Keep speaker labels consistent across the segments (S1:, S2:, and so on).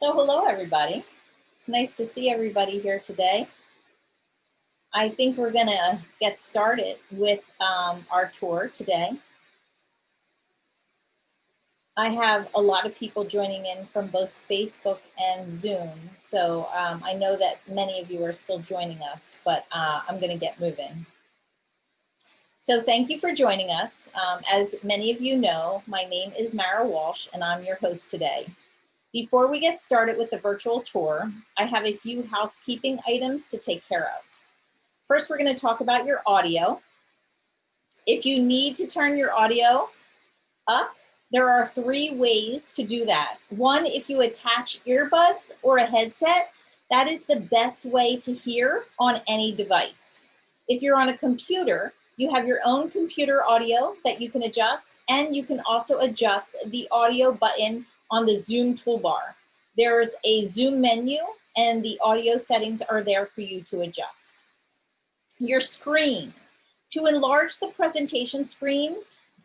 S1: So hello everybody. It's nice to see everybody here today. I think we're gonna get started with our tour today. I have a lot of people joining in from both Facebook and Zoom. So I know that many of you are still joining us, but I'm gonna get moving. So thank you for joining us. As many of you know, my name is Mara Walsh and I'm your host today. Before we get started with the virtual tour, I have a few housekeeping items to take care of. First, we're going to talk about your audio. If you need to turn your audio up, there are 3 ways to do that. One, if you attach earbuds or a headset, that is the best way to hear on any device. If you're on a computer, you have your own computer audio that you can adjust, and you can also adjust the audio button on the Zoom toolbar. There's a Zoom menu and the audio settings are there for you to adjust. Your screen. To enlarge the presentation screen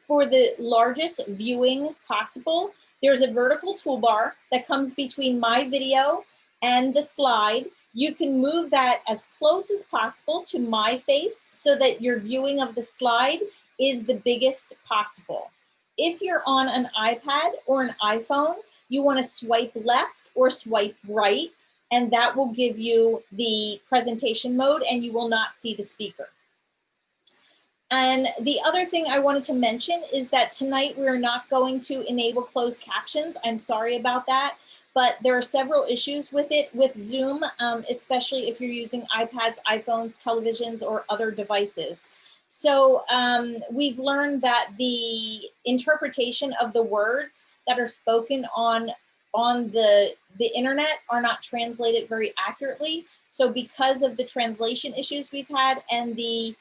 S1: for the largest viewing possible, there's a vertical toolbar that comes between my video and the slide. You can move that as close as possible to my face so that your viewing of the slide is the biggest possible. If you're on an iPad or an iPhone, you want to swipe left or swipe right, and that will give you the presentation mode and you will not see the speaker. And the other thing I wanted to mention is that tonight we're not going to enable closed captions. I'm sorry about that, but there are several issues with it with Zoom, especially if you're using iPads, iPhones, televisions, or other devices. So we've learned that the interpretation of the words that are spoken on the internet are not translated very accurately. So because of the translation issues we've had and the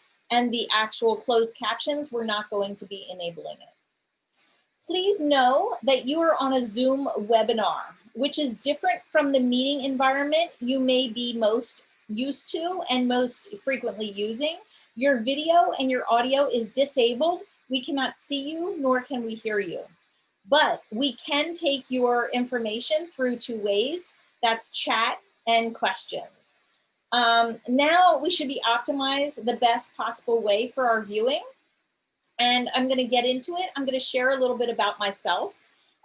S1: actual closed captions, we're not going to be enabling it. Please know that you are on a Zoom webinar, which is different from the meeting environment you may be most used to and most frequently using. Your video and your audio is disabled. We cannot see you, nor can we hear you. But we can take your information through 2 ways. That's chat and questions. Now we should be optimized the best possible way for our viewing. And I'm going to get into it. I'm going to share a little bit about myself.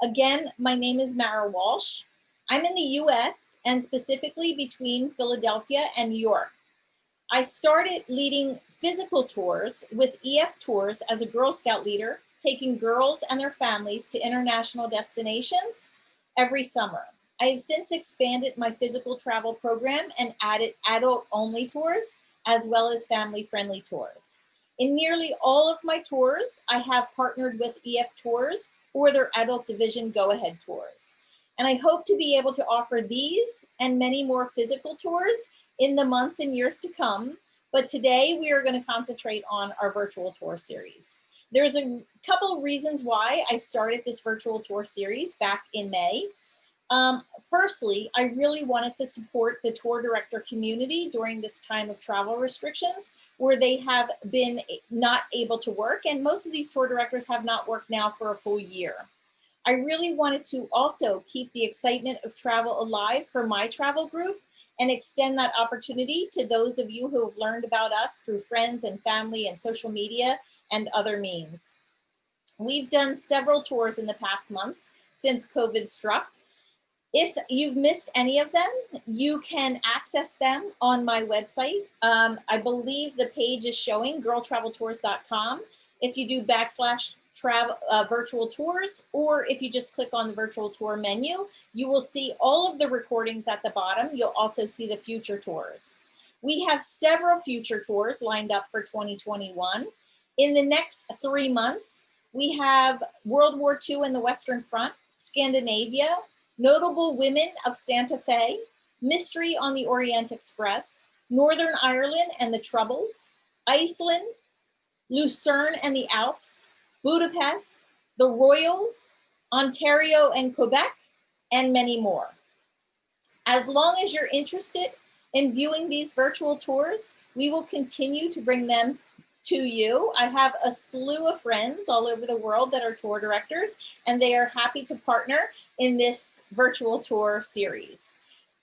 S1: Again, my name is Mara Walsh. I'm in the US and specifically between Philadelphia and New York. I started leading physical tours with EF Tours as a Girl Scout leader, taking girls and their families to international destinations every summer. I have since expanded my physical travel program and added adult-only tours as well as family-friendly tours. In nearly all of my tours, I have partnered with EF Tours or their adult division go-ahead tours. And I hope to be able to offer these and many more physical tours in the months and years to come. But today we are going to concentrate on our virtual tour series. There's a couple of reasons why I started this virtual tour series back in May. Firstly, I really wanted to support the tour director community during this time of travel restrictions where they have been not able to work, and most of these tour directors have not worked now for a full year. I really wanted to also keep the excitement of travel alive for my travel group and extend that opportunity to those of you who have learned about us through friends and family and social media and other means. We've done several tours in the past months since COVID struck. If you've missed any of them, you can access them on my website. I believe the page is showing girltraveltours.com. If you do / virtual tours, or if you just click on the virtual tour menu, you will see all of the recordings at the bottom. You'll also see the future tours. We have several future tours lined up for 2021. In the next 3 months, we have World War II and the Western Front, Scandinavia, Notable Women of Santa Fe, Mystery on the Orient Express, Northern Ireland and the Troubles, Iceland, Lucerne and the Alps, Budapest, the Royals, Ontario and Quebec, and many more. As long as you're interested in viewing these virtual tours, we will continue to bring them to you. I have a slew of friends all over the world that are tour directors, and they are happy to partner in this virtual tour series.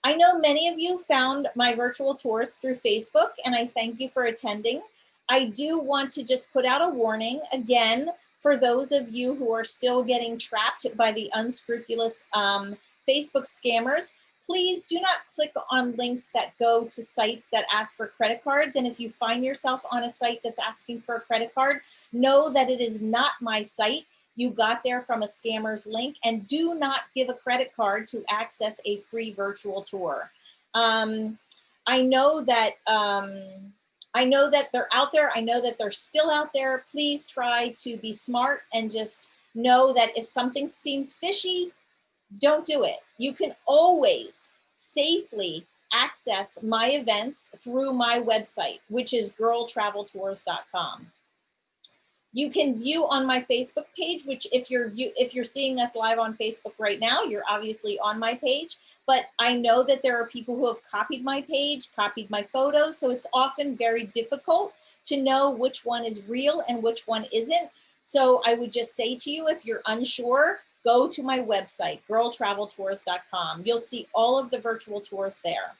S1: I know many of you found my virtual tours through Facebook, and I thank you for attending. I do want to just put out a warning again for those of you who are still getting trapped by the unscrupulous Facebook scammers. Please do not click on links that go to sites that ask for credit cards. And if you find yourself on a site that's asking for a credit card, know that it is not my site. You got there from a scammer's link, and do not give a credit card to access a free virtual tour. I know that they're out there. I know that they're still out there. Please try to be smart and just know that if something seems fishy, don't do it. You can always safely access my events through my website, which is girltraveltours.com. You can view on my Facebook page, which if you're seeing us live on Facebook right now, you're obviously on my page. But I know that there are people who have copied my page, copied my photos, so it's often very difficult to know which one is real and which one isn't. So I would just say to you, if you're unsure, go to my website, girltraveltours.com. You'll see all of the virtual tours there.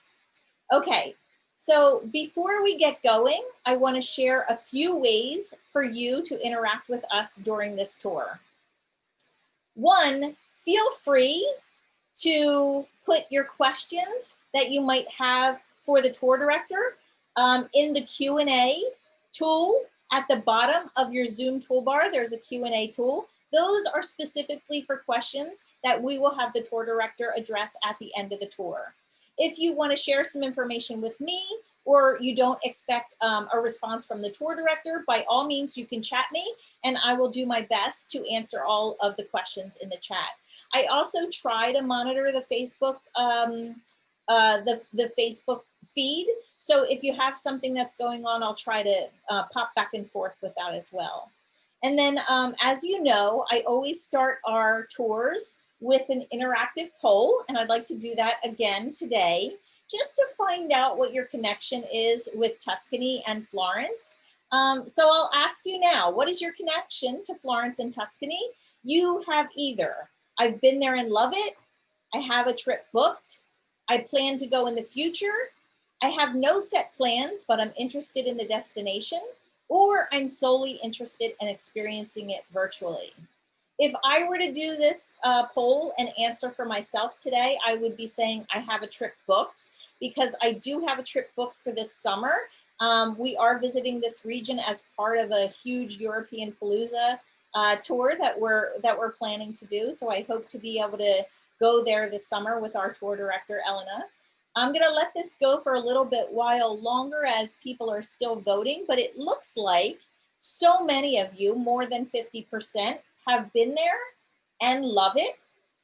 S1: Okay, so before we get going, I want to share a few ways for you to interact with us during this tour. One, feel free to put your questions that you might have for the tour director in the Q&A tool at the bottom of your Zoom toolbar. There's a Q&A tool. Those are specifically for questions that we will have the tour director address at the end of the tour. If you want to share some information with me, or you don't expect a response from the tour director, by all means, you can chat me, and I will do my best to answer all of the questions in the chat. I also try to monitor the Facebook, the Facebook feed. So if you have something that's going on, I'll try to pop back and forth with that as well. And then, as you know, I always start our tours with an interactive poll, and I'd like to do that again today, just to find out what your connection is with Tuscany and Florence. So I'll ask you now, what is your connection to Florence and Tuscany? You have either, I've been there and love it, I have a trip booked, I plan to go in the future, I have no set plans, but I'm interested in the destination, or I'm solely interested in experiencing it virtually. If I were to do this poll and answer for myself today, I would be saying I have a trip booked, because I do have a trip booked for this summer. We are visiting this region as part of a huge European Palooza tour that we're planning to do. So I hope to be able to go there this summer with our tour director, Elena. I'm gonna let this go for a little bit while longer as people are still voting, but it looks like so many of you, more than 50%, have been there and love it.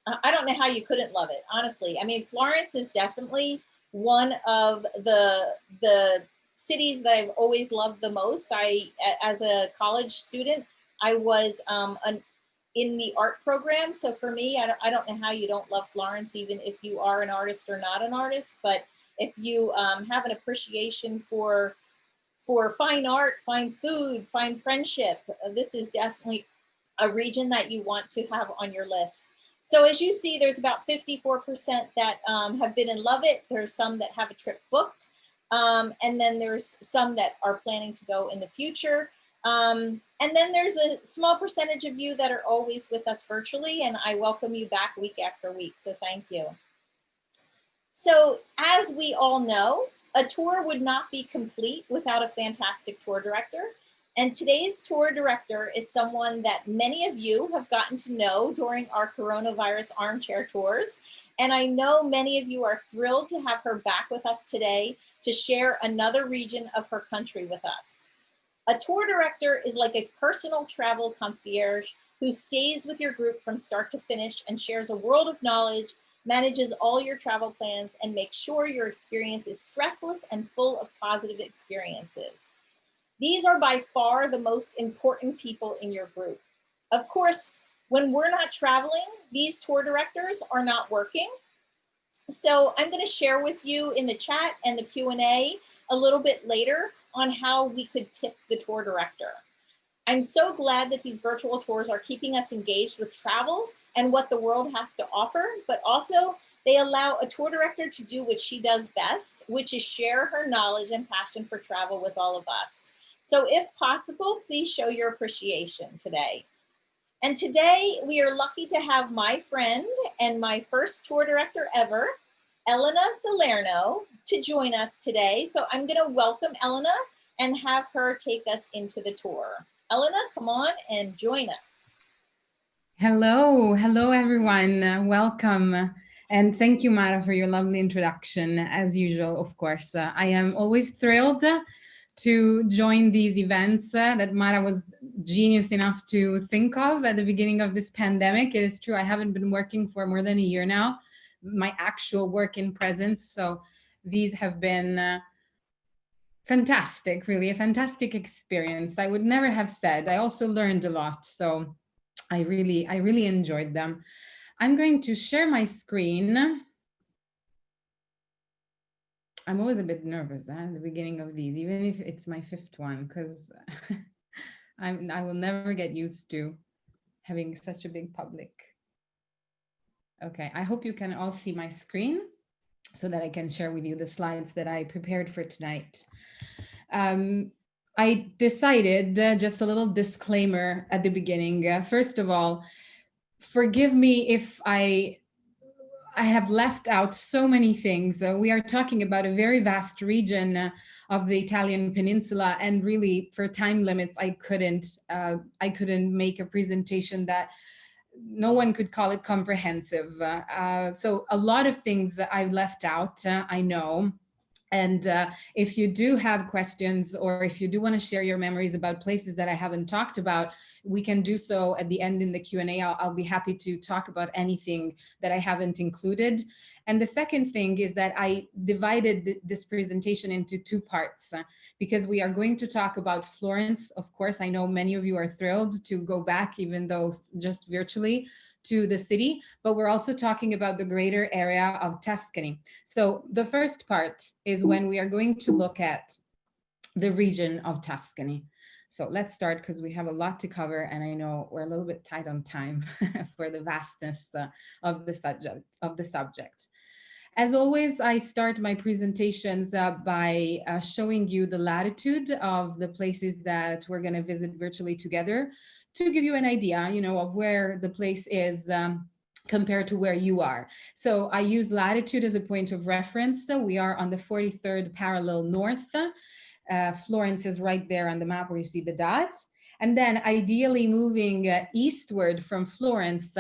S1: I don't know how you couldn't love it, honestly. I mean, Florence is definitely one of the cities that I've always loved the most. As a college student, I was in the art program. So for me, I don't know how you don't love Florence, even if you are an artist or not an artist. But if you have an appreciation for fine art, fine food, fine friendship, this is definitely a region that you want to have on your list. So as you see, there's about 54% that have been in love it. There's some that have a trip booked. And then there's some that are planning to go in the future. And then there's a small percentage of you that are always with us virtually, and I welcome you back week after week, so thank you. So as we all know, a tour would not be complete without a fantastic tour director. And today's tour director is someone that many of you have gotten to know during our coronavirus armchair tours. And I know many of you are thrilled to have her back with us today to share another region of her country with us. A tour director is like a personal travel concierge who stays with your group from start to finish and shares a world of knowledge, manages all your travel plans, and makes sure your experience is stressless and full of positive experiences. These are by far the most important people in your group. Of course, when we're not traveling, these tour directors are not working. So I'm going to share with you in the chat and the Q&A a little bit later on how we could tip the tour director. I'm so glad that these virtual tours are keeping us engaged with travel, and what the world has to offer, but also they allow a tour director to do what she does best, which is share her knowledge and passion for travel with all of us. So if possible, please show your appreciation today. And today we are lucky to have my friend and my first tour director ever, Elena Salerno, to join us today. So I'm going to welcome Elena and have her take us into the tour. Elena, come on and join us.
S2: Hello everyone. Welcome. And thank you, Mara, for your lovely introduction. As usual, of course, I am always thrilled to join these events that Mara was genius enough to think of at the beginning of this pandemic. It is true, I haven't been working for more than a year now, my actual work in presence. So these have been fantastic, really a fantastic experience. I would never have said. I also learned a lot. So I really enjoyed them. I'm going to share my screen. I'm always a bit nervous at the beginning of these, even if it's my fifth one, because I will never get used to having such a big public. Okay, I hope you can all see my screen so that I can share with you the slides that I prepared for tonight. I decided, just a little disclaimer at the beginning. First of all, forgive me if I have left out so many things. We are talking about a very vast region of the Italian peninsula, and really for time limits, I couldn't make a presentation that no one could call it comprehensive. So a lot of things that I've left out, I know. And if you do have questions, or if you do want to share your memories about places that I haven't talked about, we can do so at the end in the Q&A. I'll be happy to talk about anything that I haven't included. And the second thing is that I divided this presentation into two parts, because we are going to talk about Florence. Of course, I know many of you are thrilled to go back, even though just virtually, to the city, but we're also talking about the greater area of Tuscany. So the first part is when we are going to look at the region of Tuscany. So let's start, because we have a lot to cover, and I know we're a little bit tight on time for the vastness of the subject. As always, I start my presentations by showing you the latitude of the places that we're going to visit virtually together, to give you an idea, of where the place is compared to where you are. So I use latitude as a point of reference. So we are on the 43rd parallel north. Florence is right there on the map where you see the dots. And then ideally moving eastward from Florence,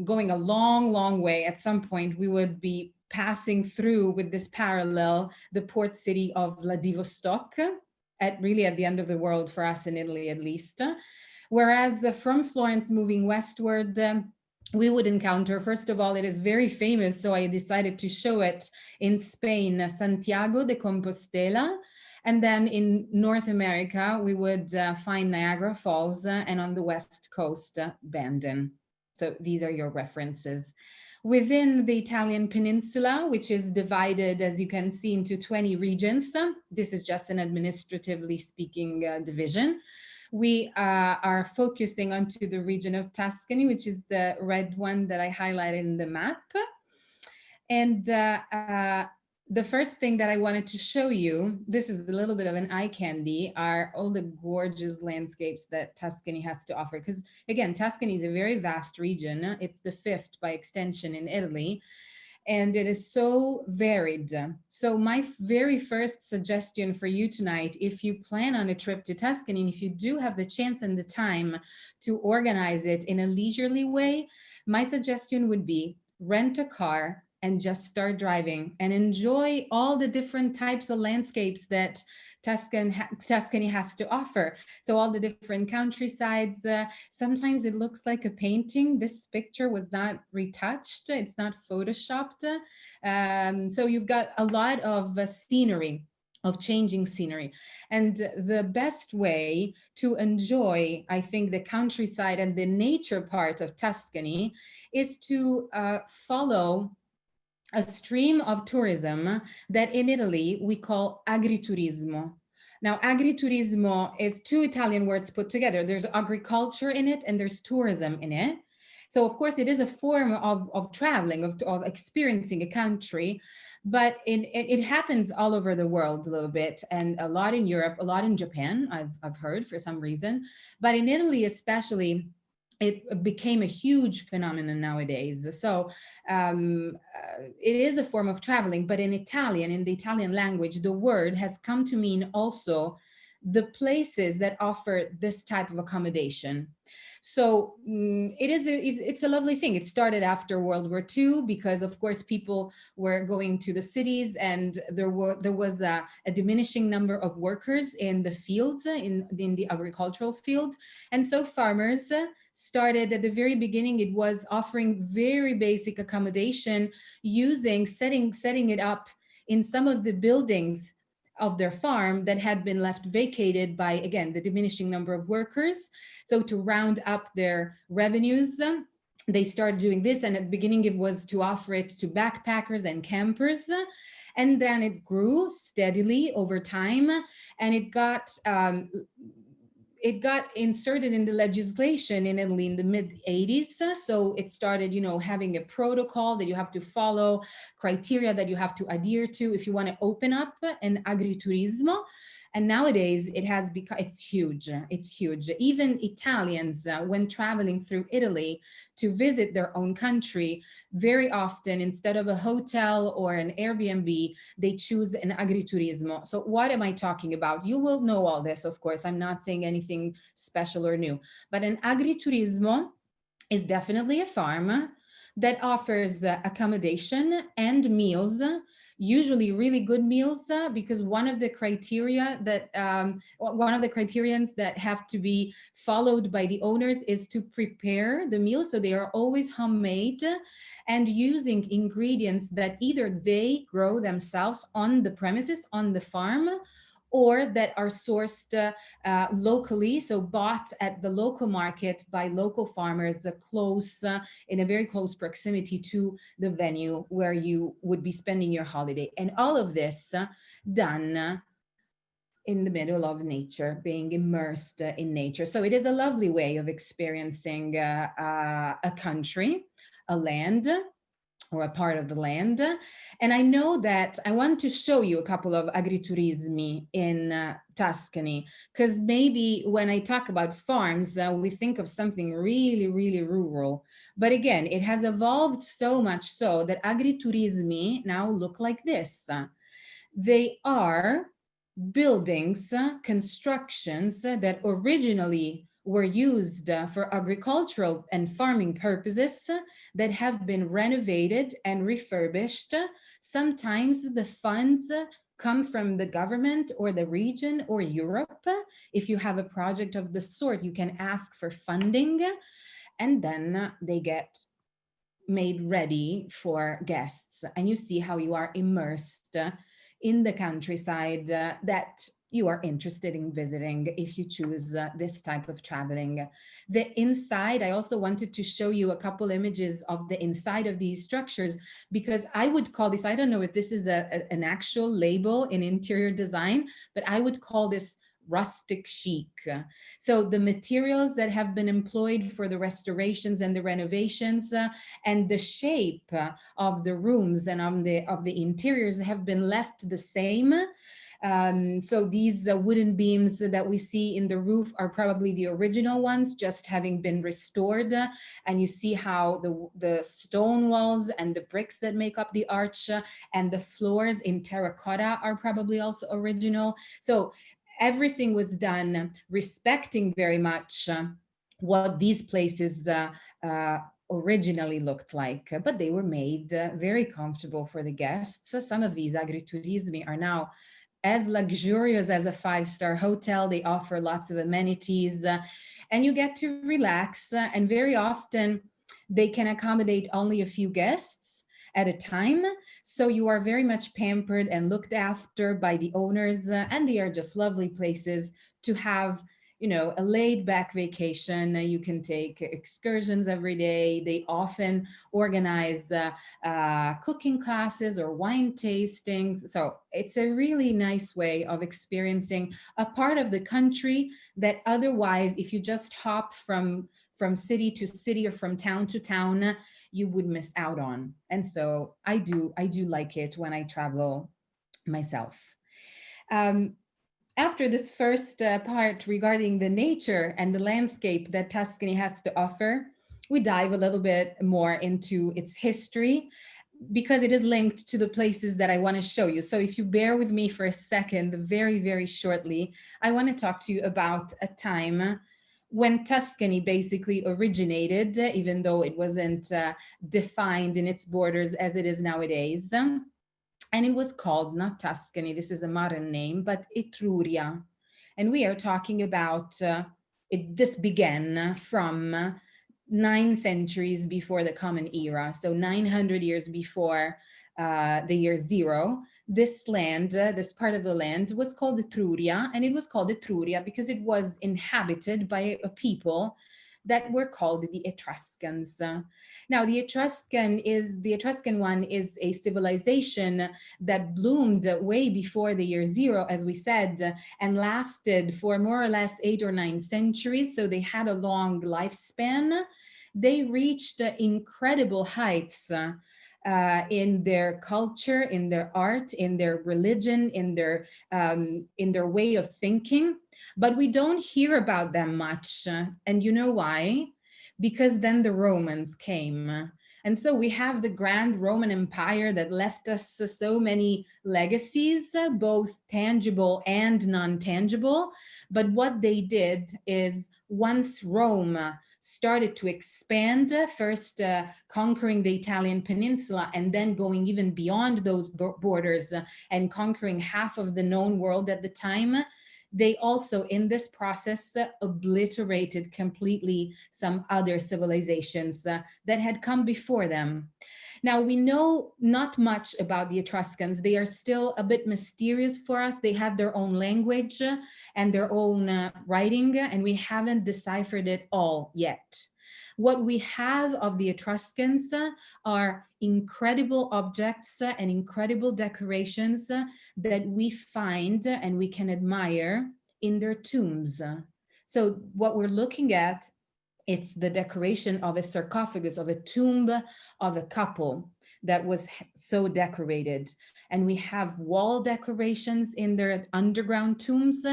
S2: going a long way, at some point we would be passing through with this parallel the port city of Vladivostok, at the end of the world for us in Italy, at least. Whereas from Florence moving westward, we would encounter, first of all, it is very famous, so I decided to show it in Spain, Santiago de Compostela. And then in North America, we would find Niagara Falls, and on the West Coast, Bandon. So these are your references. Within the Italian peninsula, which is divided, as you can see, into 20 regions, this is just an administratively speaking division. We are focusing onto the region of Tuscany, which is the red one that I highlighted in the map. And the first thing that I wanted to show you, this is a little bit of an eye candy, are all the gorgeous landscapes that Tuscany has to offer. Because again, Tuscany is a very vast region. It's the fifth by extension in Italy. And it is so varied. So my very first suggestion for you tonight, if you plan on a trip to Tuscany, and if you do have the chance and the time to organize it in a leisurely way, my suggestion would be rent a car and just start driving and enjoy all the different types of landscapes that Tuscany has to offer. So all the different countrysides, sometimes it looks like a painting. This picture was not retouched, it's not photoshopped. So you've got a lot of scenery, of changing scenery. And the best way to enjoy, I think, the countryside and the nature part of Tuscany is to follow a stream of tourism that in Italy we call Agriturismo. Now, Agriturismo is two Italian words put together. There's agriculture in it and there's tourism in it. So of course it is a form of traveling, of experiencing a country, but it happens all over the world a little bit, and a lot in Europe, a lot in Japan, I've heard for some reason, but in Italy especially, it became a huge phenomenon nowadays. So it is a form of traveling, but in Italian, in the Italian language, the word has come to mean also the places that offer this type of accommodation. So it's a lovely thing. It started after World War II because, of course, people were going to the cities, and there was a diminishing number of workers in the fields, in the agricultural field, and so farmers started at the very beginning. It was offering very basic accommodation, setting it up in some of the buildings of their farm that had been left vacated by, again, the diminishing number of workers. So to round up their revenues, they started doing this. And at the beginning, it was to offer it to backpackers and campers. And then it grew steadily over time, and it got inserted in the legislation in Italy in the mid 80s. So it started, having a protocol that you have to follow, criteria that you have to adhere to if you want to open up an agriturismo. And nowadays it has become, it's huge. It's huge. Even Italians, when traveling through Italy to visit their own country, very often, instead of a hotel or an Airbnb, they choose an agriturismo. So what am I talking about? You will know all this, of course. I'm not saying anything special or new, but an agriturismo is definitely a farm that offers accommodation and meals, usually really good meals, because one of the criterions that have to be followed by the owners is to prepare the meals. So they are always homemade and using ingredients that either they grow themselves on the premises, on the farm, or that are sourced locally, so bought at the local market by local farmers in a very close proximity to the venue where you would be spending your holiday. And all of this done in the middle of nature, being immersed in nature. So it is a lovely way of experiencing a country, a land, or a part of the land. And I know that I want to show you a couple of agriturismi in Tuscany, because maybe when I talk about farms, we think of something really, really rural. But again, it has evolved so much so that agriturismi now look like this. They are buildings, constructions that originally were used for agricultural and farming purposes that have been renovated and refurbished. Sometimes the funds come from the government or the region or Europe. If you have a project of the sort, you can ask for funding, and then they get made ready for guests. And you see how you are immersed in the countryside that you are interested in visiting if you choose this type of traveling. The inside, I also wanted to show you a couple images of the inside of these structures, because I would call this, I don't know if this is an actual label in interior design, but I would call this rustic chic. So the materials that have been employed for the restorations and the renovations and the shape of the rooms and of the interiors have been left the same. So these wooden beams that we see in the roof are probably the original ones, just having been restored. And you see how the stone walls and the bricks that make up the arch and the floors in terracotta are probably also original. So everything was done respecting very much what these places originally looked like, but they were made very comfortable for the guests. So some of these agriturismi are now as luxurious as a five-star hotel. They offer lots of amenities and you get to relax. And very often they can accommodate only a few guests at a time. So you are very much pampered and looked after by the owners, and they are just lovely places to have, a laid back vacation. You can take excursions every day. They often organize cooking classes or wine tastings. So it's a really nice way of experiencing a part of the country that otherwise, if you just hop from from city to city or from town to town, you would miss out on. And so I do like it when I travel myself. Um, After this first part regarding the nature and the landscape that Tuscany has to offer, we dive a little bit more into its history because it is linked to the places that I want to show you. So if you bear with me for a second, very, very shortly, I want to talk to you about a time when Tuscany basically originated, even though it wasn't defined in its borders as it is nowadays. And it was called not Tuscany, this is a modern name, but Etruria. And we are talking about this began from 9 centuries before the Common Era, so 900 years before the year zero. This land, this part of the land, was called Etruria, and it was called Etruria because it was inhabited by a people that were called the Etruscans. Now, the Etruscan one is a civilization that bloomed way before the year zero, as we said, and lasted for more or less 8 or 9 centuries. So they had a long lifespan. They reached incredible heights in their culture, in their art, in their religion, in their way of thinking. But we don't hear about them much. And you know why? Because then the Romans came. And so we have the grand Roman Empire that left us so many legacies, both tangible and non-tangible. But what they did is once Rome started to expand, first conquering the Italian peninsula and then going even beyond those borders and conquering half of the known world at the time, they also in this process obliterated completely some other civilizations that had come before them. Now, we know not much about the Etruscans. They are still a bit mysterious for us. They have their own language and their own writing, and we haven't deciphered it all yet. What we have of the Etruscans are incredible objects and incredible decorations that we find and we can admire in their tombs. So what we're looking at, it's the decoration of a sarcophagus, of a tomb of a couple that was so decorated. And we have wall decorations in their underground tombs,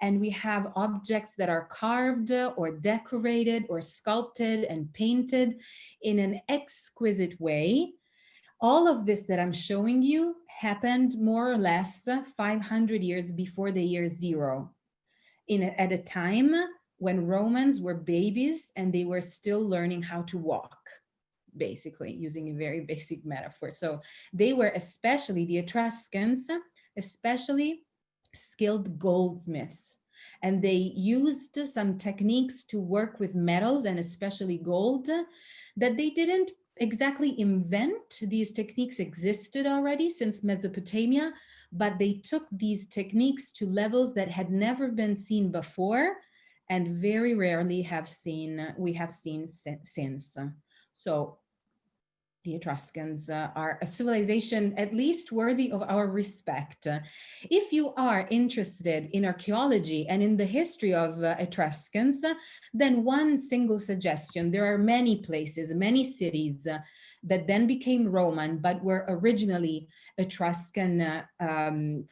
S2: and we have objects that are carved or decorated or sculpted and painted in an exquisite way. All of this that I'm showing you happened more or less 500 years before the year zero, at a time when Romans were babies and they were still learning how to walk, basically, using a very basic metaphor. So they were, especially the Etruscans, especially skilled goldsmiths. And they used some techniques to work with metals and especially gold that they didn't exactly invent. These techniques existed already since Mesopotamia, but they took these techniques to levels that had never been seen before and very rarely we have seen since. So the Etruscans are a civilization at least worthy of our respect. If you are interested in archaeology and in the history of Etruscans, then one single suggestion: there are many places, many cities that then became Roman, but were originally Etruscan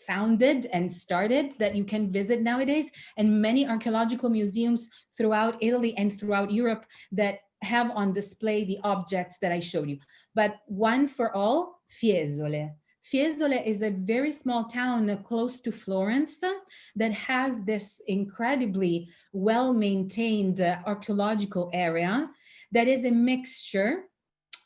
S2: founded and started, that you can visit nowadays, and many archaeological museums throughout Italy and throughout Europe that have on display the objects that I showed you. But one for all, Fiesole. Fiesole is a very small town close to Florence that has this incredibly well-maintained archaeological area that is a mixture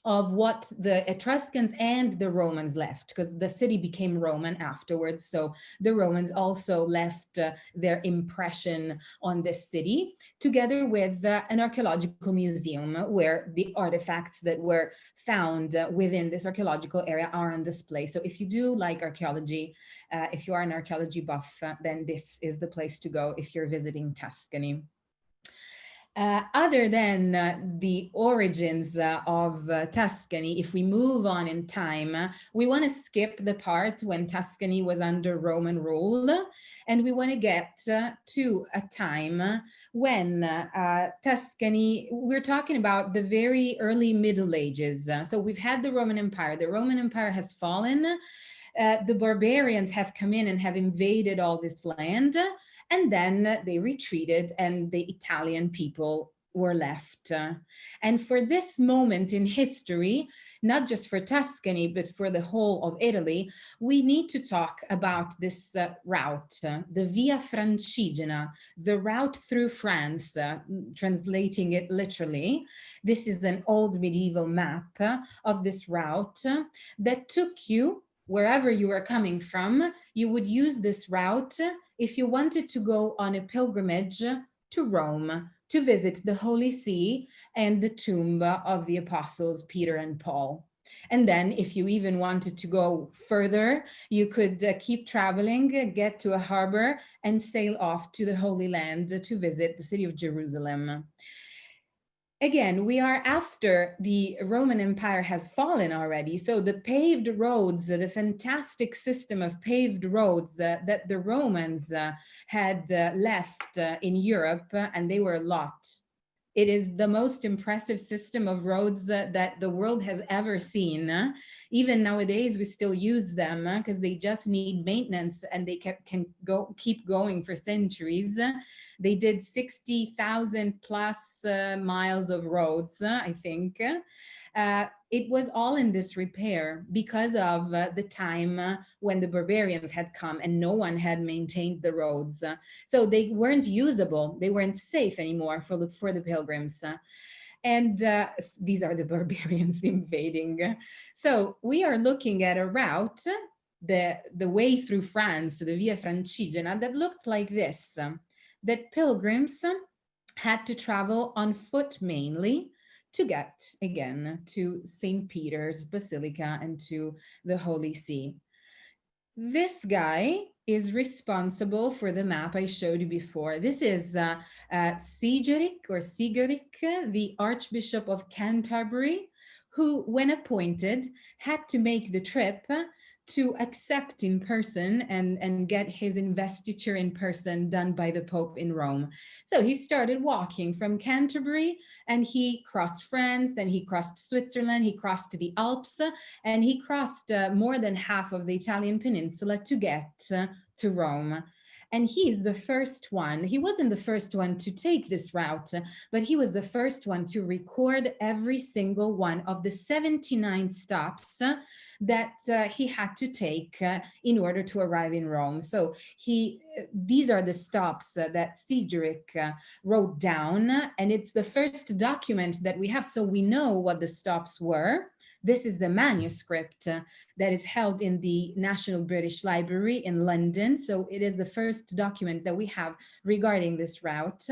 S2: of what the Etruscans and the Romans left, because the city became Roman afterwards. So the Romans also left their impression on this city, together with an archaeological museum where the artifacts that were found within this archaeological area are on display. So if you do like archaeology, if you are an archaeology buff, then this is the place to go if you're visiting Tuscany. Other than the origins of Tuscany, if we move on in time, we want to skip the part when Tuscany was under Roman rule, and we want to get to a time when Tuscany, we're talking about the very early Middle Ages. So we've had the Roman Empire. The Roman Empire has fallen. The barbarians have come in and have invaded all this land, and then they retreated and the Italian people were left. And for this moment in history, not just for Tuscany, but for the whole of Italy, we need to talk about this route, the Via Francigena, the route through France, translating it literally. This is an old medieval map of this route that took you wherever you were coming from. You would use this route if you wanted to go on a pilgrimage to Rome to visit the Holy See and the tomb of the apostles Peter and Paul. And then if you even wanted to go further, you could keep traveling, get to a harbor and sail off to the Holy Land to visit the city of Jerusalem. Again, we are after the Roman Empire has fallen already. So the paved roads, the fantastic system of paved roads that the Romans had left in Europe, and they were a lot. It is the most impressive system of roads that the world has ever seen. Even nowadays, we still use them because they just need maintenance and they can keep going for centuries. They did 60,000 plus miles of roads, I think. It was all in disrepair because of the time when the barbarians had come and no one had maintained the roads. So they weren't usable. They weren't safe anymore for the pilgrims. And these are the barbarians invading. So we are looking at a route, the way through France, the Via Francigena, that looked like this, that pilgrims had to travel on foot mainly to get, again, to St. Peter's Basilica and to the Holy See. This guy is responsible for the map I showed you before. This is Sigeric, the Archbishop of Canterbury, who, when appointed, had to make the trip to accept in person and get his investiture in person done by the Pope in Rome. So he started walking from Canterbury and he crossed France and he crossed Switzerland, he crossed the Alps, and he crossed more than half of the Italian peninsula to get to Rome. And he's the first one. He wasn't the first one to take this route, but he was the first one to record every single one of the 79 stops that he had to take in order to arrive in Rome. So these are the stops that Sigeric wrote down, and it's the first document that we have, so we know what the stops were. This is the manuscript that is held in the National British Library in London. So it is the first document that we have regarding this route.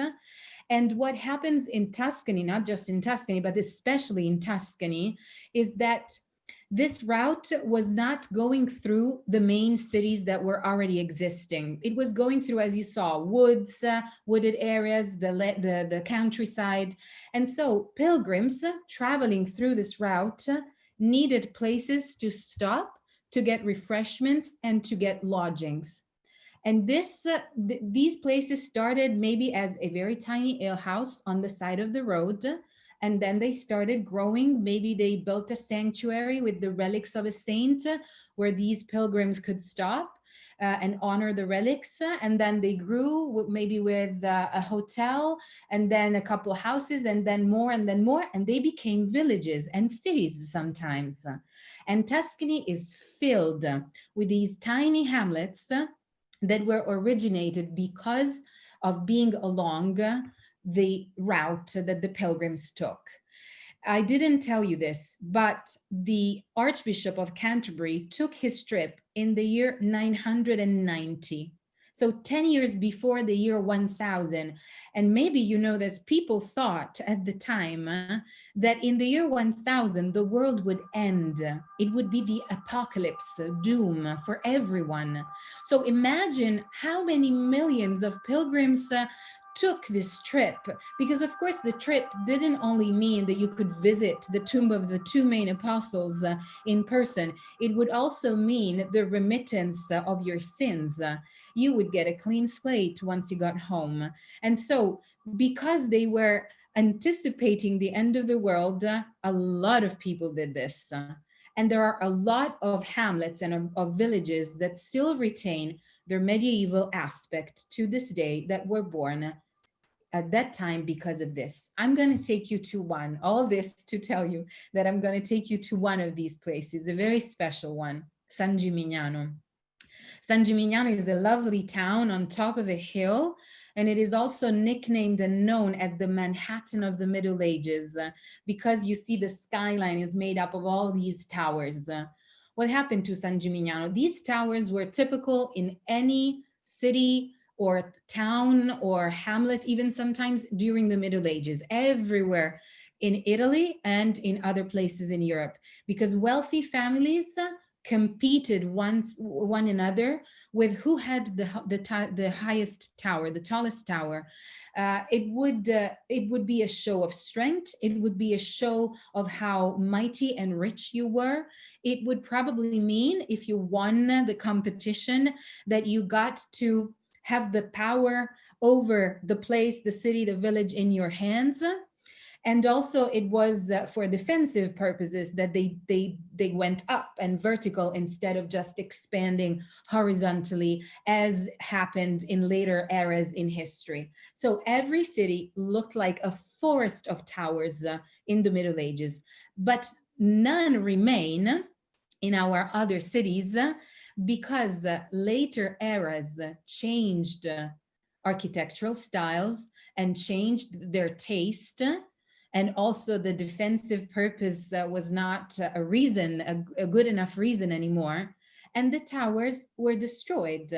S2: And what happens in Tuscany, not just in Tuscany, but especially in Tuscany, is that this route was not going through the main cities that were already existing. It was going through, as you saw, woods, wooded areas, the countryside. And so pilgrims traveling through this route needed places to stop, to get refreshments, and to get lodgings. And these places started maybe as a very tiny alehouse on the side of the road. And then they started growing. Maybe they built a sanctuary with the relics of a saint where these pilgrims could stop and honor the relics. And then they grew maybe with a hotel and then a couple of houses and then more and then more. And they became villages and cities sometimes. And Tuscany is filled with these tiny hamlets that were originated because of being along the route that the pilgrims took. I didn't tell you this, but the Archbishop of Canterbury took his trip in the year 990. So 10 years before the year 1000. And maybe you know this, people thought at the time that in the year 1000, the world would end. It would be the apocalypse, doom for everyone. So imagine how many millions of pilgrims took this trip, because of course the trip didn't only mean that you could visit the tomb of the two main apostles in person. It would also mean the remittance of your sins. You would get a clean slate once you got home. And so because they were anticipating the end of the world, a lot of people did this. And there are a lot of hamlets and of villages that still retain their medieval aspect to this day, that were born at that time because of this. I'm going to take you to one, all this to tell you that I'm going to take you to one of these places, a very special one, San Gimignano. San Gimignano is a lovely town on top of a hill, and it is also nicknamed and known as the Manhattan of the Middle Ages, because you see the skyline is made up of all these towers. What happened to San Gimignano? These towers were typical in any city or town or hamlet, even sometimes during the Middle Ages, everywhere in Italy and in other places in Europe, because wealthy families competed one another with who had the highest tower, the tallest tower. It would be a show of strength. It would be a show of how mighty and rich you were. It would probably mean, if you won the competition, that you got to have the power over the place, the city, the village in your hands. And also it was for defensive purposes that they went up and vertical instead of just expanding horizontally, as happened in later eras in history. So every city looked like a forest of towers in the Middle Ages, but none remain in our other cities because later eras changed architectural styles and changed their taste. And also the defensive purpose was not a reason, a good enough reason anymore. And the towers were destroyed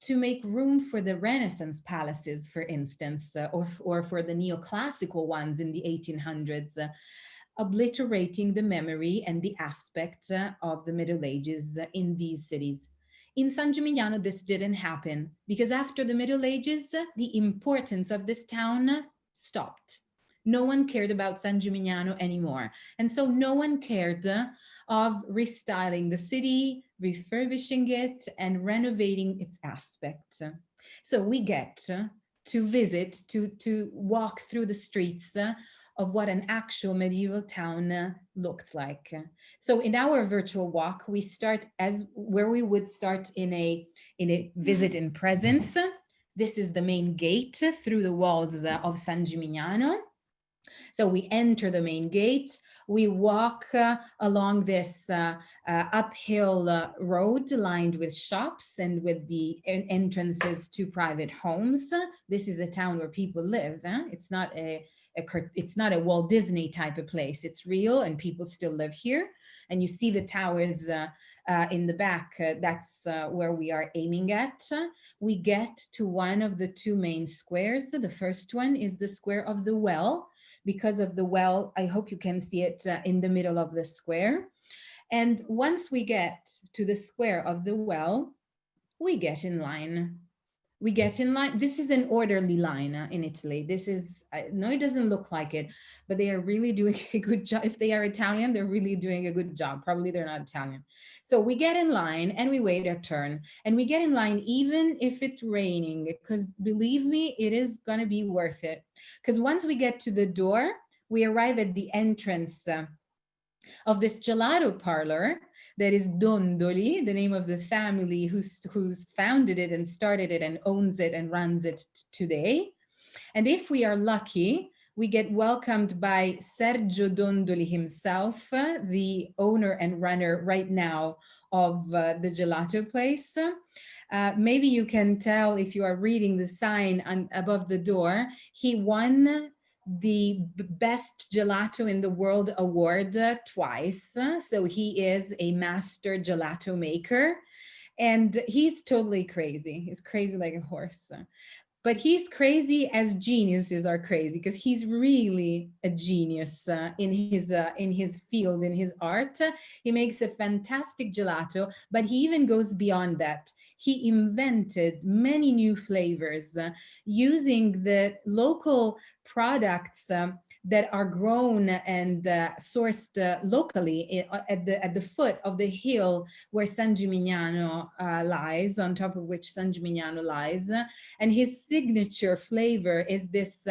S2: to make room for the Renaissance palaces, for instance, or for the neoclassical ones in the 1800s, obliterating the memory and the aspect of the Middle Ages in these cities. In San Gimignano, this didn't happen because after the Middle Ages, the importance of this town stopped. No one cared about San Gimignano anymore. And so no one cared of restyling the city, refurbishing it, and renovating its aspect. So we get to visit, to walk through the streets of what an actual medieval town looked like. So in our virtual walk, we start as where we would start in a visit in presence. This is the main gate through the walls of San Gimignano. So we enter the main gate, we walk along this uphill road lined with shops and with the entrances to private homes. This is a town where people live. It's not it's not a Walt Disney type of place. It's real and people still live here. And you see the towers in the back. That's where we are aiming at. We get to one of the two main squares. The first one is the Square of the Well. Because of the well, I hope you can see it in the middle of the square. And once we get to the Square of the Well, we get in line. We get in line. This is an orderly line in Italy. This is, no, it doesn't look like it, but they are really doing a good job. If they are Italian, they're really doing a good job. Probably they're not Italian. So we get in line and we wait our turn. And we get in line even if it's raining, because believe me, it is going to be worth it. Because once we get to the door, we arrive at the entrance of this gelato parlor that is Dondoli, the name of the family who's founded it and started it and owns it and runs it today. And if we are lucky, we get welcomed by Sergio Dondoli himself, the owner and runner right now of the gelato place. Maybe you can tell if you are reading the sign above the door, he won the best gelato in the world award twice. So he is a master gelato maker and he's totally crazy. He's crazy like a horse. but he's crazy as geniuses are crazy, because he's really a genius in his field, in his art. He makes a fantastic gelato, but he even goes beyond that. He invented many new flavors using the local products that are grown and sourced locally at the foot of the hill where San Gimignano lies, on top of which San Gimignano lies. And his signature flavor is this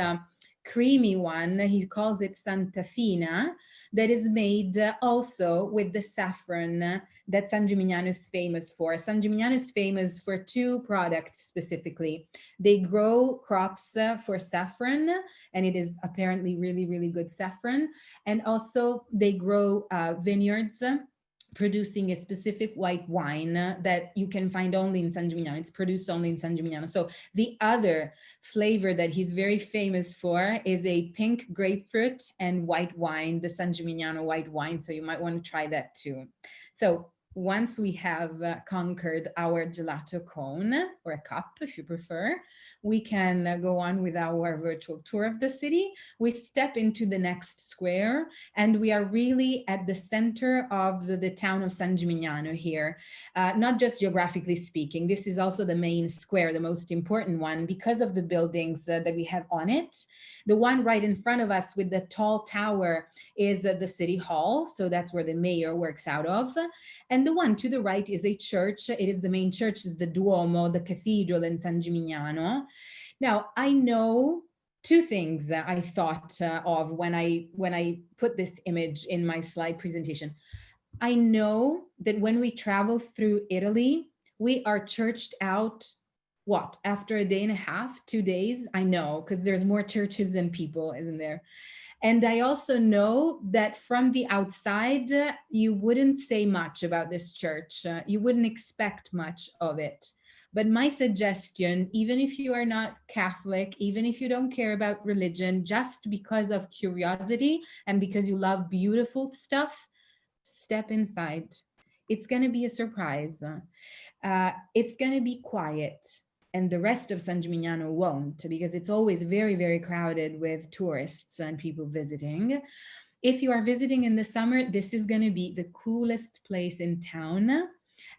S2: creamy one. He calls it Santa Fina, that is made also with the saffron that San Gimignano is famous for. San Gimignano is famous for two products specifically. They grow crops for saffron, and it is apparently really, really good saffron. And also they grow vineyards producing a specific white wine that you can find only in San Gimignano. It's produced only in San Gimignano. So the other flavor that he's very famous for is a pink grapefruit and white wine, the San Gimignano white wine. So you might want to try that too. So once we have conquered our gelato cone, or a cup if you prefer, we can go on with our virtual tour of the city. We step into the next square, and we are really at the center of the town of San Gimignano here. Not just geographically speaking, this is also the main square, the most important one, because of the buildings that we have on it. The one right in front of us with the tall tower is the city hall, so that's where the mayor works out of. And the one to the right is a church. It is the main church, is the Duomo, the cathedral in San Gimignano. Now, I know two things I thought of when I put this image in my slide presentation. I know that when we travel through Italy, we are churched out, what, after a day and a half, 2 days? I know, because there's more churches than people, isn't there? And I also know that from the outside, you wouldn't say much about this church. You wouldn't expect much of it. But my suggestion, even if you are not Catholic, even if you don't care about religion, just because of curiosity and because you love beautiful stuff, step inside. It's going to be a surprise. It's going to be quiet. And the rest of San Gimignano won't, because it's always very, very crowded with tourists and people visiting. If you are visiting in the summer, this is going to be the coolest place in town.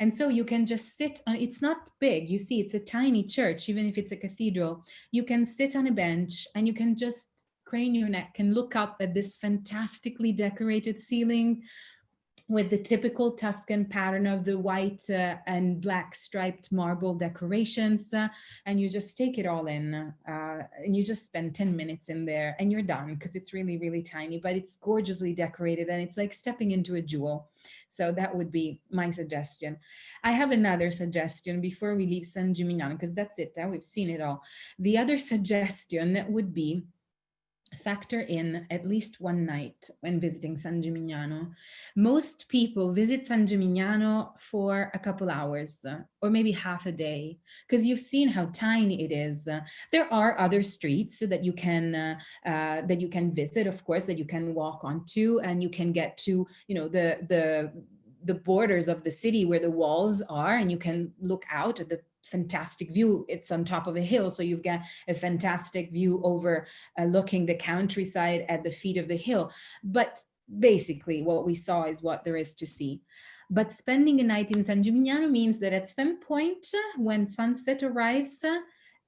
S2: And so you can just sit on, it's not big. You see, it's a tiny church, even if it's a cathedral. You can sit on a bench and you can just crane your neck and look up at this fantastically decorated ceiling with the typical Tuscan pattern of the white and black striped marble decorations. And you just take it all in, and you just spend 10 minutes in there and you're done, because it's really, really tiny, but it's gorgeously decorated and it's like stepping into a jewel. So that would be my suggestion. I have another suggestion before we leave San Gimignano, because that's it, we've seen it all. The other suggestion would be factor in at least one night when visiting San Gimignano. Most people visit San Gimignano for a couple hours or maybe half a day, because you've seen how tiny it is. There are other streets that you can visit, of course, that you can walk onto, and you can get to, you know, the borders of the city where the walls are, and you can look out at the fantastic view. It's on top of a hill, so you've got a fantastic view over looking the countryside at the feet of the hill. But basically what we saw is what there is to see. But spending a night in San Gimignano means that at some point when sunset arrives,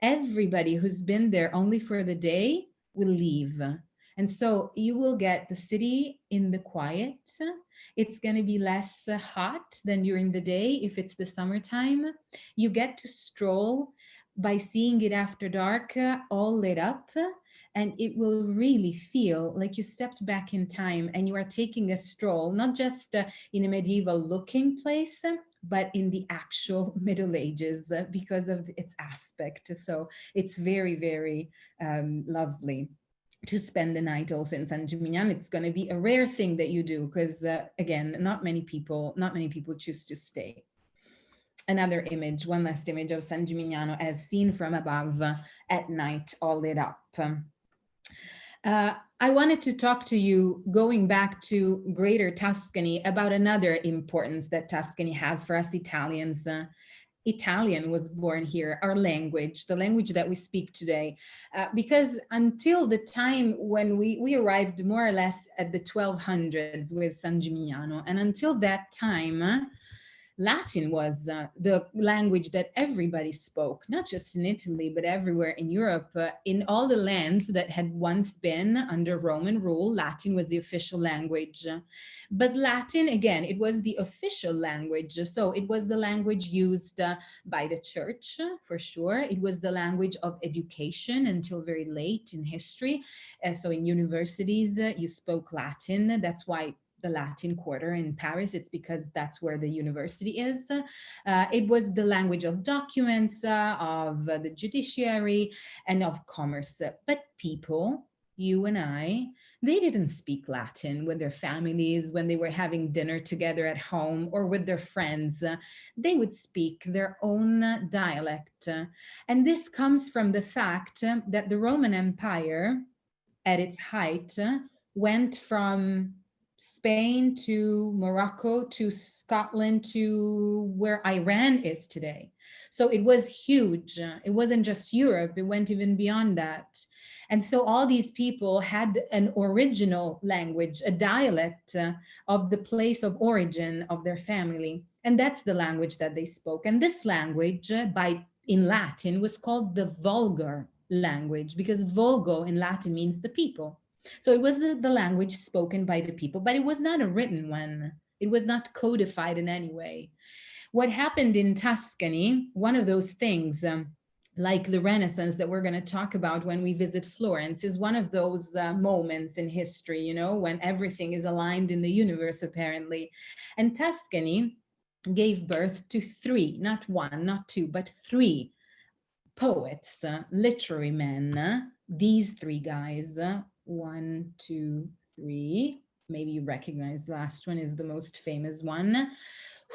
S2: everybody who's been there only for the day will leave. And so you will get the city in the quiet. It's going to be less hot than during the day if it's the summertime. You get to stroll by seeing it after dark, all lit up, and it will really feel like you stepped back in time and you are taking a stroll, not just in a medieval looking place, but in the actual Middle Ages because of its aspect. So it's very, very lovely to spend the night also in San Gimignano. It's going to be a rare thing that you do, because again, not many people choose to stay. Another image, one last image of San Gimignano as seen from above at night, all lit up. I wanted to talk to you, going back to Greater Tuscany, about another importance that Tuscany has for us Italians. Italian was born here, our language, the language that we speak today. Because until the time when we arrived more or less at the 1200s with San Gimignano, and until that time, Latin was the language that everybody spoke, not just in Italy, but everywhere in Europe. In all the lands that had once been under Roman rule, Latin was the official language. But Latin, again, it was the official language. So it was the language used by the church, for sure. It was the language of education until very late in history. So in universities, you spoke Latin. That's why the Latin Quarter in Paris. It's because that's where the university is. It was the language of documents, of the judiciary, and of commerce. But people, you and I, they didn't speak Latin with their families when they were having dinner together at home or with their friends. They would speak their own dialect. And this comes from the fact that the Roman Empire, at its height, went from Spain to Morocco to Scotland to where Iran is today. So it was huge. It wasn't just Europe, it went even beyond that. And so all these people had an original language, a dialect of the place of origin of their family. And that's the language that they spoke. And this language, in Latin, was called the vulgar language, because vulgo in Latin means the people. So it was the language spoken by the people, but it was not a written one. It was not codified in any way. What happened in Tuscany, one of those things, like the Renaissance that we're going to talk about when we visit Florence, is one of those moments in history, you know, when everything is aligned in the universe, apparently. And Tuscany gave birth to three, not one, not two, but three poets, literary men. These three guys, 1, 2, 3, maybe you recognize the last one is the most famous one,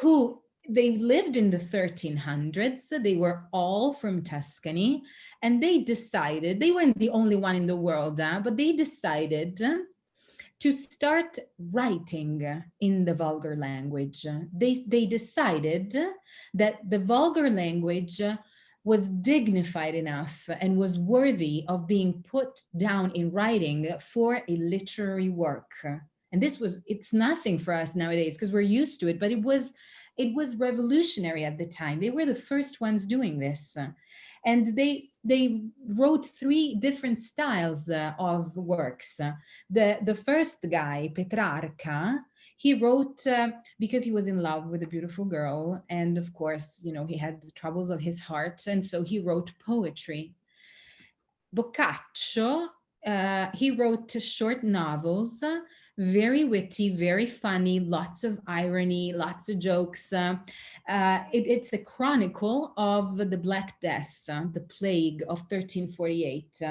S2: who they lived in the 1300s. They were all from Tuscany, and they decided, they weren't the only one in the world, but they decided to start writing in the vulgar language. They decided that the vulgar language was dignified enough and was worthy of being put down in writing for a literary work. And it's nothing for us nowadays because we're used to it, but it was revolutionary at the time. They were the first ones doing this. And they wrote three different styles of works. The first guy, Petrarca, he wrote because he was in love with a beautiful girl. And of course, you know, he had the troubles of his heart. And so he wrote poetry. Boccaccio, he wrote short novels, very witty, very funny, lots of irony, lots of jokes. It's a chronicle of the Black Death, the plague of 1348.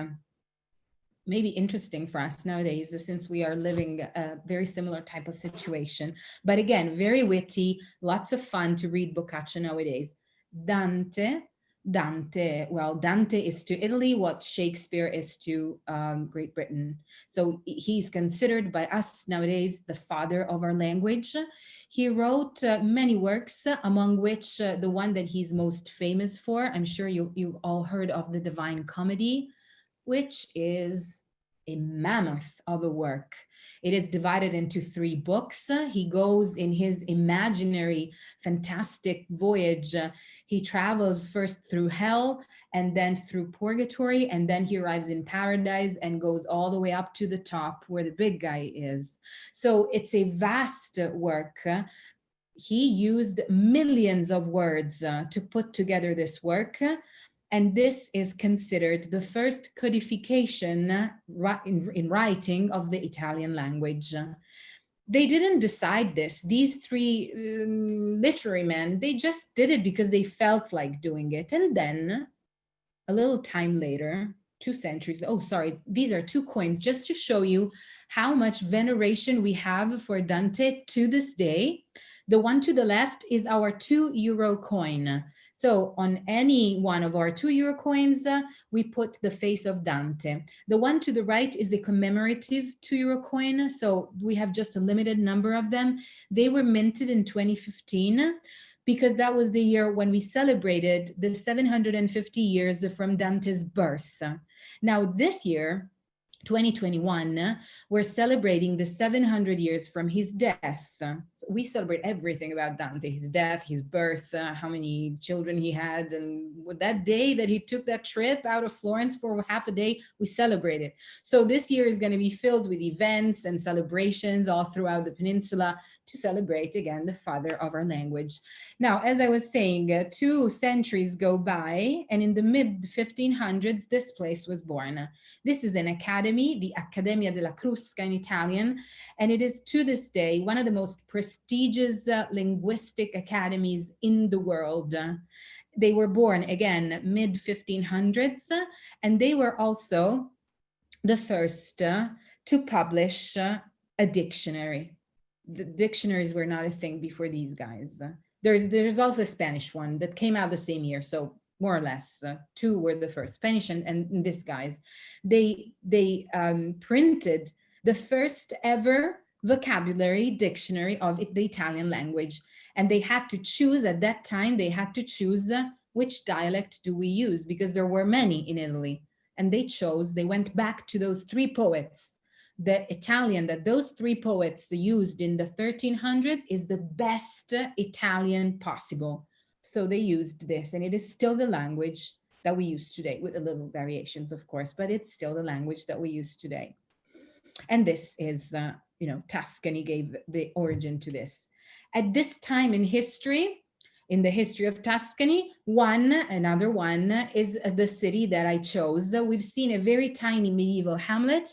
S2: Maybe interesting for us nowadays, since we are living a very similar type of situation. But again, very witty, lots of fun to read Boccaccio nowadays. Dante is to Italy what Shakespeare is to Great Britain. So he's considered by us nowadays the father of our language. He wrote many works, among which the one that he's most famous for, I'm sure you've all heard of, the Divine Comedy, which is a mammoth of a work. It is divided into 3 books. He goes in his imaginary, fantastic voyage. He travels first through hell and then through purgatory, and then he arrives in paradise and goes all the way up to the top where the big guy is. So it's a vast work. He used millions of words to put together this work. And this is considered the first codification in writing of the Italian language. They didn't decide this. These 3 literary men, they just did it because they felt like doing it. And then a little time later, 2 centuries, these are 2 coins just to show you how much veneration we have for Dante to this day. The one to the left is our €2 coin. So on any one of our €2 coins, we put the face of Dante. The one to the right is a commemorative €2 coin. So we have just a limited number of them. They were minted in 2015. because that was the year when we celebrated the 750 years from Dante's birth. Now this year, 2021, we're celebrating the 700 years from his death. So we celebrate everything about Dante, his death, his birth, how many children he had. And that day that he took that trip out of Florence for half a day, we celebrate it. So this year is going to be filled with events and celebrations all throughout the peninsula to celebrate again the father of our language. Now, as I was saying, 2 centuries go by, and in the mid 1500s, this place was born. This is an academy, the Accademia della Crusca in Italian, and it is to this day one of the most prestigious linguistic academies in the world. They were born, again, mid 1500s, and they were also the first to publish a dictionary. The dictionaries were not a thing before these guys. There's also a Spanish one that came out the same year, so more or less 2 were the first, Spanish and this guys. They printed the first ever vocabulary dictionary of the Italian language, and they had to choose at that time. They had to choose which dialect do we use, because there were many in Italy, and they went back to those 3 poets. The Italian that those 3 poets used in the 1300s is the best Italian possible. So they used this, and it is still the language that we use today, with a little variations, of course, but it's still the language that we use today. And this is, Tuscany gave the origin to this. At this time in history, in the history of Tuscany, another one is the city that I chose. We've seen a very tiny medieval hamlet.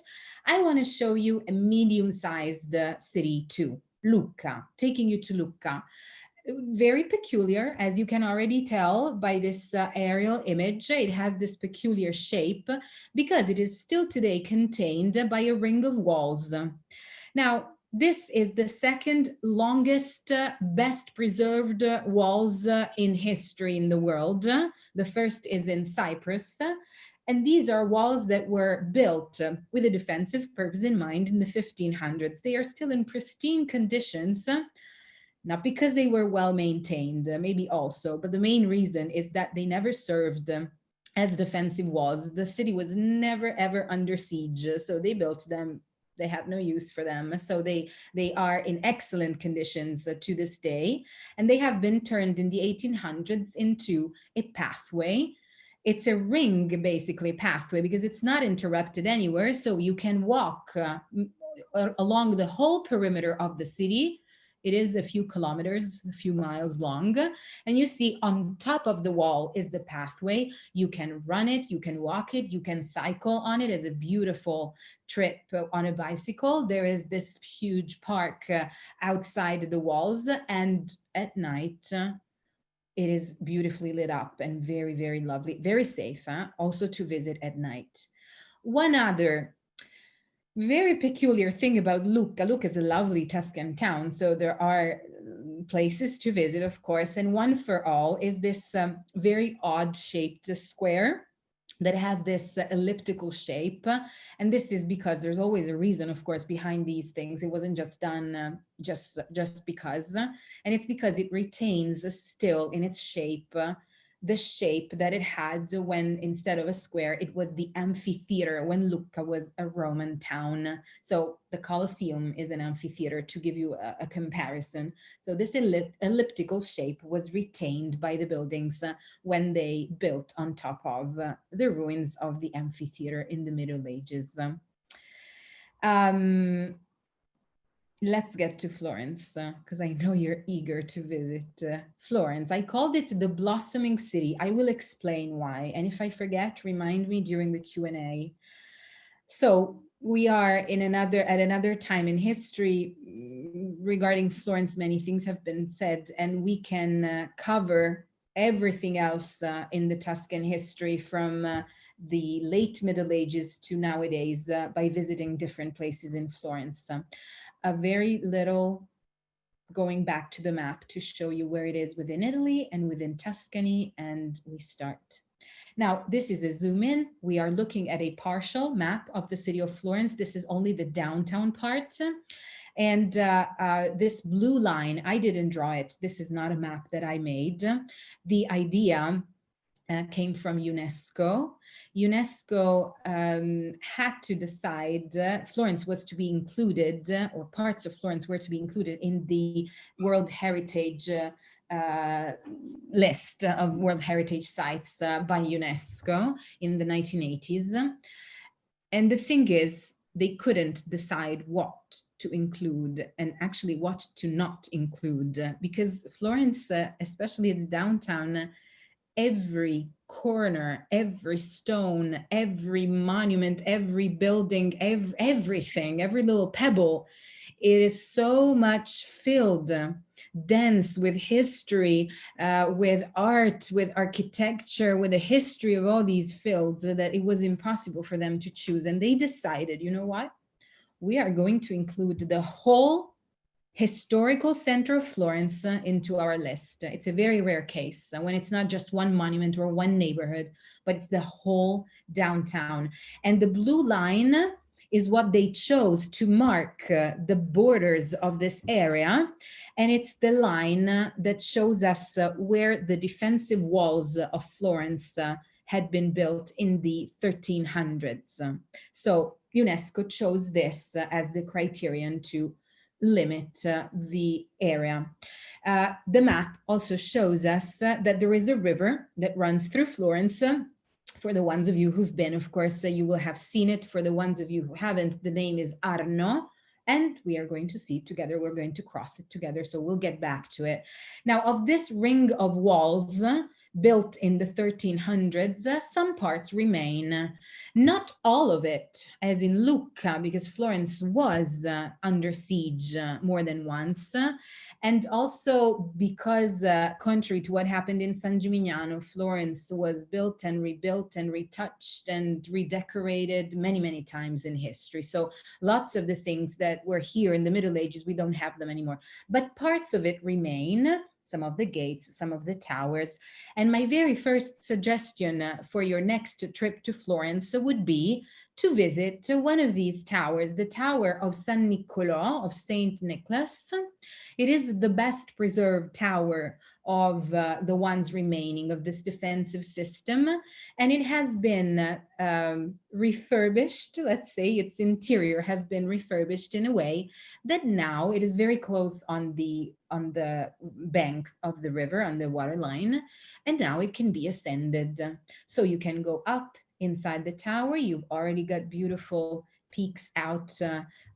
S2: I want to show you a medium-sized city too, Lucca, taking you to Lucca. Very peculiar, as you can already tell by this aerial image. It has this peculiar shape because it is still today contained by a ring of walls. Now, this is the second longest, best preserved walls in history in the world. The first is in Cyprus. And these are walls that were built with a defensive purpose in mind in the 1500s. They are still in pristine conditions, not because they were well maintained, maybe also, but the main reason is that they never served as defensive walls. The city was never, ever under siege. So they built them. They had no use for them. So they are in excellent conditions to this day. And they have been turned in the 1800s into a pathway. It's a ring, basically, pathway, because it's not interrupted anywhere. So you can walk along the whole perimeter of the city. It is a few kilometers, a few miles long. And you see on top of the wall is the pathway. You can run it, you can walk it, you can cycle on it. It's a beautiful trip on a bicycle. There is this huge park outside the walls. And at night, it is beautifully lit up and very, very lovely, very safe, also to visit at night. One other very peculiar thing about Lucca. Lucca is a lovely Tuscan town, so there are places to visit, of course, and one for all is this very odd shaped square that has this elliptical shape. And this is because there's always a reason, of course, behind these things. It wasn't just done just because. And it's because it retains still in its shape the shape that it had when, instead of a square, it was the amphitheater when Lucca was a Roman town. So the Colosseum is an amphitheater, to give you a comparison. So this elliptical shape was retained by the buildings when they built on top of the ruins of the amphitheater in the Middle Ages. Let's get to Florence, because I know you're eager to visit Florence. I called it the blossoming city. I will explain why. And if I forget, remind me during the Q&A. So we are at another time in history regarding Florence. Many things have been said, and we can cover everything else in the Tuscan history from the late Middle Ages to nowadays by visiting different places in Florence. A very little going back to the map to show you where it is within Italy and within Tuscany, and we start. Now, this is a zoom in. We are looking at a partial map of the city of Florence. This is only the downtown part. And this blue line, I didn't draw it. This is not a map that I made. The idea came from UNESCO. UNESCO had to decide Florence was to be included, or parts of Florence were to be included in the World Heritage list of World Heritage sites by UNESCO in the 1980s. And the thing is, they couldn't decide what to include and actually what to not include, because Florence, especially the downtown, every corner, every stone, every monument, every building, everything, every little pebble, it is so much filled, dense with history, with art, with architecture, with the history of all these fields, that it was impossible for them to choose. And they decided, you know what? We are going to include the whole historical center of Florence into our list. It's a very rare case when it's not just one monument or one neighborhood, but it's the whole downtown. And the blue line is what they chose to mark the borders of this area. And it's the line that shows us where the defensive walls of Florence had been built in the 1300s. So UNESCO chose this as the criterion to limit the area. The map also shows us that there is a river that runs through Florence. For the ones of you who've been, of course, you will have seen it. For the ones of you who haven't, the name is Arno. And we are going to see it together. We're going to cross it together. So we'll get back to it. Now, of this ring of walls built in the 1300s, some parts remain. Not all of it, as in Lucca, because Florence was under siege more than once. And also because, contrary to what happened in San Gimignano, Florence was built and rebuilt and retouched and redecorated many, many times in history. So lots of the things that were here in the Middle Ages, we don't have them anymore. But parts of it remain. Some of the gates, some of the towers. And my very first suggestion for your next trip to Florence would be to visit one of these towers, the Tower of San Niccolo, of Saint Nicholas. It is the best preserved tower of the ones remaining of this defensive system. And it has been refurbished, let's say its interior has been refurbished in a way that now it is very close on the bank of the river, on the water line, and now it can be ascended. So you can go up inside the tower. You've already got beautiful peeks out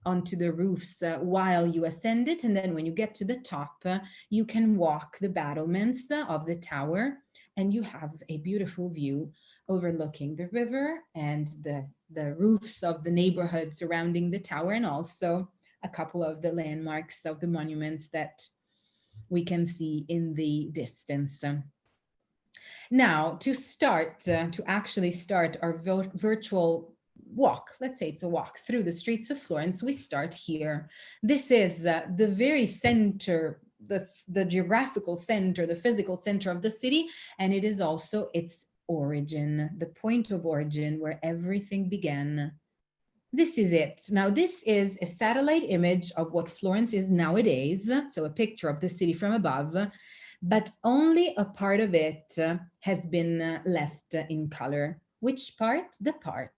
S2: onto the roofs while you ascend it. And then when you get to the top, you can walk the battlements of the tower, and you have a beautiful view overlooking the river and the roofs of the neighborhood surrounding the tower, and also a couple of the landmarks of the monuments that we can see in the distance. Now, to actually start our virtual walk, let's say it's a walk through the streets of Florence, we start here. This is the very center, the geographical center, the physical center of the city, and it is also its origin, the point of origin where everything began. This is it. Now, this is a satellite image of what Florence is nowadays, so a picture of the city from above, but only a part of it has been left in color. Which part? The part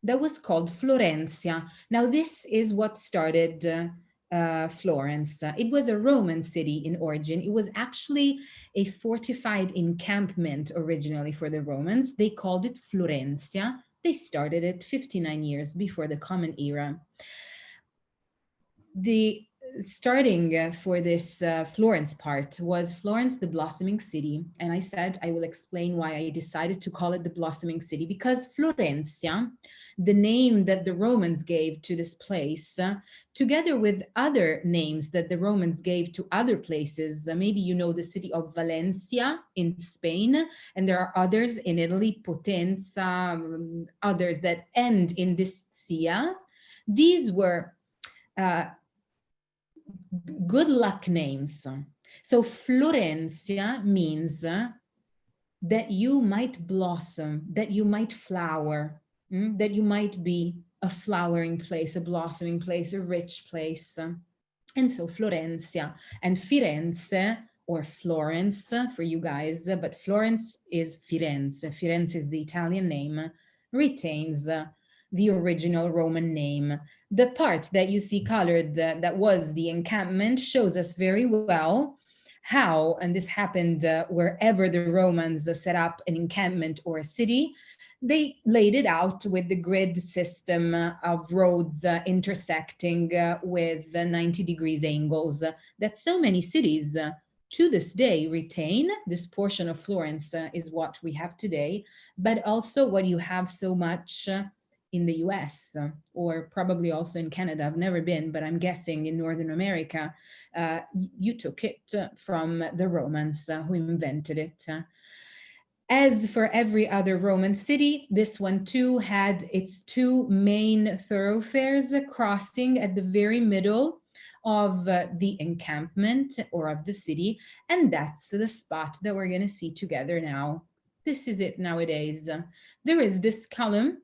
S2: that was called Florentia. Now, this is what started Florence. It was a Roman city in origin. It was actually a fortified encampment originally for the Romans. They called it Florentia. They started it 59 years before the Common Era. The starting for this Florence part was Florence, the blossoming city. And I said I will explain why I decided to call it the blossoming city, because Florentia, the name that the Romans gave to this place, together with other names that the Romans gave to other places, maybe you know the city of Valencia in Spain, and there are others in Italy, Potenza, others that end in this cia. These were good luck names. So Florencia means that you might blossom, that you might flower, that you might be a flowering place, a blossoming place, a rich place. And so Florencia and Firenze, or Florence for you guys, but Florence is Firenze. Firenze is the Italian name, retains the original Roman name. The part that you see colored that was the encampment shows us very well how, and this happened wherever the Romans set up an encampment or a city, they laid it out with the grid system of roads intersecting with 90 degrees angles that so many cities to this day retain. This portion of Florence is what we have today, but also what you have so much in the US or probably also in Canada. I've never been, but I'm guessing in Northern America, you took it from the Romans who invented it. As for every other Roman city, this one too had its two main thoroughfares crossing at the very middle of the encampment or of the city. And that's the spot that we're going to see together now. This is it nowadays. There is this column.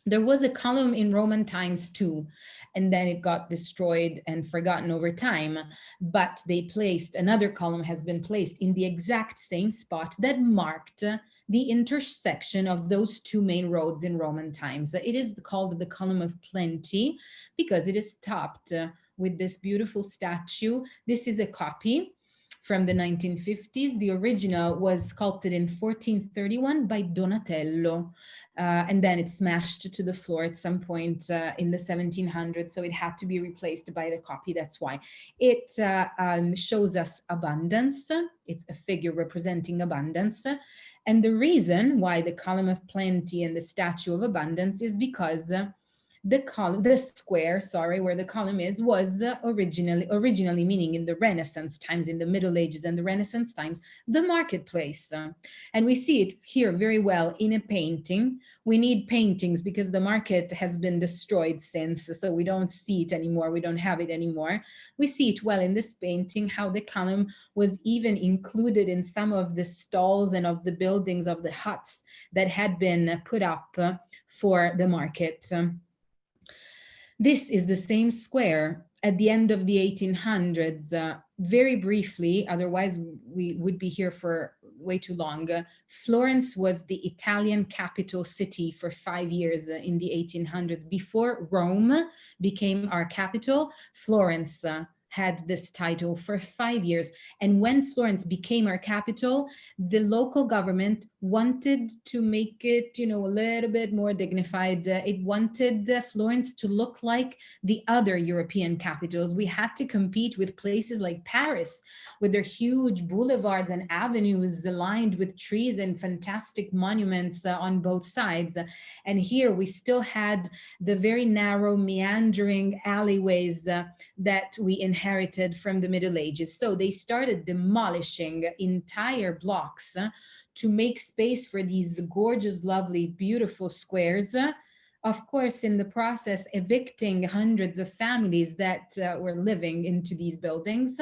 S2: There was a column in Roman times too, and then it got destroyed and forgotten over time. But they placed, another column has been placed in the exact same spot that marked the intersection of those two main roads in Roman times. It is called the Column of Plenty because it is topped with this beautiful statue. This is a copy from the 1950s. The original was sculpted in 1431 by Donatello, and then it smashed to the floor at some point in the 1700s, so it had to be replaced by the copy. That's why. It shows us abundance. It's a figure representing abundance. And the reason why the Column of Plenty and the Statue of Abundance is because the square, where the column is, was originally meaning in the Renaissance times, in the Middle Ages and the Renaissance times, the marketplace. And we see it here very well in a painting. We need paintings because the market has been destroyed since, so we don't see it anymore. We don't have it anymore. We see it well in this painting, how the column was even included in some of the stalls and of the buildings of the huts that had been put up for the market. This is the same square at the end of the 1800s. Very briefly, otherwise we would be here for way too long. Florence was the Italian capital city for 5 years in the 1800s. Before Rome became our capital, Florence had this title for 5 years. And when Florence became our capital, the local government wanted to make it, a little bit more dignified. It wanted Florence to look like the other European capitals. We had to compete with places like Paris, with their huge boulevards and avenues lined with trees and fantastic monuments on both sides. And here we still had the very narrow, meandering alleyways that we inherited from the Middle Ages. So they started demolishing entire blocks to make space for these gorgeous, lovely, beautiful squares. Of course, in the process, evicting hundreds of families that were living into these buildings.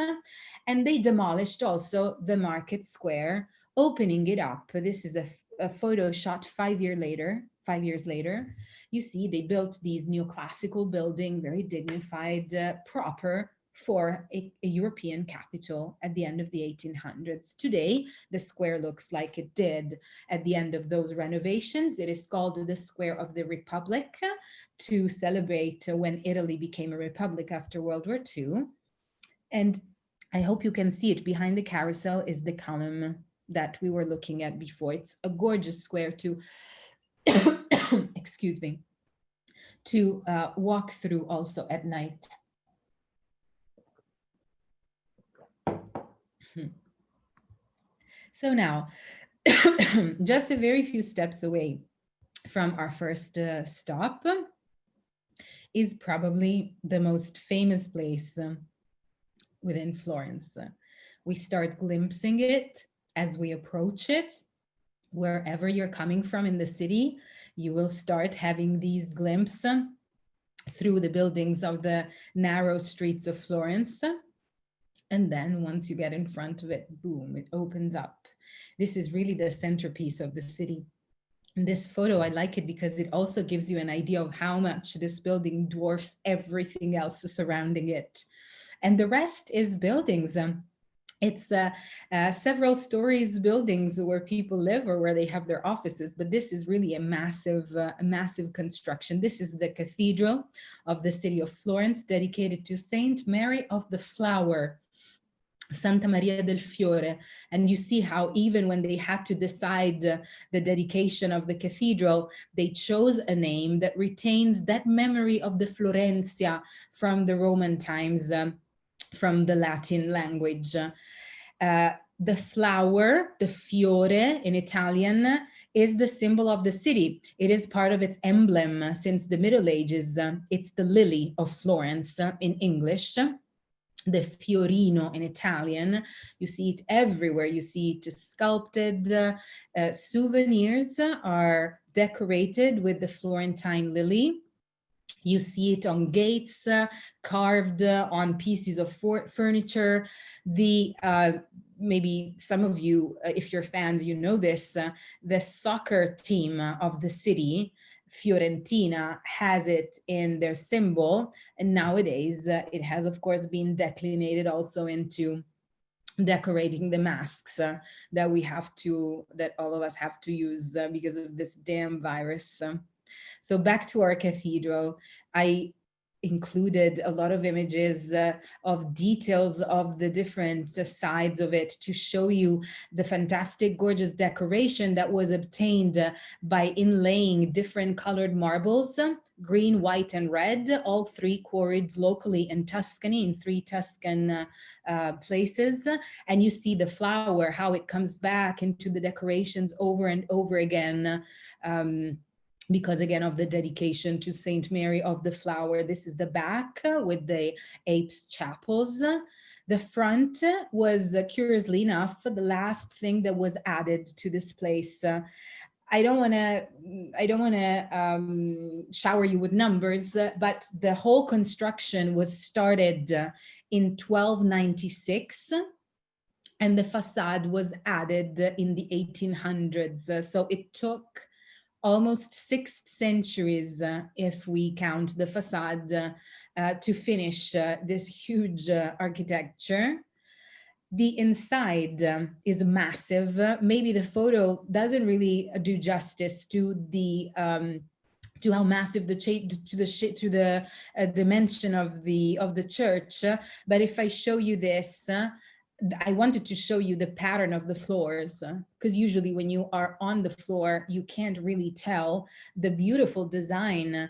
S2: And they demolished also the market square, opening it up. This is a photo shot 5 years later. You see, they built these neoclassical building, very dignified, proper for a European capital at the end of the 1800s. Today, the square looks like it did at the end of those renovations. It is called the Square of the Republic to celebrate when Italy became a republic after World War II. And I hope you can see it. Behind the carousel is the column that we were looking at before. It's a gorgeous square to, excuse me, to walk through also at night. So now, just a very few steps away from our first stop is probably the most famous place within Florence. We start glimpsing it as we approach it. Wherever you're coming from in the city, you will start having these glimpses through the buildings of the narrow streets of Florence. And then once you get in front of it, boom, it opens up. This is really the centerpiece of the city. This photo, I like it because it also gives you an idea of how much this building dwarfs everything else surrounding it. And the rest is buildings. It's several stories buildings where people live or where they have their offices, but this is really a massive construction. This is the cathedral of the city of Florence, dedicated to Saint Mary of the Flower, Santa Maria del Fiore. And you see how even when they had to decide the dedication of the cathedral, they chose a name that retains that memory of the Florentia from the Roman times, from the Latin language. The flower, the fiore in Italian, is the symbol of the city. It is part of its emblem since the Middle Ages. It's the lily of Florence in English, the fiorino in Italian. You see it everywhere. You see it sculpted. Souvenirs are decorated with the Florentine lily. You see it on gates, carved on pieces of furniture. The maybe some of you, if you're fans, you know this. The soccer team of the city, Fiorentina, has it in their symbol, and nowadays it has, of course, been declinated also into decorating the masks that that all of us have to use because of this damn virus. So back to our cathedral, I included a lot of images of details of the different sides of it to show you the fantastic, gorgeous decoration that was obtained by inlaying different colored marbles, green, white, and red, all three quarried locally in Tuscany, in three Tuscan places. And you see the flower, how it comes back into the decorations over and over again. Because again of the dedication to Saint Mary of the Flower. This is the back with the apse chapels. The front was, curiously enough, the last thing that was added to this place. I don't want to shower you with numbers, but the whole construction was started in 1296. And the facade was added in the 1800s. So it took almost 6 centuries, if we count the facade, to finish this huge architecture. The inside is massive. Maybe the photo doesn't really do justice to the to how massive the dimension of the church. But if I show you this, I wanted to show you the pattern of the floors, because usually when you are on the floor, you can't really tell the beautiful design,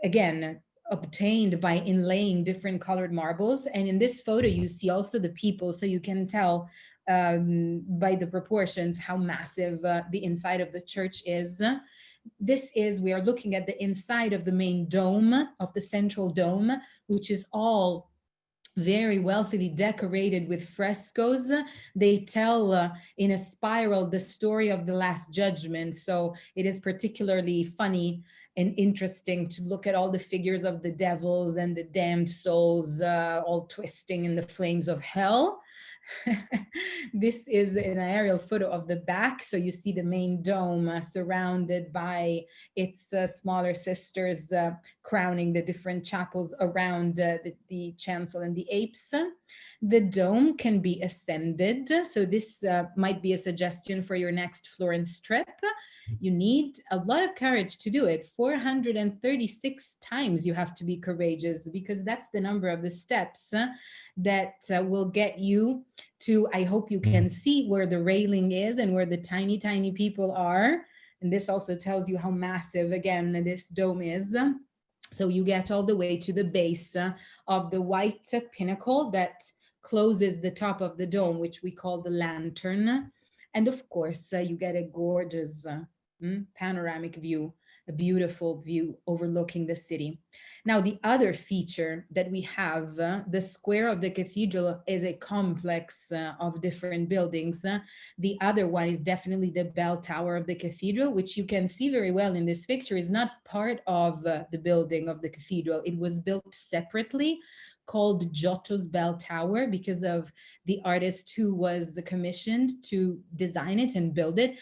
S2: again, obtained by inlaying different colored marbles. And in this photo, you see also the people, so you can tell by the proportions how massive the inside of the church is. We are looking at the inside of the main dome, of the central dome, which is all very wealthily decorated with frescoes. They tell in a spiral the story of the Last Judgment. So it is particularly funny and interesting to look at all the figures of the devils and the damned souls all twisting in the flames of hell. This is an aerial photo of the back. So you see the main dome surrounded by its smaller sisters crowning the different chapels around the chancel and the apse. The dome can be ascended. So this might be a suggestion for your next Florence trip. You need a lot of courage to do it. 436 times you have to be courageous, because that's the number of the steps that will get you to, I hope you can see where the railing is and where the tiny, tiny people are. And this also tells you how massive, again, this dome is. So you get all the way to the base of the white pinnacle that closes the top of the dome, which we call the lantern. And of course, you get a gorgeous panoramic view, a beautiful view overlooking the city. Now, the other feature that we have, the square of the cathedral is a complex of different buildings. The other one is definitely the bell tower of the cathedral, which you can see very well in this picture is not part of the building of the cathedral. It was built separately, called Giotto's Bell Tower, because of the artist who was commissioned to design it and build it.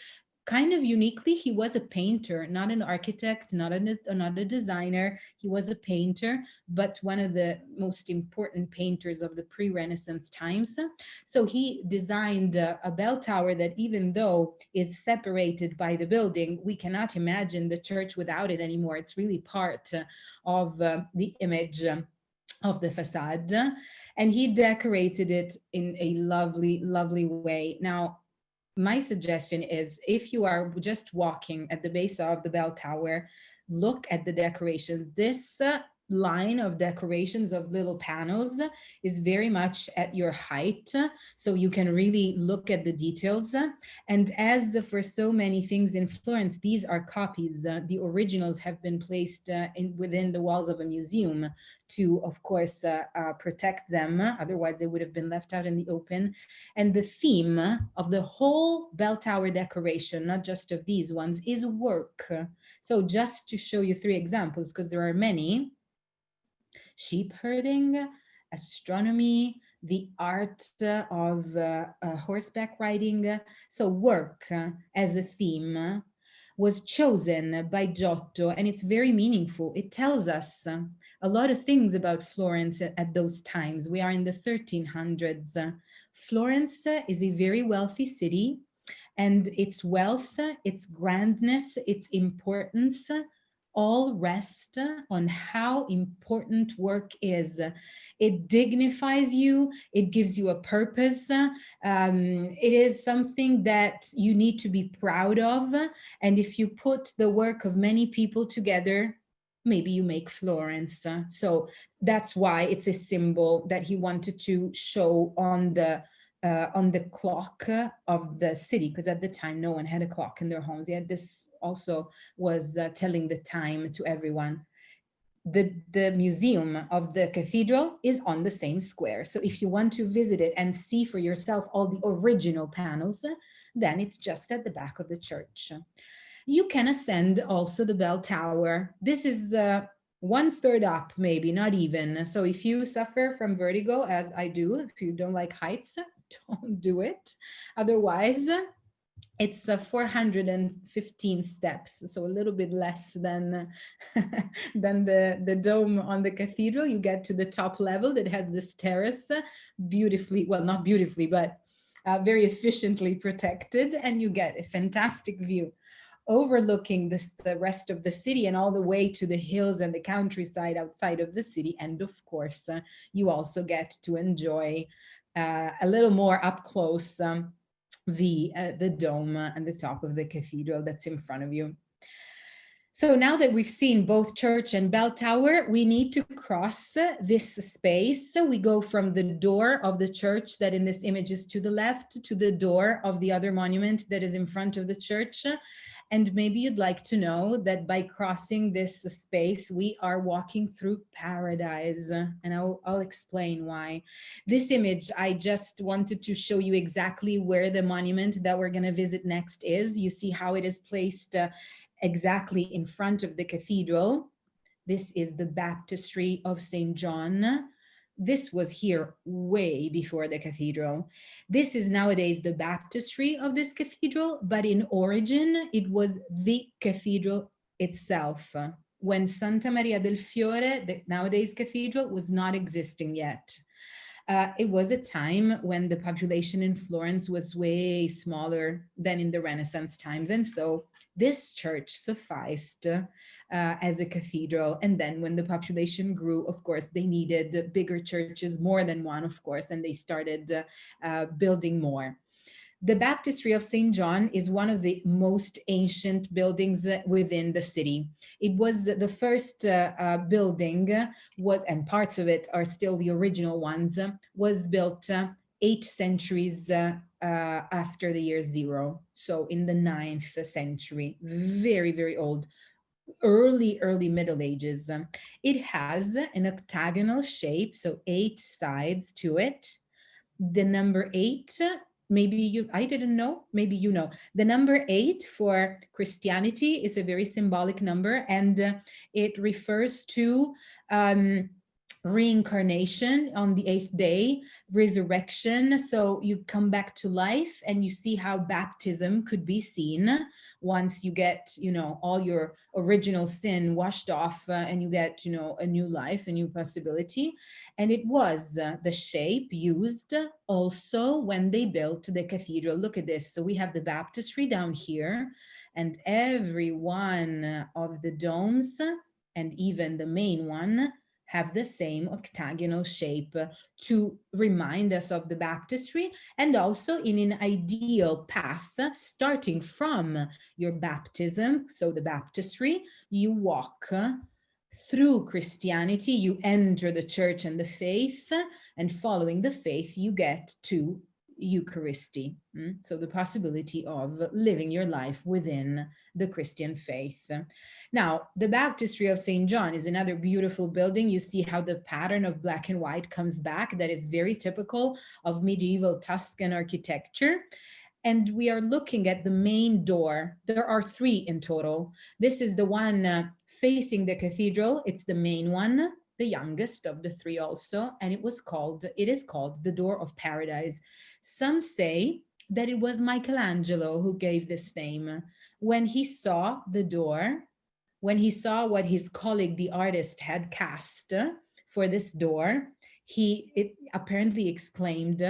S2: kind of uniquely, he was a painter, not an architect, not a designer. He was a painter, but one of the most important painters of the pre-Renaissance times. So he designed a bell tower that, even though is separated by the building, we cannot imagine the church without it anymore. It's really part of the image of the facade. And he decorated it in a lovely, lovely way. Now, my suggestion is, if you are just walking at the base of the bell tower, look at the decorations. This line of decorations of little panels is very much at your height, so you can really look at the details. And as for so many things in Florence, these are copies. The originals have been placed within the walls of a museum to, of course, protect them. Otherwise, they would have been left out in the open. And the theme of the whole bell tower decoration, not just of these ones, is work. So just to show you 3 examples, because there are many: sheep herding, astronomy, the art of horseback riding. So work as a theme was chosen by Giotto, and it's very meaningful. It tells us a lot of things about Florence at those times. We are in the 1300s. Florence is a very wealthy city, and its wealth, its grandness, its importance all rest on how important work is. It dignifies you, it gives you a purpose. It is something that you need to be proud of. And if you put the work of many people together, maybe you make Florence. So that's why it's a symbol that he wanted to show on the clock of the city, because at the time no one had a clock in their homes yet. This also was telling the time to everyone. The museum of the cathedral is on the same square, so if you want to visit it and see for yourself all the original panels, then it's just at the back of the church. You can ascend also the bell tower. This is 1/3 up, maybe not even. So if you suffer from vertigo, as I do, if you don't like heights, don't do it. Otherwise, it's 415 steps, so a little bit less than than the dome on the cathedral. You get to the top level that has this terrace, beautifully, well, not beautifully, but very efficiently protected, and you get a fantastic view overlooking the rest of the city and all the way to the hills and the countryside outside of the city. And of course, you also get to enjoy a little more up close the dome and the top of the cathedral that's in front of you. So now that we've seen both church and bell tower, we need to cross this space. So we go from the door of the church that in this image is to the left to the door of the other monument that is in front of the church. And maybe you'd like to know that by crossing this space, we are walking through paradise. And I'll explain why. This image, I just wanted to show you exactly where the monument that we're going to visit next is. You see how it is placed exactly in front of the cathedral. This is the baptistry of St. John. This was here way before the cathedral. This is nowadays the baptistry of this cathedral, but in origin, it was the cathedral itself, when Santa Maria del Fiore, the nowadays cathedral, was not existing yet. It was a time when the population in Florence was way smaller than in the Renaissance times. And so this church sufficed as a cathedral. And then when the population grew, of course, they needed bigger churches, more than one, of course, and they started building more. The baptistry of St. John is one of the most ancient buildings within the city. It was the first building, and parts of it are still the original ones, was built 8 centuries after the year 0. So in the 9th century, very, very old. Early Middle Ages. It has an octagonal shape, so 8 sides to it. The number 8, I didn't know, maybe you know. The number 8 for Christianity is a very symbolic number, and it refers to reincarnation on the 8th day, resurrection. So you come back to life, and you see how baptism could be seen once you get, all your original sin washed off, and you get, a new life, a new possibility. And it was the shape used also when they built the cathedral. Look at this. So we have the baptistry down here, and every one of the domes, and even the main one, have the same octagonal shape to remind us of the baptistry, and also in an ideal path starting from your baptism, so the baptistry, you walk through Christianity, you enter the church and the faith, and following the faith, you get to Eucharisty. So the possibility of living your life within the Christian faith. Now, the baptistry of St. John is another beautiful building. You see how the pattern of black and white comes back. That is very typical of medieval Tuscan architecture. And we are looking at the main door. There are 3 in total. This is the one facing the cathedral. It's the main one, the youngest of the 3 also. And it is called the Door of Paradise. Some say that it was Michelangelo who gave this name. When he saw the door, when he saw what his colleague, the artist, had cast for this door, it apparently exclaimed,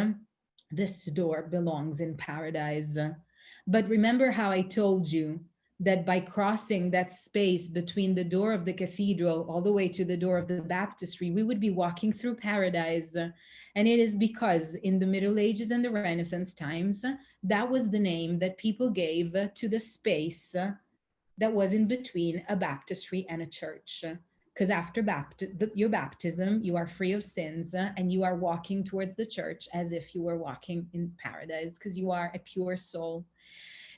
S2: "This door belongs in paradise." But remember how I told you that by crossing that space between the door of the cathedral all the way to the door of the baptistry, we would be walking through paradise. And it is because in the Middle Ages and the Renaissance times, that was the name that people gave to the space that was in between a baptistry and a church. Because after your baptism, you are free of sins, and you are walking towards the church as if you were walking in paradise, because you are a pure soul.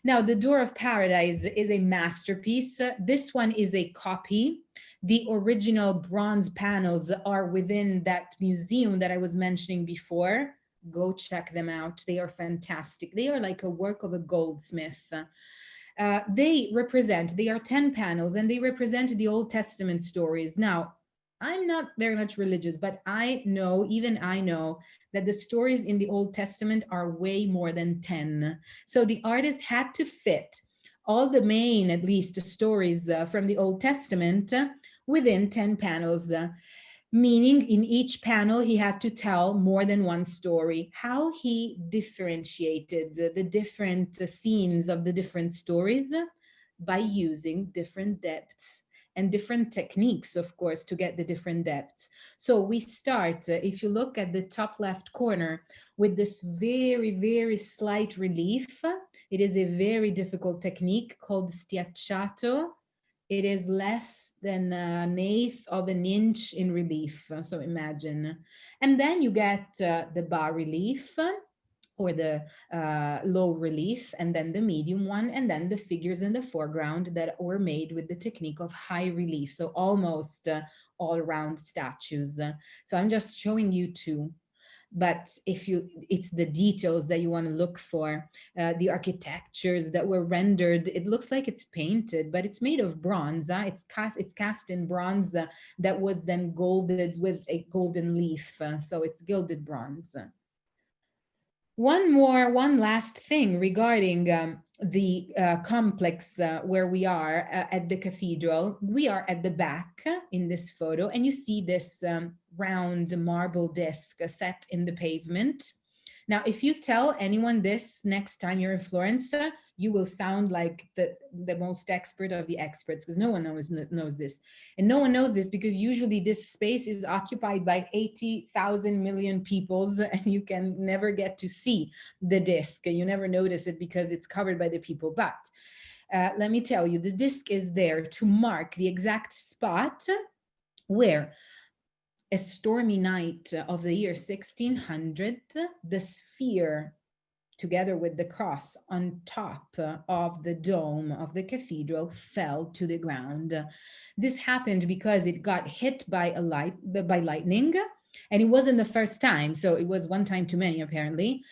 S2: Now, the Door of Paradise is a masterpiece. This one is a copy. The original bronze panels are within that museum that I was mentioning before. Go check them out. They are fantastic. They are like a work of a goldsmith. They are 10 panels, and they represent the Old Testament stories. Now, I'm not very much religious, but I know that the stories in the Old Testament are way more than 10. So the artist had to fit all the main, at least, stories from the Old Testament within 10 panels. Meaning in each panel, he had to tell more than one story. How he differentiated the different scenes of the different stories? By using different depths and different techniques, of course, to get the different depths. So we start, if you look at the top left corner, with this very, very slight relief. It is a very difficult technique called stiacciato. It is less than an eighth of an inch in relief. So imagine. And then you get the bas relief, or the low relief, and then the medium one, and then the figures in the foreground that were made with the technique of high relief. So almost all round statues. So I'm just showing you 2. But it's the details that you want to look for, the architectures that were rendered. It looks like it's painted, but it's made of bronze. It's cast in bronze that was then golded with a golden leaf. So it's gilded bronze. One last thing regarding the complex where we are at the cathedral. We are at the back in this photo, and you see this round marble disc set in the pavement. Now, if you tell anyone this next time you're in Florence, you will sound like the most expert of the experts, because no one knows this. And no one knows this because usually this space is occupied by 80,000 million peoples, and you can never get to see the disc. You never notice it because it's covered by the people. But let me tell you, the disc is there to mark the exact spot where a stormy night of the year 1600, the sphere, together with the cross on top of the dome of the cathedral, fell to the ground. This happened because it got hit by lightning, and it wasn't the first time. So it was one time too many, apparently.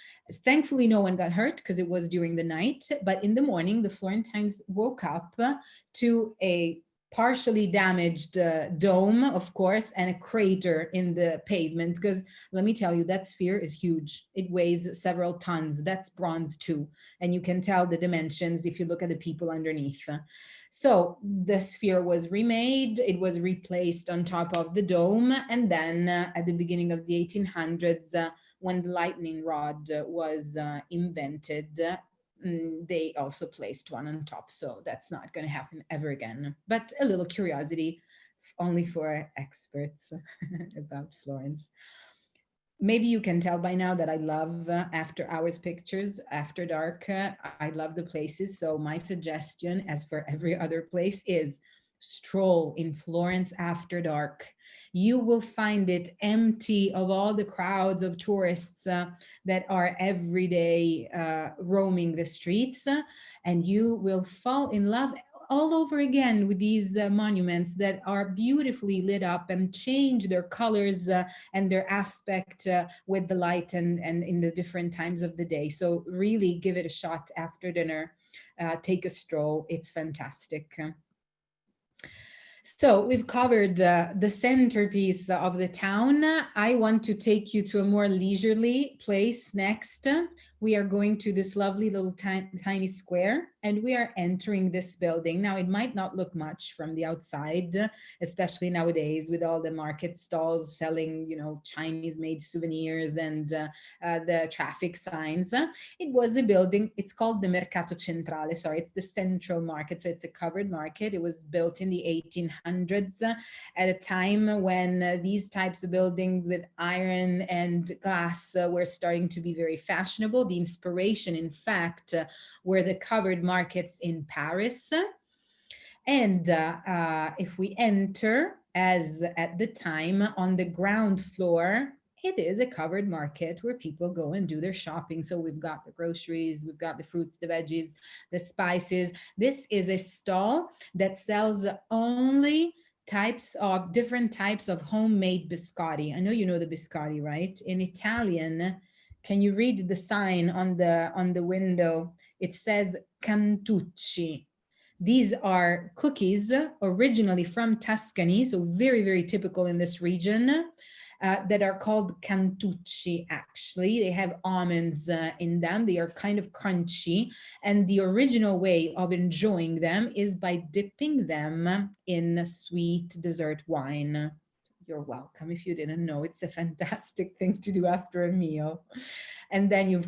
S2: Thankfully, no one got hurt because it was during the night. But in the morning, the Florentines woke up to a partially damaged dome, of course, and a crater in the pavement. Because let me tell you, that sphere is huge. It weighs several tons. That's bronze too. And you can tell the dimensions if you look at the people underneath. So the sphere was remade, it was replaced on top of the dome. And then at the beginning of the 1800s, when the lightning rod was invented, they also placed one on top. So that's not going to happen ever again. But a little curiosity, only for experts about Florence. Maybe you can tell by now that I love after hours pictures, after dark. I love the places. So my suggestion, as for every other place, is stroll in Florence after dark. You will find it empty of all the crowds of tourists that are every day roaming the streets, and you will fall in love all over again with these monuments that are beautifully lit up and change their colors and their aspect with the light and in the different times of the day. So really give it a shot after dinner. Take a stroll. It's fantastic. So we've covered the centerpiece of the town. I want to take you to a more leisurely place next. We are going to this lovely little tiny square, and we are entering this building. Now, it might not look much from the outside, especially nowadays with all the market stalls selling, Chinese-made souvenirs and the traffic signs. It was a building, it's called the Mercato Centrale, sorry, it's the central market, so it's a covered market. It was built in the 1800s at a time when these types of buildings with iron and glass were starting to be very fashionable. The inspiration, in fact, were the covered markets in Paris. And if we enter, as at the time, on the ground floor, it is a covered market where people go and do their shopping. So we've got the groceries, we've got the fruits, the veggies, the spices. This is a stall that sells only different types of homemade biscotti. I know you know the biscotti, right? In Italian, can you read the sign on the window? It says cantucci. These are cookies originally from Tuscany, so very, very typical in this region, that are called cantucci, actually. They have almonds in them. They are kind of crunchy. And the original way of enjoying them is by dipping them in sweet dessert wine. You're welcome. If you didn't know, it's a fantastic thing to do after a meal. And then you've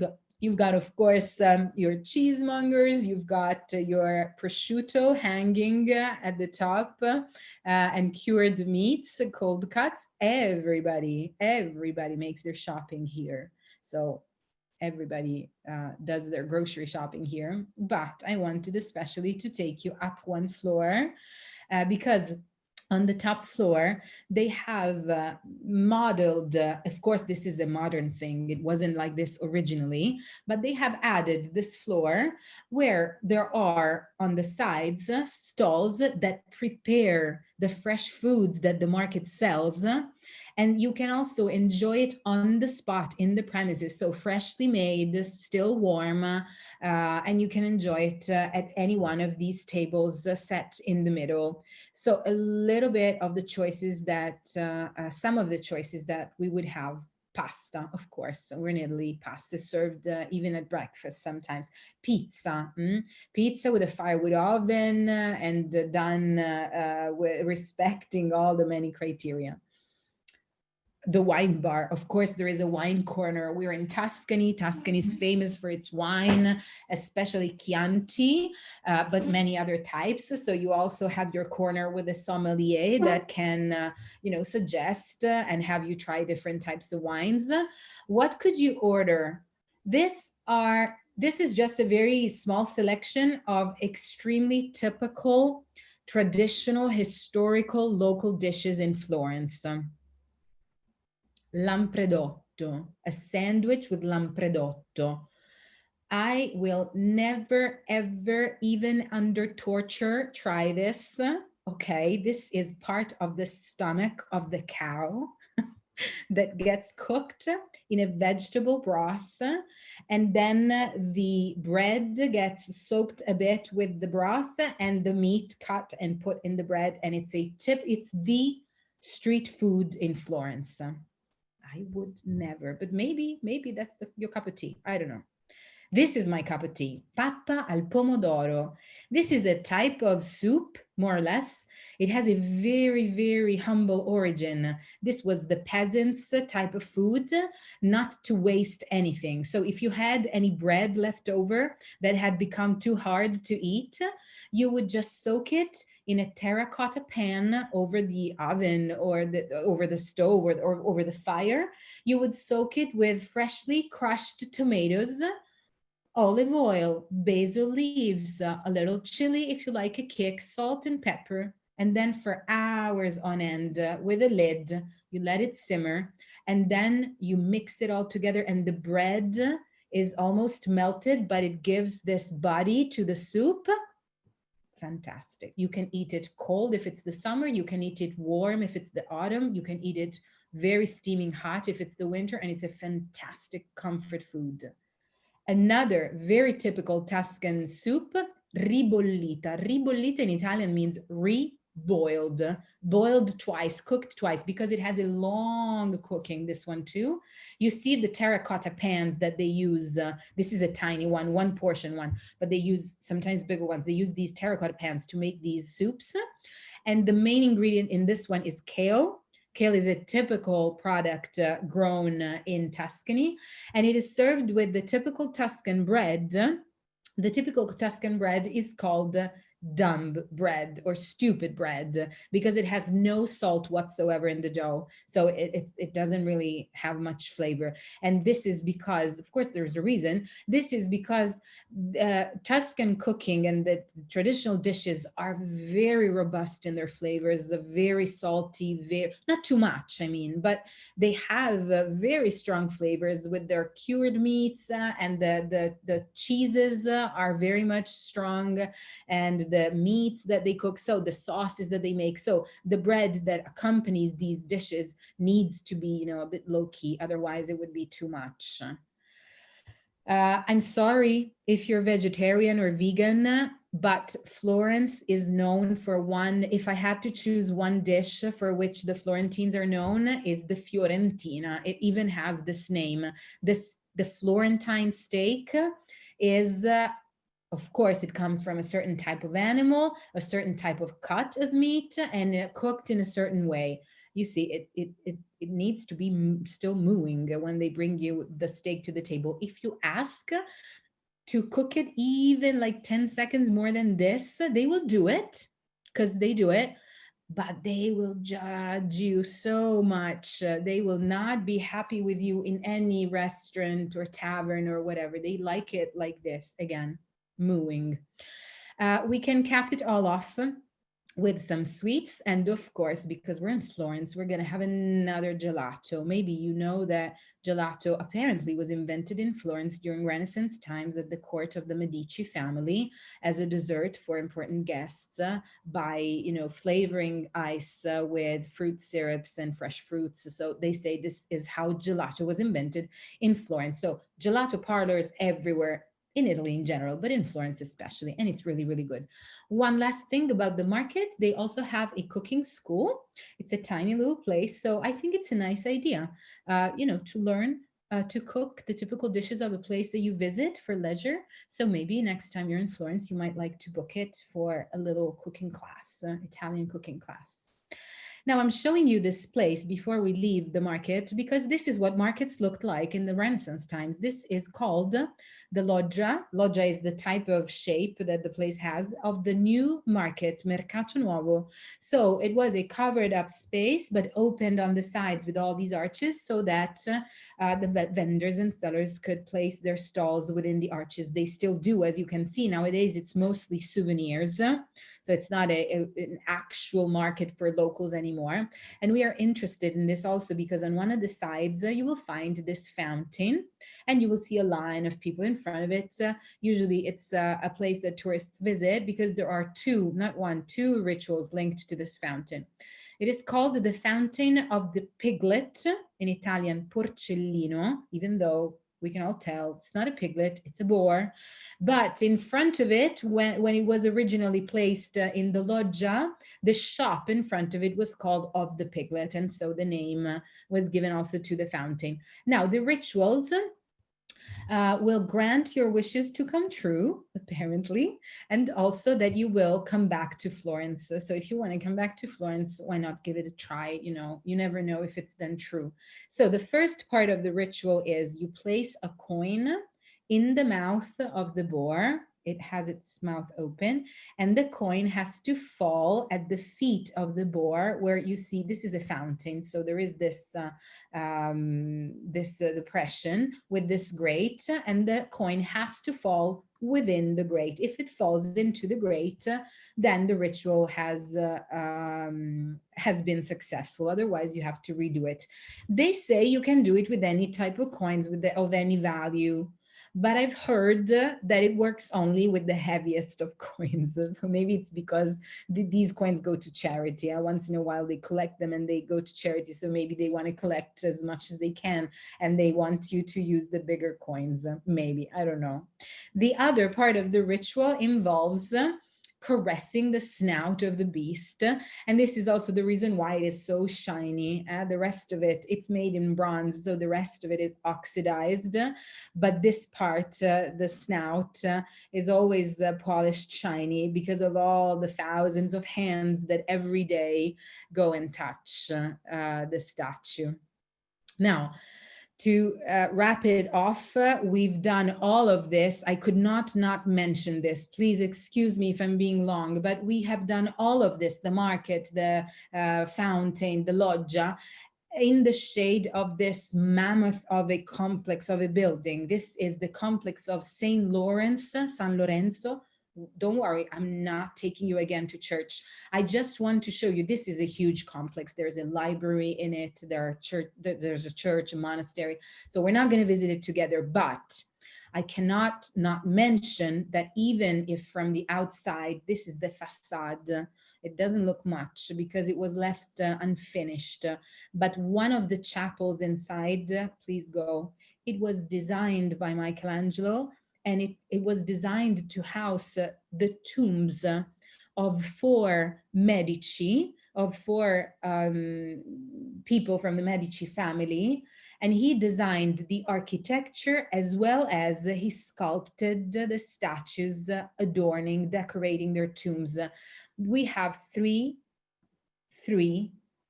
S2: got, of course, your cheesemongers, you've got your prosciutto hanging at the top, and cured meats, cold cuts. Everybody makes their shopping here. So everybody does their grocery shopping here. But I wanted especially to take you up one floor because on the top floor, they have modeled, of course, this is a modern thing. It wasn't like this originally, but they have added this floor where there are on the sides stalls that prepare the fresh foods that the market sells. And you can also enjoy it on the spot in the premises. So freshly made, still warm, and you can enjoy it at any one of these tables set in the middle. So a little bit of the choices that, some of the choices that we would have. Pasta, of course, we're in Italy. Pasta served even at breakfast sometimes. Pizza, pizza with a firewood oven and done with respecting all the many criteria. The wine bar, of course, there is a wine corner. We're in Tuscany. Tuscany is famous for its wine, especially Chianti, but many other types. So you also have your corner with a sommelier that can, suggest and have you try different types of wines. What could you order? This is just a very small selection of extremely typical, traditional, historical, local dishes in Florence. Lampredotto, a sandwich with lampredotto. I will never, ever, even under torture, try this. Okay, this is part of the stomach of the cow that gets cooked in a vegetable broth, And then the bread gets soaked a bit with the broth and the meat cut and put in the bread. And it's it's the street food in Florence. I would never, but maybe that's your cup of tea. I don't know. This is my cup of tea, pappa al pomodoro. This is a type of soup, more or less. It has a very, very humble origin. This was the peasants' type of food, not to waste anything. So if you had any bread left over that had become too hard to eat, you would just soak it in a terracotta pan over the oven or over the stove or over the fire. You would soak it with freshly crushed tomatoes, olive oil, basil leaves, a little chili if you like a kick, salt and pepper. And then for hours on end with a lid, you let it simmer. And then you mix it all together, and the bread is almost melted, but it gives this body to the soup. Fantastic. You can eat it cold if it's the summer. You can eat it warm if it's the autumn. You can eat it very steaming hot if it's the winter. And it's a fantastic comfort food. Another very typical Tuscan soup, ribollita. Ribollita in Italian means re-boiled, boiled twice, cooked twice, because it has a long cooking, this one too. You see the terracotta pans that they use. This is a tiny one portion one, but they use sometimes bigger ones. They use these terracotta pans to make these soups. And the main ingredient in this one is kale. Kale is a typical product grown in Tuscany, and it is served with the typical Tuscan bread. The typical Tuscan bread is called dumb bread or stupid bread because it has no salt whatsoever in the dough. So it doesn't really have much flavor. And this is because, of course, there's a reason. This is because Tuscan cooking and the traditional dishes are very robust in their flavors, very salty, very, not too much, I mean, but they have very strong flavors with their cured meats, and the cheeses are very much strong, and the meats that they cook, so the sauces that they make. So the bread that accompanies these dishes needs to be, a bit low key, otherwise it would be too much. I'm sorry if you're vegetarian or vegan, but Florence is known for one, if I had to choose one dish for which the Florentines are known, is the Fiorentina. It even has this name. The Florentine steak is, of course, it comes from a certain type of animal, a certain type of cut of meat, and cooked in a certain way. You see, it needs to be still mooing when they bring you the steak to the table. If you ask to cook it even like 10 seconds more than this, they will do it, because they do it, but they will judge you so much. They will not be happy with you in any restaurant or tavern or whatever. They like it like this, again, mooing. We can cap it all off with some sweets. And of course, because we're in Florence, we're going to have another gelato. Maybe you know that gelato apparently was invented in Florence during Renaissance times at the court of the Medici family as a dessert for important guests, by, flavoring ice with fruit syrups and fresh fruits. So they say this is how gelato was invented in Florence. So gelato parlors everywhere in Italy in general, but in Florence especially, and it's really, really good. One last thing about the market, they also have a cooking school. It's a tiny little place, so I think it's a nice idea, to learn to cook the typical dishes of a place that you visit for leisure. So maybe next time you're in Florence, you might like to book it for a little cooking class, Italian cooking class. Now I'm showing you this place before we leave the market, because this is what markets looked like in the Renaissance times. This is called the loggia. Loggia is the type of shape that the place has of the new market, Mercato Nuovo. So it was a covered up space, but opened on the sides with all these arches so that the vendors and sellers could place their stalls within the arches. They still do, as you can see. Nowadays, it's mostly souvenirs. So it's not an actual market for locals anymore. And we are interested in this also because on one of the sides, you will find this fountain, and you will see a line of people in front of it. Usually it's a place that tourists visit because there are two rituals linked to this fountain. It is called the Fountain of the Piglet, in Italian porcellino, even though We can all tell it's not a piglet, it's a boar. But in front of it, when it was originally placed in the loggia, the shop in front of it was called Of the Piglet. And so the name was given also to the fountain. Now, the rituals will grant your wishes to come true, apparently, and also that you will come back to Florence. So if you want to come back to Florence, why not give it a try? You know, you never know if it's then true. So the first part of the ritual is you place a coin in the mouth of the boar. It has its mouth open, and the coin has to fall at the feet of the boar, where you see this is a fountain. So there is this depression with this grate, and the coin has to fall within the grate. If it falls into the grate, then the ritual has been successful. Otherwise, you have to redo it. They say you can do it with any type of coins of any value, but I've heard that it works only with the heaviest of coins. So maybe it's because these coins go to charity. Once in a while they collect them and they go to charity. So maybe they want to collect as much as they can and they want you to use the bigger coins. Maybe, I don't know. The other part of the ritual involves caressing the snout of the beast, and this is also the reason why it is so shiny. The rest of it, it's made in bronze, so the rest of it is oxidized, but this part, the snout, is always polished shiny because of all the thousands of hands that every day go and touch the statue. Now, to wrap it off, we've done all of this. I could not mention this. Please excuse me if I'm being long, but we have done all of this, the market, the fountain, the loggia, in the shade of this mammoth of a complex of a building. This is the complex of St. Lawrence, San Lorenzo. Don't worry, I'm not taking you again to church. I just want to show you, this is a huge complex. There's a library in it. There's a church, a monastery. So we're not going to visit it together, but I cannot not mention that even if from the outside, this is the facade, it doesn't look much because it was left unfinished. But one of the chapels inside, please go, it was designed by Michelangelo, and it was designed to house the tombs of four Medici, of four people from the Medici family. And he designed the architecture as well as he sculpted the statues adorning, decorating their tombs. We have three,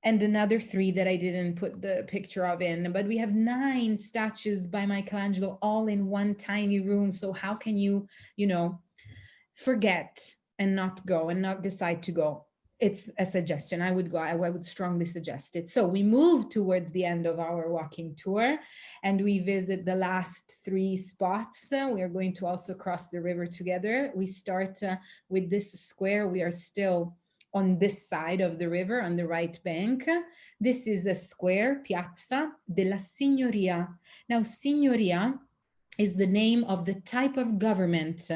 S2: and another three that I didn't put the picture of in, but we have 9 statues by Michelangelo all in one tiny room. So how can you, forget and not go and not decide to go? It's a suggestion. I would go. I would strongly suggest it. So we move towards the end of our walking tour and we visit the last 3 spots. We are going to also cross the river together. We start with this square. We are still on this side of the river, on the right bank. This is a square, Piazza della Signoria. Now, Signoria is the name of the type of government.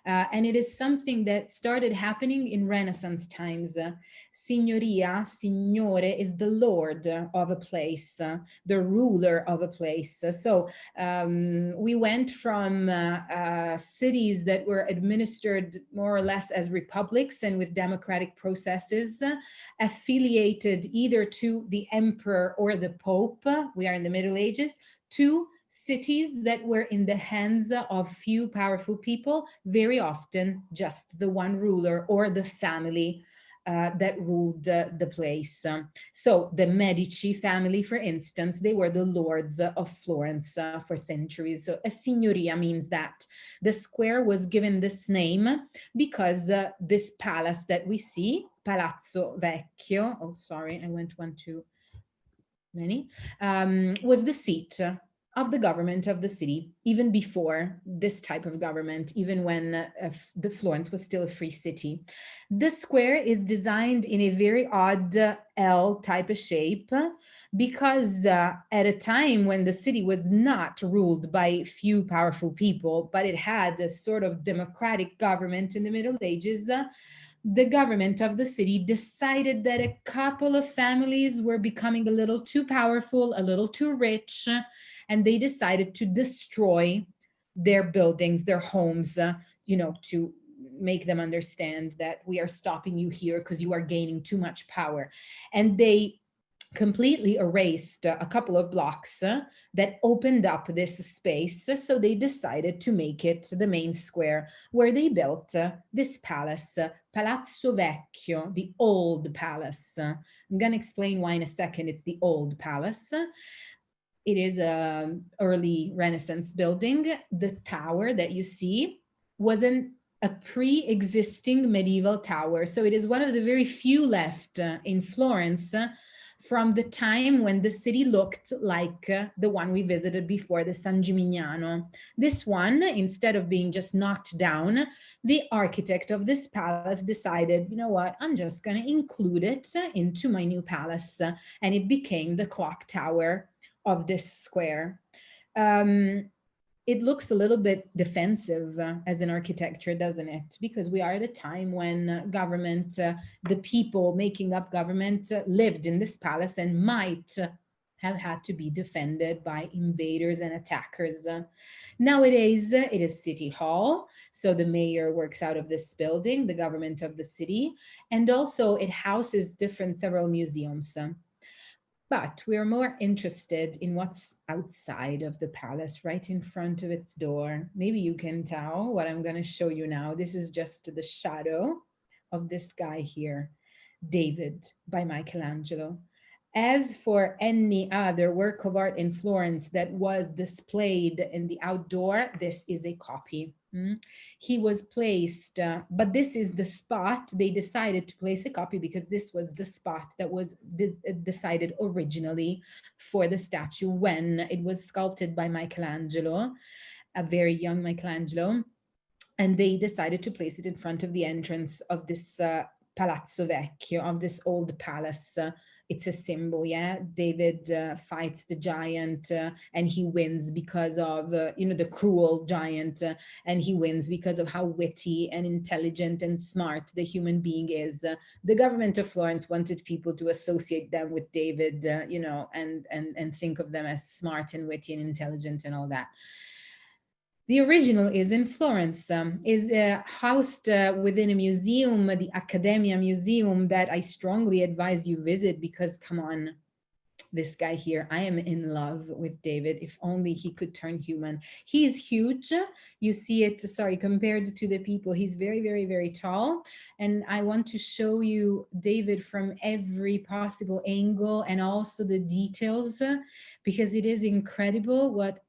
S2: And it is something that started happening in Renaissance times. Signoria, signore, is the lord of a place, the ruler of a place. So we went from cities that were administered more or less as republics and with democratic processes, affiliated either to the emperor or the pope, we are in the Middle Ages, to cities that were in the hands of few powerful people, very often just the one ruler or the family that ruled the place. So the Medici family, for instance, they were the lords of Florence for centuries. So a signoria means that. The square was given this name because this palace that we see, Palazzo Vecchio, oh sorry, I went one too many, was the seat of the government of the city, even before this type of government, even when the Florence was still a free city. The square is designed in a very odd L type of shape because at a time when the city was not ruled by few powerful people, but it had a sort of democratic government in the Middle Ages, the government of the city decided that a couple of families were becoming a little too powerful, a little too rich, and they decided to destroy their buildings, their homes, to make them understand that we are stopping you here because you are gaining too much power. And they completely erased a couple of blocks that opened up this space. So they decided to make it the main square where they built this palace, Palazzo Vecchio, the old palace. I'm going to explain why in a second it's the old palace. It is an early Renaissance building. The tower that you see was a pre-existing medieval tower. So it is one of the very few left in Florence from the time when the city looked like the one we visited before, the San Gimignano. This one, instead of being just knocked down, the architect of this palace decided, you know what, I'm just going to include it into my new palace. And it became the clock tower of this square. It looks a little bit defensive as an architecture, doesn't it? Because we are at a time when government, the people making up government lived in this palace and might have had to be defended by invaders and attackers. Nowadays, it is City Hall. So the mayor works out of this building, the government of the city, and also it houses several museums. But we're more interested in what's outside of the palace, right in front of its door. Maybe you can tell what I'm going to show you now. This is just the shadow of this guy here, David by Michelangelo. As for any other work of art in Florence that was displayed in the outdoor, this is a copy. He was placed, but this is the spot. They decided to place a copy because this was the spot that was decided originally for the statue when it was sculpted by Michelangelo, a very young Michelangelo. And they decided to place it in front of the entrance of this Palazzo Vecchio, of this old palace. It's a symbol, yeah. David fights the giant and he wins because of, the cruel giant, and he wins because of how witty and intelligent and smart the human being is. The government of Florence wanted people to associate them with David, and think of them as smart and witty and intelligent and all that. The original is in Florence, is housed within a museum, the Accademia Museum, that I strongly advise you visit because, come on, this guy here, I am in love with David. If only he could turn human. He is huge. You see it, compared to the people, he's very, very, very tall. And I want to show you David from every possible angle and also the details, because it is incredible what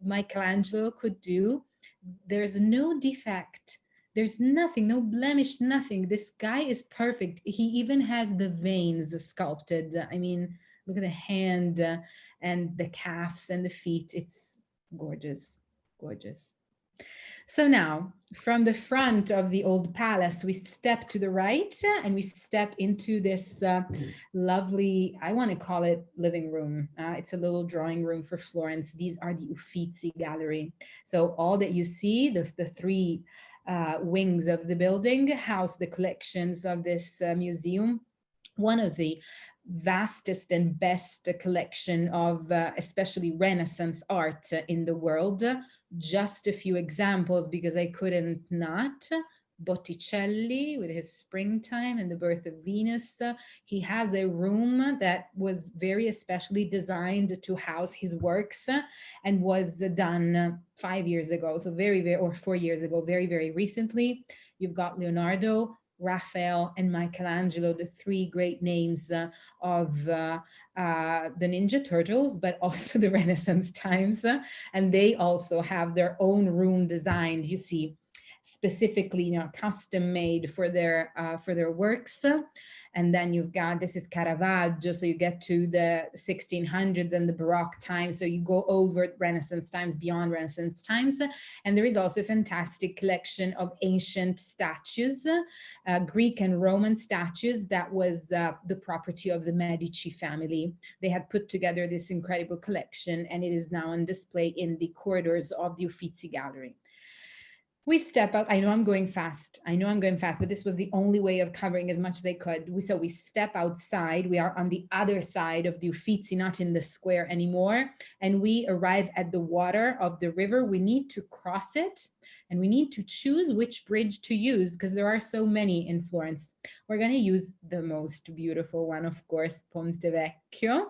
S2: Michelangelo could do. There's no defect. There's nothing, no blemish, nothing. This guy is perfect. He even has the veins sculpted. I mean, look at the hand and the calves and the feet. It's gorgeous, gorgeous. So now, from the front of the old palace, we step to the right and we step into this lovely, I want to call it living room. It's a little drawing room for Florence. These are the Uffizi Gallery. So all that you see, the three wings of the building house the collections of this museum. One of the vastest and best collection of especially Renaissance art in the world. Just a few examples because I couldn't not. Botticelli with his Springtime and the Birth of Venus. He has a room that was very especially designed to house his works and was done 5 years ago. So or 4 years ago, very, very recently. You've got Leonardo, Raphael, and Michelangelo, the three great names of the Ninja Turtles, but also the Renaissance times. And they also have their own room designed, you see, specifically, custom made for their works. And then you've got, this is Caravaggio, so you get to the 1600s and the Baroque times. So you go over Renaissance times, beyond Renaissance times. And there is also a fantastic collection of ancient statues, Greek and Roman statues that was the property of the Medici family. They had put together this incredible collection and it is now on display in the corridors of the Uffizi Gallery. We step out. I know I'm going fast. I know I'm going fast, but this was the only way of covering as much as I could. So we step outside. We are on the other side of the Uffizi, not in the square anymore. And we arrive at the water of the river. We need to cross it and we need to choose which bridge to use because there are so many in Florence. We're going to use the most beautiful one, of course, Ponte Vecchio.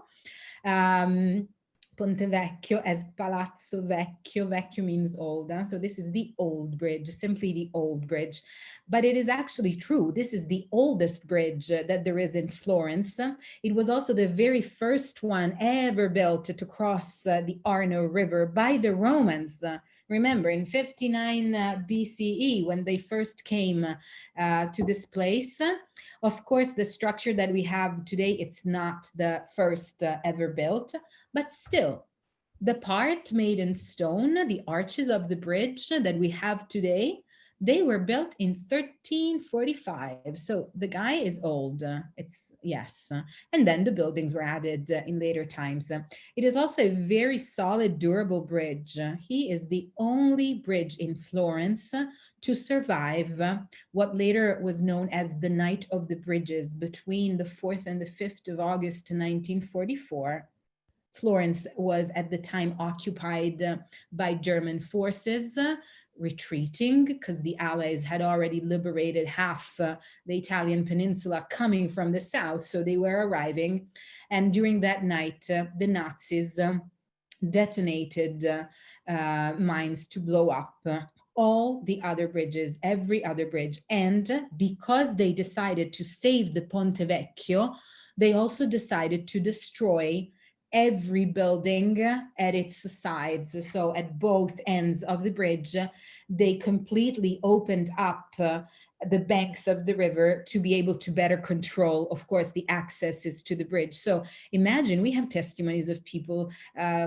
S2: Ponte Vecchio as Palazzo Vecchio. Vecchio means old. So this is the old bridge, simply the old bridge. But it is actually true. This is the oldest bridge that there is in Florence. It was also the very first one ever built to cross the Arno River by the Romans. Remember, in 59 BCE, when they first came to this place. Of course, the structure that we have today, it's not the first ever built, but still, the part made in stone, the arches of the bridge that we have today, they were built in 1345. So the guy is old. It's yes. And then the buildings were added in later times. It is also a very solid, durable bridge. He is the only bridge in Florence to survive what later was known as the Night of the Bridges between the 4th and the 5th of August 1944. Florence was at the time occupied by German forces, retreating because the Allies had already liberated half the Italian peninsula coming from the south. So they were arriving. And during that night, the Nazis detonated mines to blow up all the other bridges, every other bridge. And because they decided to save the Ponte Vecchio, they also decided to destroy every building at its sides. So at both ends of the bridge, they completely opened up the banks of the river to be able to better control, of course, the accesses to the bridge. So imagine, we have testimonies of people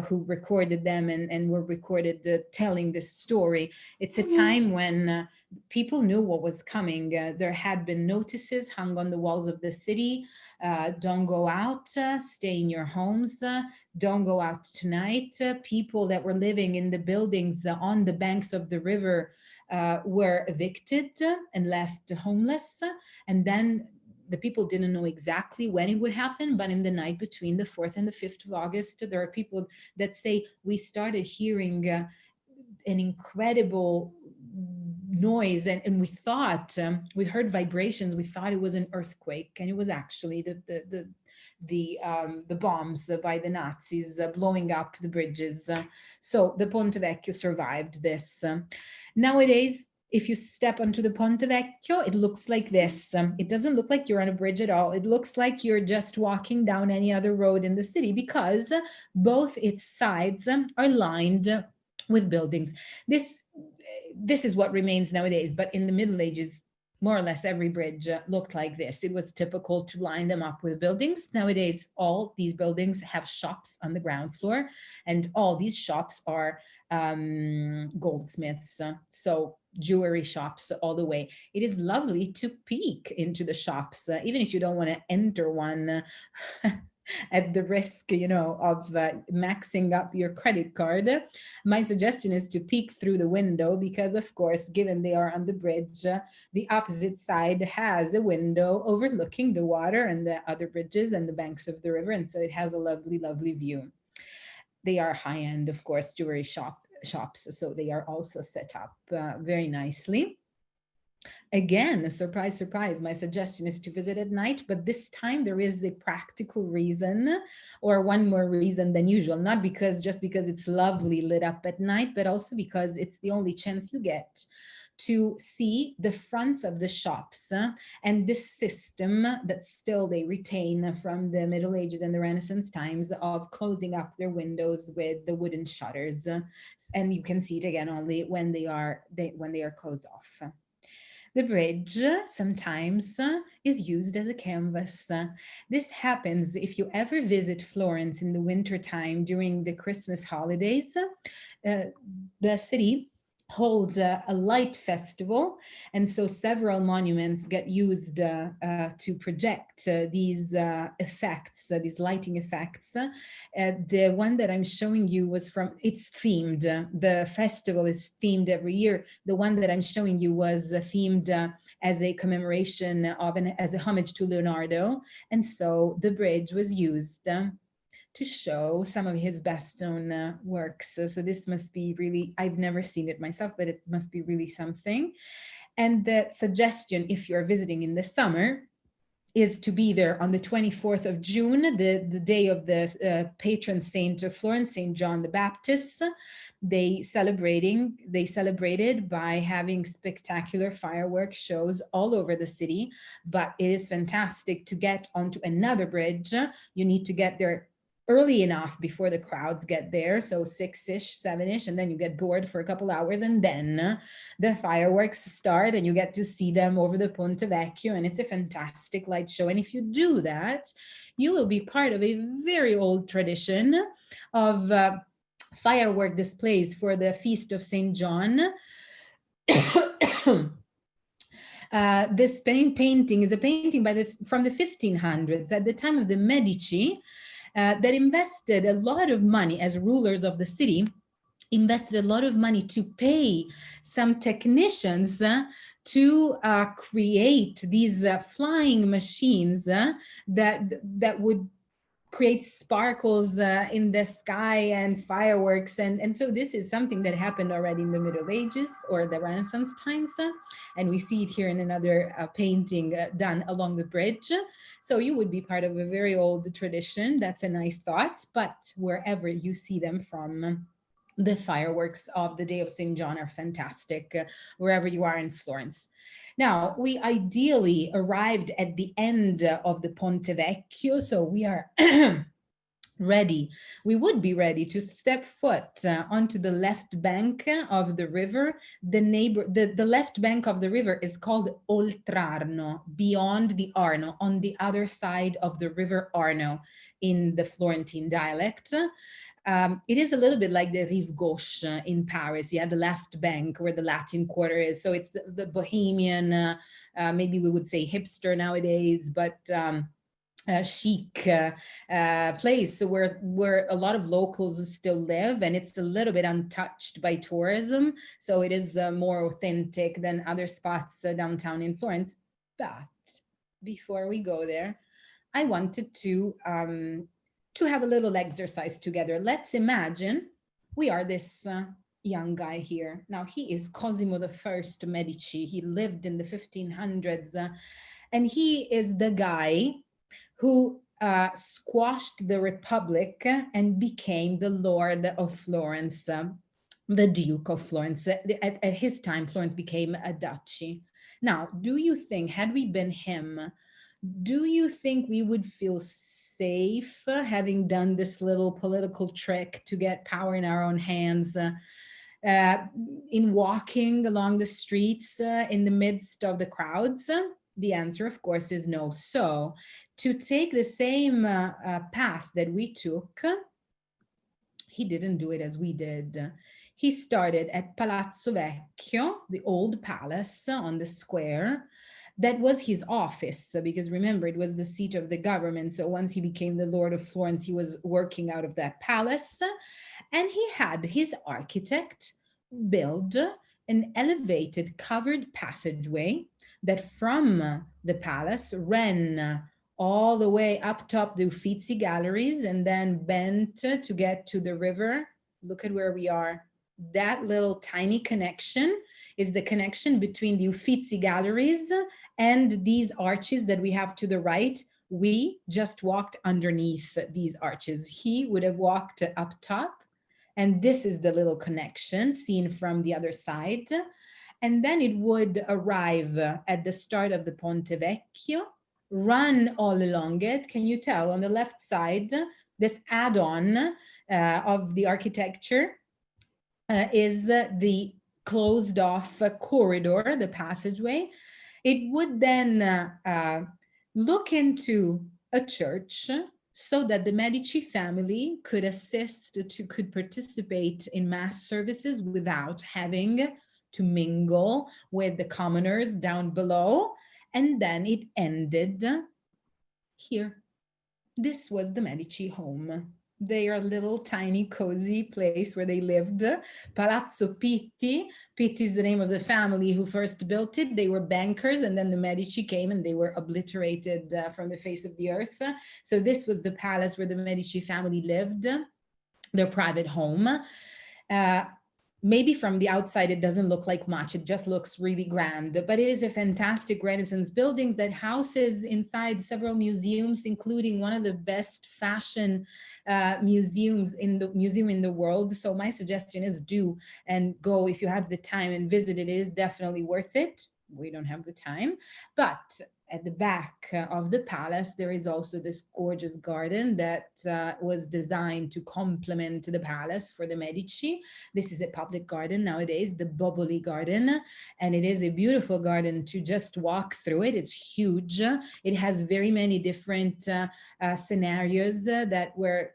S2: who recorded them and were recorded telling this story. It's a time when people knew what was coming. There had been notices hung on the walls of the city. Don't go out, stay in your homes, don't go out tonight. People that were living in the buildings on the banks of the river were evicted and left homeless. And then the people didn't know exactly when it would happen, but in the night between the 4th and the 5th of August, there are people that say we started hearing an incredible noise and we thought we heard vibrations. We thought it was an earthquake, and it was actually the bombs by the Nazis blowing up the bridges. So the Ponte Vecchio survived this. Nowadays, if you step onto the Ponte Vecchio, it looks like this. It doesn't look like you're on a bridge at all. It looks like you're just walking down any other road in the city because both its sides are lined with buildings. This is what remains nowadays, but in the Middle Ages, more or less every bridge looked like this. It was typical to line them up with buildings. Nowadays, all these buildings have shops on the ground floor, and all these shops are goldsmiths. So jewelry shops all the way. It is lovely to peek into the shops, even if you don't want to enter one at the risk, of maxing up your credit card. My suggestion is to peek through the window because, of course, given they are on the bridge, the opposite side has a window overlooking the water and the other bridges and the banks of the river. And so it has a lovely, lovely view. They are high-end, of course, jewelry shops. So they are also set up very nicely. Again, surprise, surprise, my suggestion is to visit at night, but this time there is a practical reason, or one more reason than usual, not just because it's lovely lit up at night, but also because it's the only chance you get to see the fronts of the shops and this system that still they retain from the Middle Ages and the Renaissance times of closing up their windows with the wooden shutters. And you can see it again only when they are closed off. The bridge sometimes is used as a canvas. This happens if you ever visit Florence in the wintertime during the Christmas holidays. The city holds a light festival, and so several monuments get used to project these effects, these lighting effects. The one that I'm showing you was it's themed. The festival is themed every year. The one that I'm showing you was themed as a commemoration of as a homage to Leonardo, and so the bridge was used to show some of his best known works. So this must be really, I've never seen it myself, but it must be really something. And the suggestion, if you're visiting in the summer, is to be there on the 24th of June, the day of the patron saint of Florence, Saint John the Baptist. They celebrated by having spectacular fireworks shows all over the city, but it is fantastic to get onto another bridge. You need to get there early enough before the crowds get there, so 6-ish, 7-ish, and then you get bored for a couple hours, and then the fireworks start and you get to see them over the Ponte Vecchio, and it's a fantastic light show. And if you do that, you will be part of a very old tradition of firework displays for the feast of St. John. This painting is a painting from the 1500s, at the time of the Medici, that invested a lot of money as rulers of the city, invested a lot of money to pay some technicians to create these flying machines that would create sparkles in the sky and fireworks. And so this is something that happened already in the Middle Ages or the Renaissance times. And we see it here in another painting done along the bridge. So you would be part of a very old tradition. That's a nice thought. But wherever you see them from, the fireworks of the day of St. John are fantastic, wherever you are in Florence. Now, we ideally arrived at the end of the Ponte Vecchio, so we are ready. We would be ready to step foot onto the left bank of the river. The left bank of the river is called Oltrarno, beyond the Arno, on the other side of the river Arno in the Florentine dialect. It is a little bit like the Rive Gauche in Paris, the left bank where the Latin Quarter is. So it's the bohemian, maybe we would say hipster nowadays, but chic place where a lot of locals still live, and it's a little bit untouched by tourism. So it is more authentic than other spots downtown in Florence. But before we go there, I wanted to have a little exercise together. Let's imagine we are this young guy here. Now, he is Cosimo I Medici. He lived in the 1500s, and he is the guy who squashed the Republic and became the Lord of Florence, the Duke of Florence. At his time, Florence became a duchy. Now, do you think, had we been him, do you think we would feel safe having done this little political trick to get power in our own hands, in walking along the streets in the midst of the crowds? The answer, of course, is no. So to take the same path that we took, he didn't do it as we did. He started at Palazzo Vecchio, the old palace on the square. That was his office, because remember, it was the seat of the government. So once he became the Lord of Florence, he was working out of that palace. And he had his architect build an elevated covered passageway that from the palace ran all the way up top the Uffizi galleries and then bent to get to the river. Look at where we are. That little tiny connection is the connection between the Uffizi galleries and these arches that we have to the right. We just walked underneath these arches. He would have walked up top, and this is the little connection seen from the other side. And then it would arrive at the start of the Ponte Vecchio, run all along it. Can you tell on the left side, this add-on of the architecture is the closed off corridor, the passageway. It would then look into a church so that the Medici family could participate in mass services without having to mingle with the commoners down below. And then it ended here. This was the Medici home. Their little tiny cozy place where they lived. Palazzo Pitti. Pitti is the name of the family who first built it. They were bankers, and then the Medici came and they were obliterated from the face of the earth. So this was the palace where the Medici family lived, their private home. Maybe from the outside it doesn't look like much, it just looks really grand, but it is a fantastic Renaissance building that houses inside several museums, including one of the best fashion museums in the world. So my suggestion is do and go if you have the time and visit it. It is definitely worth it. We don't have the time, but at the back of the palace, there is also this gorgeous garden that was designed to complement the palace for the Medici. This is a public garden nowadays, the Boboli Garden, and it is a beautiful garden to just walk through it. It's huge. It has very many different scenarios that were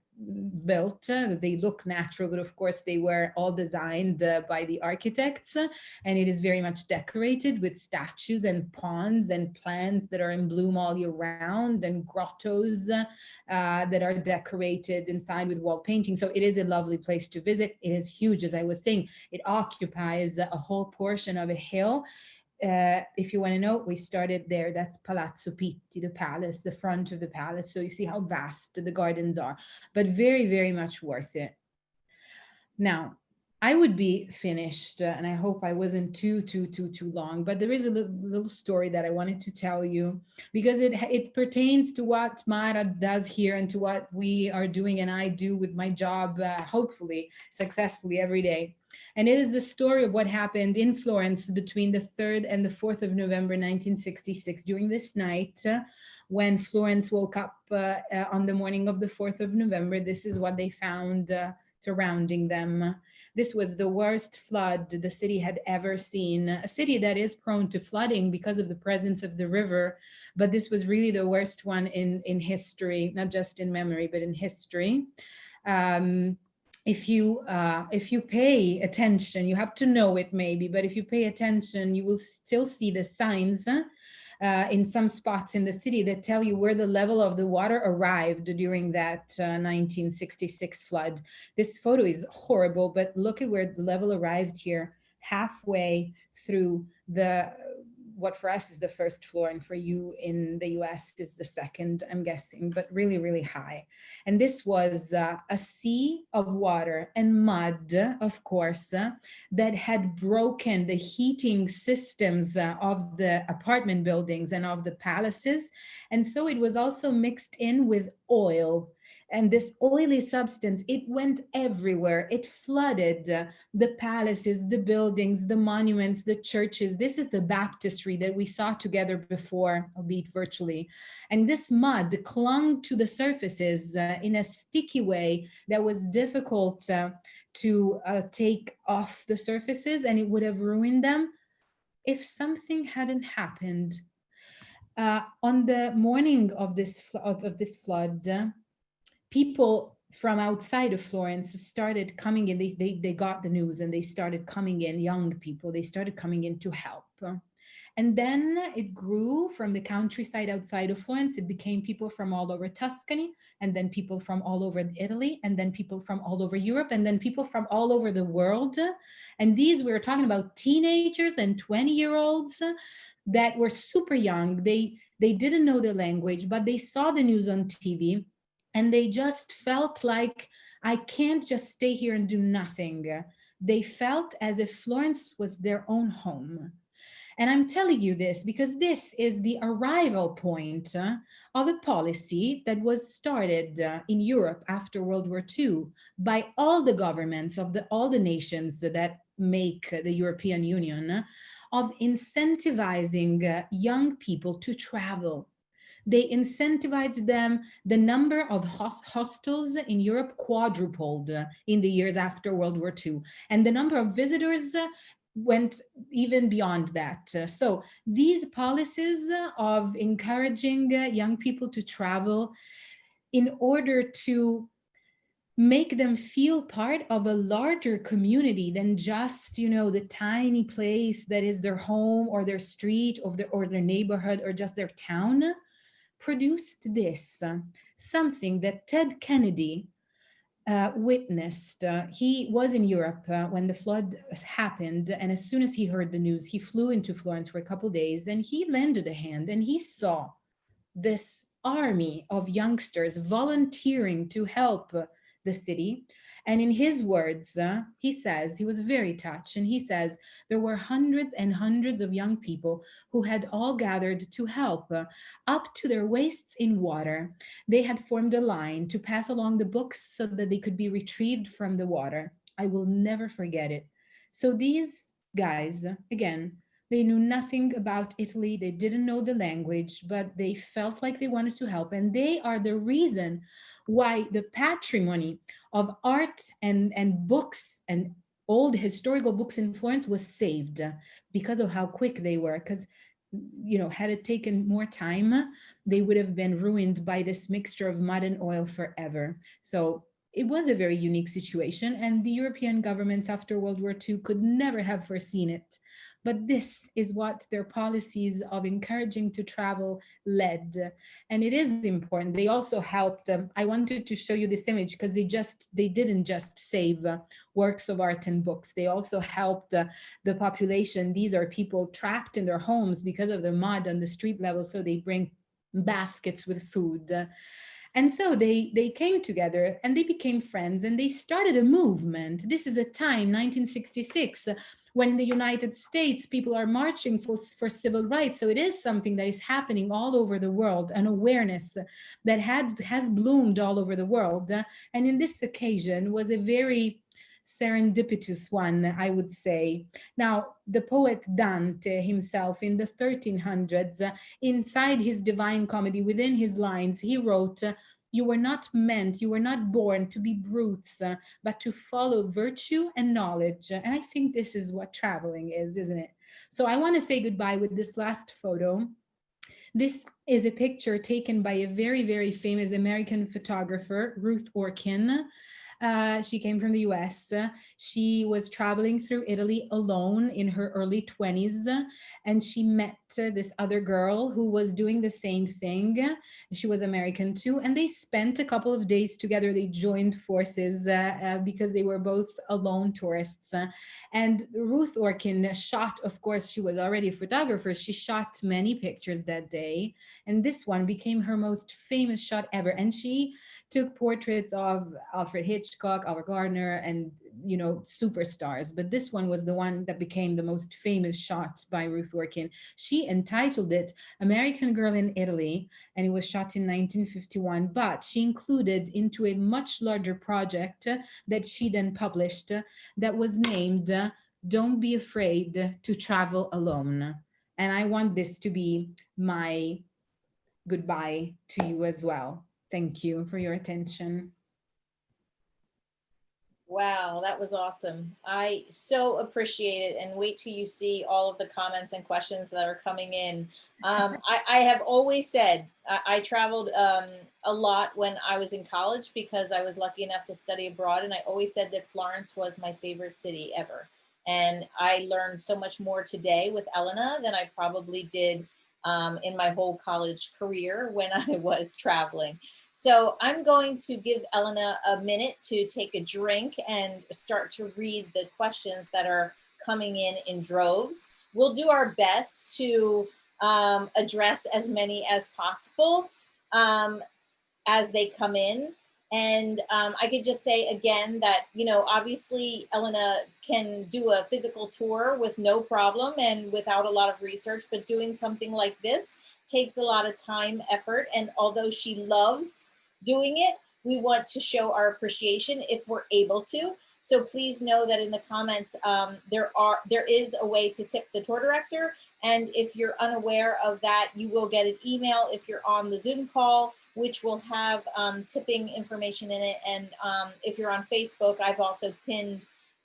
S2: built. They look natural, but of course they were all designed by the architects, and it is very much decorated with statues and ponds and plants that are in bloom all year round, and grottos that are decorated inside with wall painting. So it is a lovely place to visit. It is huge, as I was saying. It occupies a whole portion of a hill. If you want to know, we started there. That's Palazzo Pitti, the palace, the front of the palace. So you see how vast the gardens are, but very, very much worth it. Now, I would be finished, and I hope I wasn't too long, but there is a little story that I wanted to tell you, because it pertains to what Mara does here and to what we are doing and I do with my job, hopefully successfully every day. And it is the story of what happened in Florence between the 3rd and the 4th of November 1966. During this night, when Florence woke up on the morning of the 4th of November, this is what they found surrounding them. This was the worst flood the city had ever seen, a city that is prone to flooding because of the presence of the river, but this was really the worst one in history, not just in memory, but in history. If you pay attention, you have to know it maybe, but if you pay attention, you will still see the signs in some spots in the city that tell you where the level of the water arrived during that 1966 flood. This photo is horrible, but look at where the level arrived here, halfway through what for us is the first floor, and for you in the US is the second, I'm guessing, but really, really high. And this was a sea of water and mud, of course, that had broken the heating systems of the apartment buildings and of the palaces. And so it was also mixed in with oil. And this oily substance, it went everywhere. It flooded the palaces, the buildings, the monuments, the churches. This is the baptistry that we saw together before, albeit virtually. And this mud clung to the surfaces in a sticky way that was difficult to take off the surfaces, and it would have ruined them if something hadn't happened. On the morning of this flood, people from outside of Florence started coming in. They got the news and they started coming in, young people, they started coming in to help. And then it grew from the countryside outside of Florence. It became people from all over Tuscany, and then people from all over Italy, and then people from all over Europe, and then people from all over the world. And these, we were talking about teenagers and 20-year-olds that were super young. They didn't know the language, but they saw the news on TV. And they just felt like, I can't just stay here and do nothing. They felt as if Florence was their own home. And I'm telling you this because this is the arrival point of a policy that was started in Europe after World War II by all the governments of all the nations that make the European Union, of incentivizing young people to travel. They incentivized them. The number of hostels in Europe quadrupled in the years after World War II. And the number of visitors went even beyond that. So these policies of encouraging young people to travel, in order to make them feel part of a larger community than just, you know, the tiny place that is their home or their street or their neighborhood or just their town, produced this, something that Ted Kennedy witnessed. He was in Europe when the flood happened, and as soon as he heard the news, he flew into Florence for a couple days, and he lended a hand, and he saw this army of youngsters volunteering to help the city. And in his words, he says, he was very touched, and he says, there were hundreds and hundreds of young people who had all gathered to help, up to their waists in water. They had formed a line to pass along the books so that they could be retrieved from the water. I will never forget it. So these guys, again, they knew nothing about Italy. They didn't know the language, but they felt like they wanted to help. And they are the reason why the patrimony of art and books and old historical books in Florence was saved because of how quick they were. Because, you know, had it taken more time, they would have been ruined by this mixture of mud and oil forever. So it was a very unique situation, and the European governments after World War II could never have foreseen it. But this is what their policies of encouraging to travel led. And it is important. They also helped. I wanted to show you this image because they didn't just save works of art and books. They also helped the population. These are people trapped in their homes because of the mud on the street level. So they bring baskets with food. And so they came together and they became friends and they started a movement. This is a time, 1966, when in the United States people are marching for civil rights. So it is something that is happening all over the world, an awareness that has bloomed all over the world. And in this occasion was a very serendipitous one, I would say. Now, the poet Dante himself in the 1300s, inside his Divine Comedy, within his lines, he wrote, you were not meant, you were not born to be brutes, but to follow virtue and knowledge. And I think this is what traveling is, isn't it? So I want to say goodbye with this last photo. This is a picture taken by a very, very famous American photographer, Ruth Orkin. She came from the US. She was traveling through Italy alone in her early 20s, and she met this other girl who was doing the same thing. She was American too, and they spent a couple of days together. They joined forces because they were both alone tourists. And Ruth Orkin shot, of course, she was already a photographer. She shot many pictures that day, and this one became her most famous shot ever. And she took portraits of Alfred Hitchcock, Oliver Gardner, and, you know, superstars. But this one was the one that became the most famous shot by Ruth Orkin. She entitled it American Girl in Italy, and it was shot in 1951. But she included into a much larger project that she then published that was named Don't Be Afraid to Travel Alone. And I want this to be my goodbye to you as well. Thank you for your attention.
S1: Wow, that was awesome. I so appreciate it, and wait till you see all of the comments and questions that are coming in. I have always said I traveled a lot when I was in college because I was lucky enough to study abroad, and I always said that Florence was my favorite city ever. And I learned so much more today with Elena than I probably did in my whole college career when I was traveling. So I'm going to give Elena a minute to take a drink and start to read the questions that are coming in droves. We'll do our best to address as many as possible as they come in. And I could just say again that, you know, obviously Elena can do a physical tour with no problem and without a lot of research, but doing something like this takes a lot of time, effort. And although she loves doing it, we want to show our appreciation if we're able to. So please know that in the comments, there is a way to tip the tour director. And if you're unaware of that, you will get an email if you're on the Zoom call, which will have tipping information in it. And if you're on Facebook, I've also pinned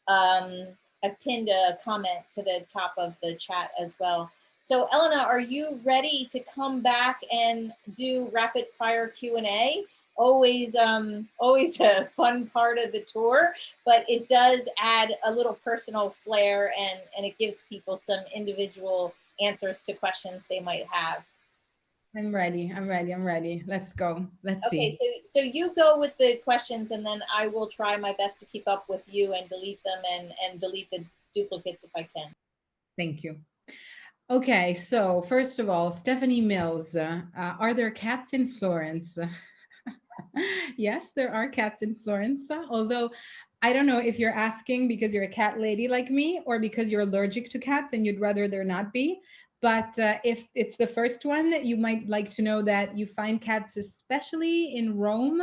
S1: a comment to the top of the chat as well. So Elena, are you ready to come back and do rapid fire Q&A? always always a fun part of the tour, but it does add a little personal flair, and it gives people some individual answers to questions they might have.
S2: I'm ready. I'm ready. I'm ready. Let's go. Let's
S1: Okay,
S2: see.
S1: so you go with the questions, and then I will try my best to keep up with you and delete them, and delete the duplicates if I can.
S2: Thank you. Okay, so first of all, Stephanie Mills, are there cats in Florence? Yes, there are cats in Florence, although I don't know if you're asking because you're a cat lady like me or because you're allergic to cats and you'd rather there not be. But if it's the first one, you might like to know that you find cats, especially in Rome,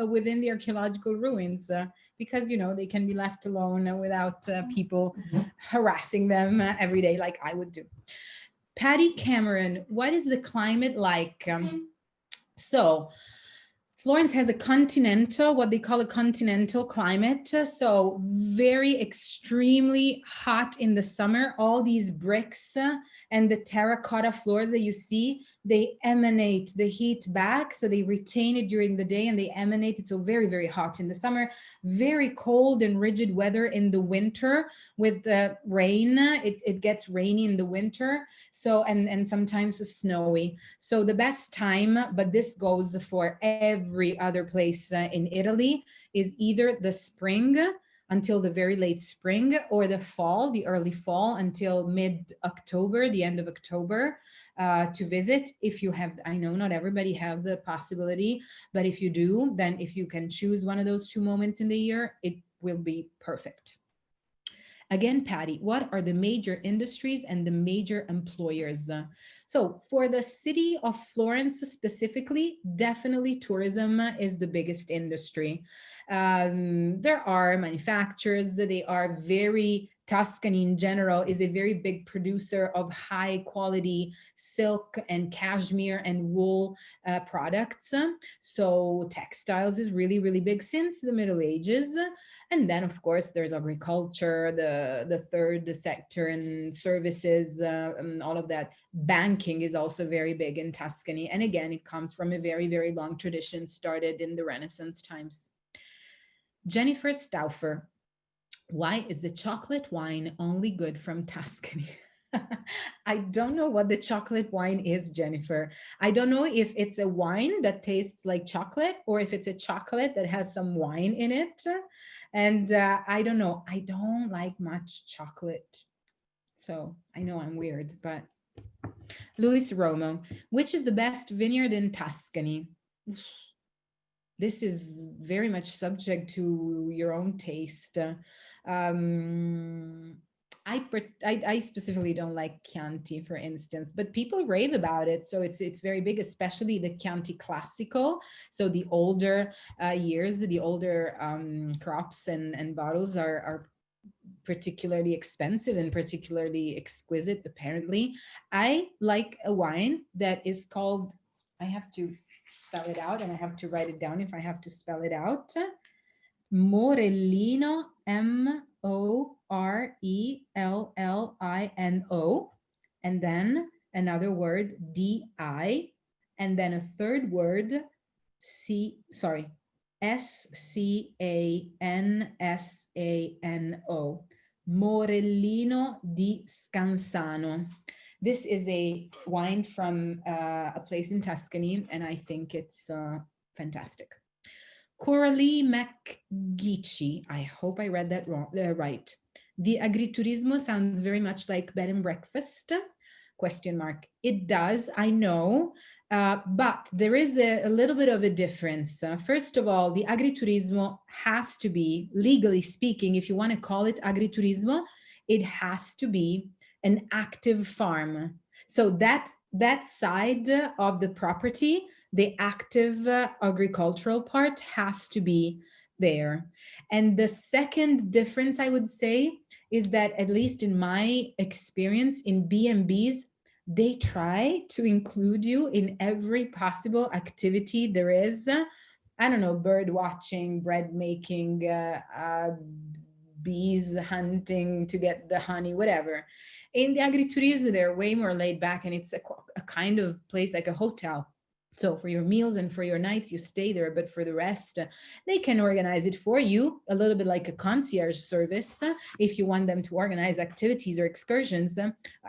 S2: within the archaeological ruins, because, you know, they can be left alone without people harassing them every day like I would do. Patty Cameron, what is the climate like? So Florence has a continental, what they call a continental climate. So very extremely hot in the summer. All these bricks and the terracotta floors that you see, they emanate the heat back. So they retain it during the day and they emanate it. So very, very hot in the summer, very cold and rigid weather in the winter with the rain. It gets rainy in the winter. So, and sometimes snowy. So the best time, but this goes for every other place in Italy, is either the spring until the very late spring, or the fall, the early fall until mid-October, the end of October, to visit. If you have, I know not everybody has the possibility, but if you do, then if you can choose one of those two moments in the year, it will be perfect. Again, Patty, what are the major industries and the major employers? So for the city of Florence specifically, definitely tourism is the biggest industry. There are manufacturers, they are very, Tuscany in general is a very big producer of high quality silk and cashmere and wool products. So textiles is really, really big since the Middle Ages. And then, of course, there's agriculture, the third sector and services, and all of that. Banking is also very big in Tuscany. And again, it comes from a very, very long tradition started in the Renaissance times. Jennifer Stauffer, why is the chocolate wine only good from Tuscany? I don't know what the chocolate wine is, Jennifer. I don't know if it's a wine that tastes like chocolate or if it's a chocolate that has some wine in it. And I don't know. I don't like much chocolate. So I know I'm weird, but Luis Romo, which is the best vineyard in Tuscany? This is very much subject to your own taste. I specifically don't like Chianti, for instance, but people rave about it. So it's very big, especially the Chianti Classico. So the older years, the older crops and bottles are particularly expensive and particularly exquisite, apparently. I like a wine that is called, I have to spell it out and I have to write it down if I have to spell it out. Morellino, Morellino, and then another word, DI, and then a third word, Scansano, Morellino di Scansano. This is a wine from a place in Tuscany, and I think it's fantastic. Coralie McGeechy, I hope I read that right. The Agriturismo sounds very much like bed and breakfast, question mark. It does, I know, but there is a little bit of a difference. First of all, the Agriturismo has to be, legally speaking, if you want to call it Agriturismo, it has to be an active farm. So that side of the property, the active agricultural part has to be there. And the second difference I would say is that, at least in my experience in B&Bs, they try to include you in every possible activity there is. I don't know, bird watching, bread making, bees hunting to get the honey, whatever. In the agriturismo, they're way more laid back, and it's a kind of place like a hotel. So for your meals and for your nights, you stay there, but for the rest, they can organize it for you, a little bit like a concierge service, if you want them to organize activities or excursions.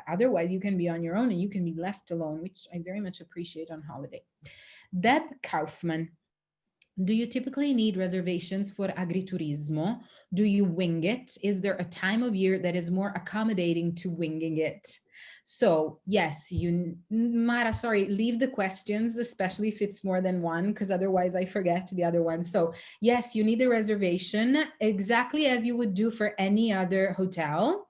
S2: Otherwise, you can be on your own and you can be left alone, which I very much appreciate on holiday. Deb Kaufman, do you typically need reservations for Agriturismo? Do you wing it? Is there a time of year that is more accommodating to winging it? So yes, Mara, sorry, leave the questions, especially if it's more than one, because otherwise I forget the other one. So yes, you need a reservation exactly as you would do for any other hotel.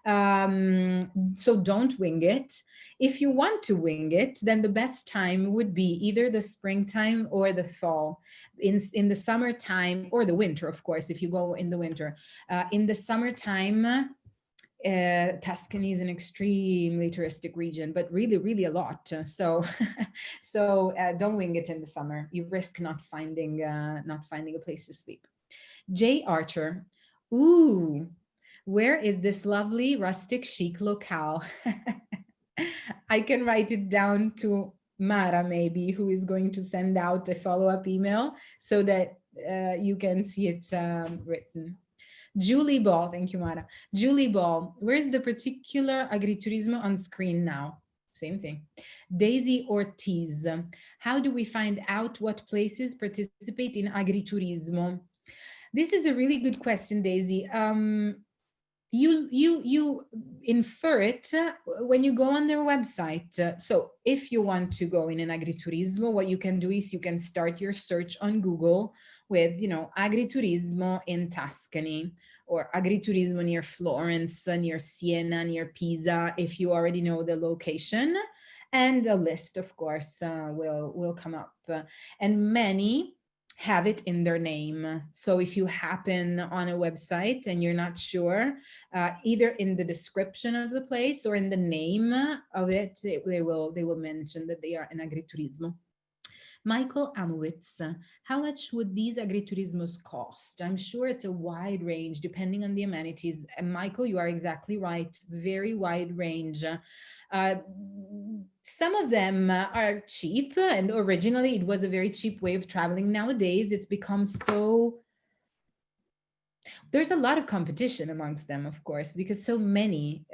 S2: So don't wing it. If you want to wing it, then the best time would be either the springtime or the fall. In the summertime, or the winter, of course, if you go in the winter. In the summertime, Tuscany is an extremely touristic region, but really, really a lot. So don't wing it in the summer. You risk not finding a place to sleep. Jay Archer, ooh, where is this lovely rustic chic locale? I can write it down to Mara, maybe, who is going to send out a follow-up email so that you can see it written. Julie Ball, thank you, Mara. Julie Ball, where's the particular Agriturismo on screen now? Same thing. Daisy Ortiz, how do we find out what places participate in Agriturismo? This is a really good question, Daisy. You infer it when you go on their website. So if you want to go in an agriturismo, what you can do is you can start your search on Google with, agriturismo in Tuscany, or agriturismo near Florence, near Siena, near Pisa, if you already know the location. And a list, of course, will come up. And many have it in their name. So if you happen on a website and you're not sure, either in the description of the place or in the name of it, they will mention that they are an agriturismo. Michael Amowitz, how much would these agriturismos cost? I'm sure it's a wide range depending on the amenities. And Michael, you are exactly right. Very wide range. Some of them are cheap, and originally it was a very cheap way of traveling. Nowadays, it's become so, there's a lot of competition amongst them, of course, because so many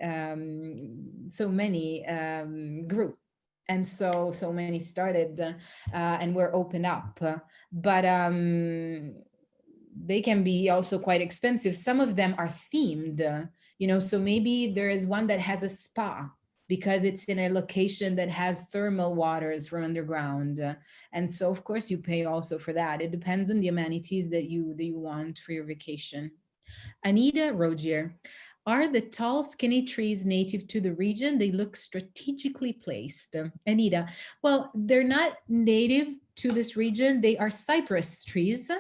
S2: grew, and so many started and were opened up. But they can be also quite expensive. Some of them are themed, so maybe there is one that has a spa because it's in a location that has thermal waters from underground. And so, of course, you pay also for that. It depends on the amenities that you want for your vacation. Anita Rogier, are the tall, skinny trees native to the region? They look strategically placed. Anita, well, they're not native to this region. They are cypress trees,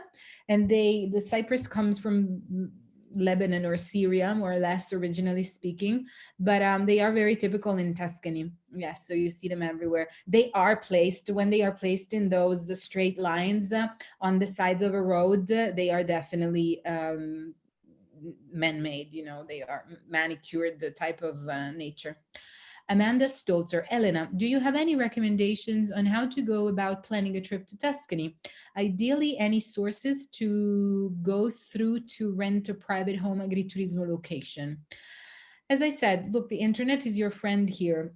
S2: and the cypress comes from Lebanon or Syria, more or less, originally speaking, but they are very typical in Tuscany. Yes, so you see them everywhere. They are placed, when they are placed in those straight lines on the sides of a road, they are definitely man-made, they are manicured, the type of nature. Amanda Stolzer, Elena, do you have any recommendations on how to go about planning a trip to Tuscany? Ideally, any sources to go through to rent a private home agriturismo location? As I said, look, the internet is your friend here.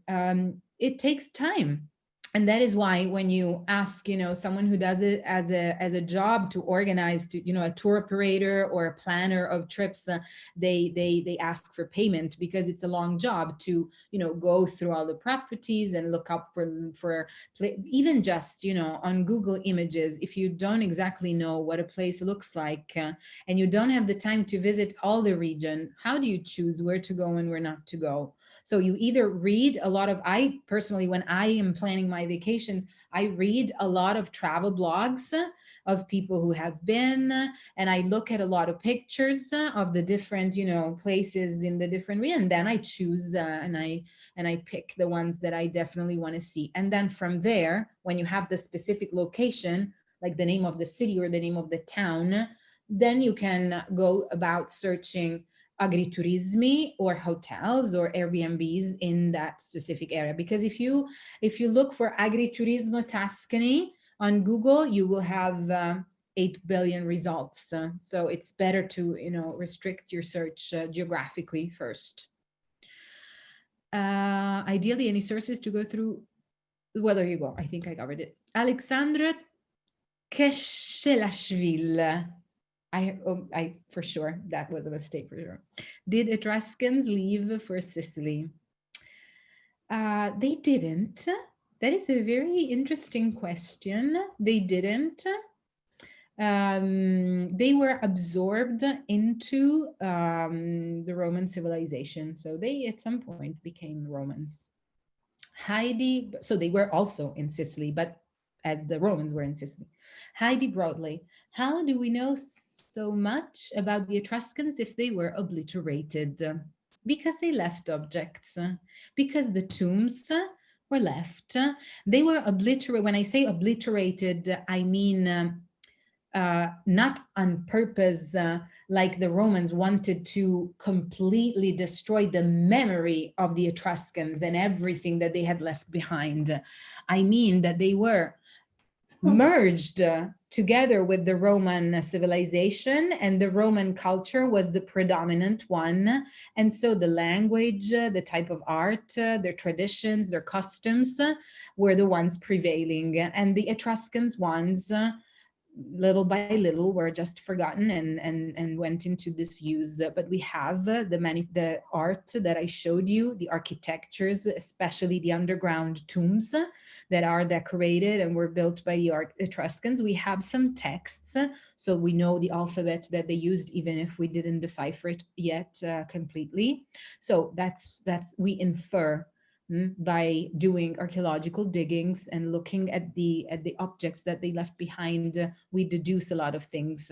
S2: It takes time. And that is why when you ask, someone who does it as a job to organize, a tour operator or a planner of trips, they ask for payment because it's a long job to, go through all the properties and look up for even just, on Google Images. If you don't exactly know what a place looks like and you don't have the time to visit all the region, how do you choose where to go and where not to go? So you either read a lot of, I personally, when I am planning my vacations, I read a lot of travel blogs of people who have been, and I look at a lot of pictures of the different, places in the different region. And then I choose and I pick the ones that I definitely want to see. And then from there, when you have the specific location, like the name of the city or the name of the town, then you can go about searching agriturismi or hotels or Airbnbs in that specific area. Because if you look for Agriturismo Tuscany on Google, you will have 8 billion results. So it's better to, restrict your search geographically first. Ideally, any sources to go through. Well, there you go. I think I covered it. Alexandra Keshelashvili. I for sure, that was a mistake for sure. Did Etruscans leave for Sicily? They didn't. That is a very interesting question. They didn't. They were absorbed into the Roman civilization. So they at some point became Romans. Heidi, so they were also in Sicily, but as the Romans were in Sicily. Heidi Broadley, how do we know so much about the Etruscans if they were obliterated? Because they left objects, because the tombs were left. They were obliterated. When I say obliterated, I mean not on purpose, like the Romans wanted to completely destroy the memory of the Etruscans and everything that they had left behind. I mean that they were merged together with the Roman civilization, and the Roman culture was the predominant one. And so the language, the type of art, their traditions, their customs were the ones prevailing. And the Etruscans ones, little by little, were just forgotten and went into disuse. But we have the art that I showed you, the architectures, especially the underground tombs that are decorated and were built by the Etruscans. We have some texts, so we know the alphabet that they used, even if we didn't decipher it yet completely. So that's we infer by doing archaeological diggings and looking at the objects that they left behind. We deduce a lot of things.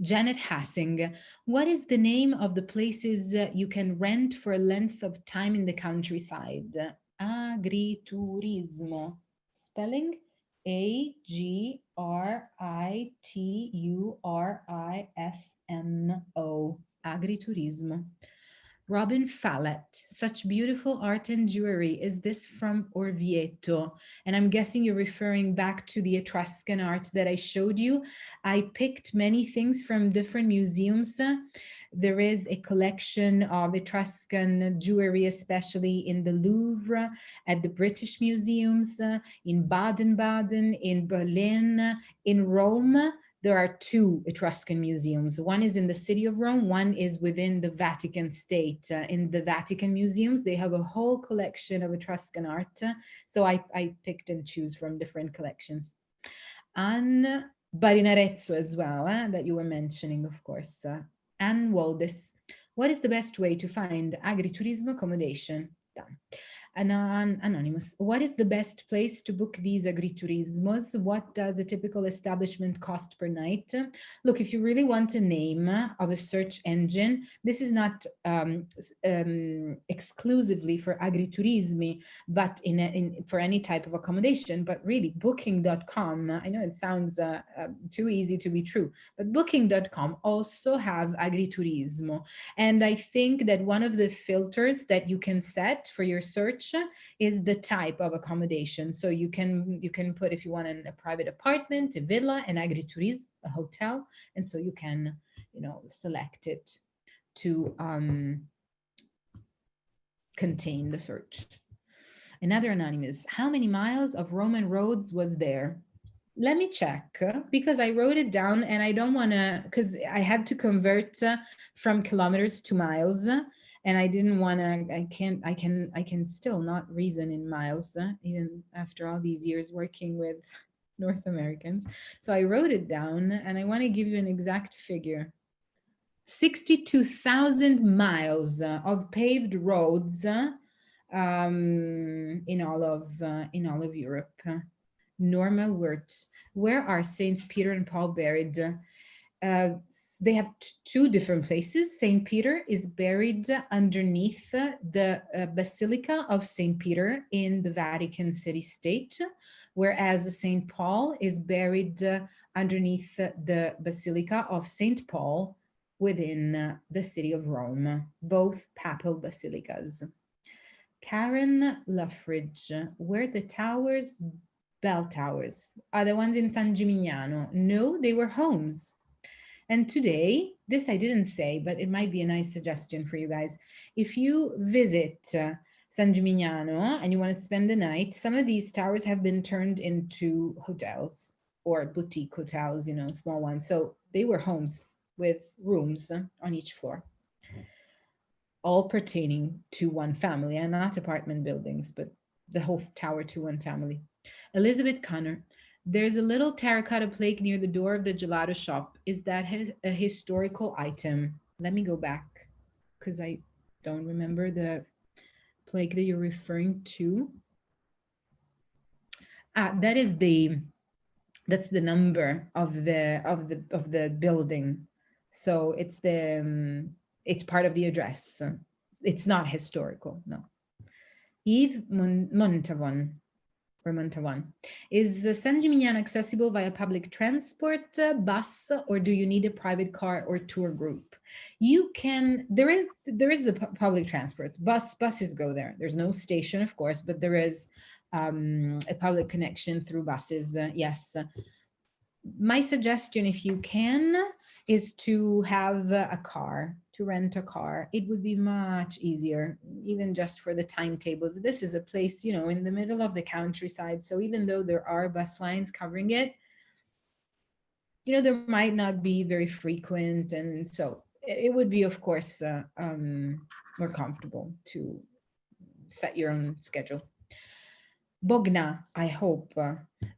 S2: Janet Hassing, what is the name of the places you can rent for a length of time in the countryside? Agriturismo. Spelling Agriturismo. Agriturismo. Robin Fallett, such beautiful art and jewelry. Is this from Orvieto? And I'm guessing you're referring back to the Etruscan art that I showed you. I picked many things from different museums. There is a collection of Etruscan jewelry, especially in the Louvre, at the British museums, in Baden-Baden, in Berlin, in Rome. There are 2 Etruscan museums. One is in the city of Rome, one is within the Vatican state. In the Vatican museums, they have a whole collection of Etruscan art. So I picked and choose from different collections. Anne, but in Arezzo as well, that you were mentioning, of course. Anne Waldis, what is the best way to find agriturismo accommodation? Done. Anonymous, what is the best place to book these agriturismos? What does a typical establishment cost per night? Look, if you really want a name of a search engine, this is not exclusively for agriturismi, but for any type of accommodation, but really booking.com, I know it sounds too easy to be true, but booking.com also have agriturismo. And I think that one of the filters that you can set for your search is the type of accommodation. So you can put, if you want a private apartment, a villa, an agriturismo, a hotel, and so you can select it to contain the search. Another anonymous, how many miles of Roman roads was there? Let me check, because I wrote it down and I don't want to, because I had to convert from kilometers to miles, and I didn't want to, I can still not reason in miles, even after all these years working with North Americans. So I wrote it down and I want to give you an exact figure. 62,000 miles of paved roads in all of Europe. Norma Wirtz, where are Saints Peter and Paul buried? They have 2 different places. Saint Peter is buried underneath the Basilica of Saint Peter in the Vatican City State, whereas Saint Paul is buried underneath the Basilica of Saint Paul, within the city of Rome, both papal basilicas. Karen Luffridge, were the towers bell towers? Are the ones in San Gimignano? No, they were homes. And today, this I didn't say, but it might be a nice suggestion for you guys. If you visit San Gimignano and you want to spend the night, some of these towers have been turned into hotels or boutique hotels, you know, small ones. So they were homes with rooms on each floor, all pertaining to one family, and not apartment buildings, but the whole tower to one family. Elizabeth Connor, there's a little terracotta plate near the door of the gelato shop. Is that a historical item? Let me go back because I don't remember the plaque that you're referring to. That is that's the number of the building. So it's part of the address. It's not historical, no. Yves Montavon, or Montavan. Is San Gimignano accessible via public transport, bus, or do you need a private car or tour group? You can, there is a public transport. Buses go there. There's no station, of course, but there is a public connection through buses, yes. My suggestion, if you can, is to have a car, to rent a car. It would be much easier, even just for the timetables. This is a place, you know, in the middle of the countryside. So even though there are bus lines covering it, you know, there might not be very frequent. And so it would be, of course, more comfortable to set your own schedule. Bogna, I hope.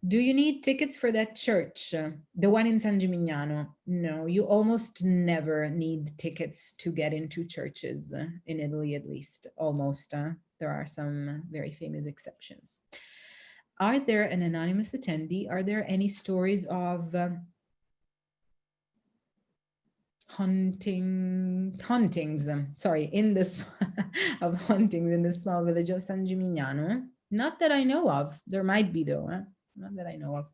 S2: Do you need tickets for that church? The one in San Gimignano? No, you almost never need tickets to get into churches, in Italy at least, almost. There are some very famous exceptions. Are there, an anonymous attendee, are there any stories of hauntings, sorry, in this, of hauntings in the small village of San Gimignano? Not that I know of. There might be though, not that I know of.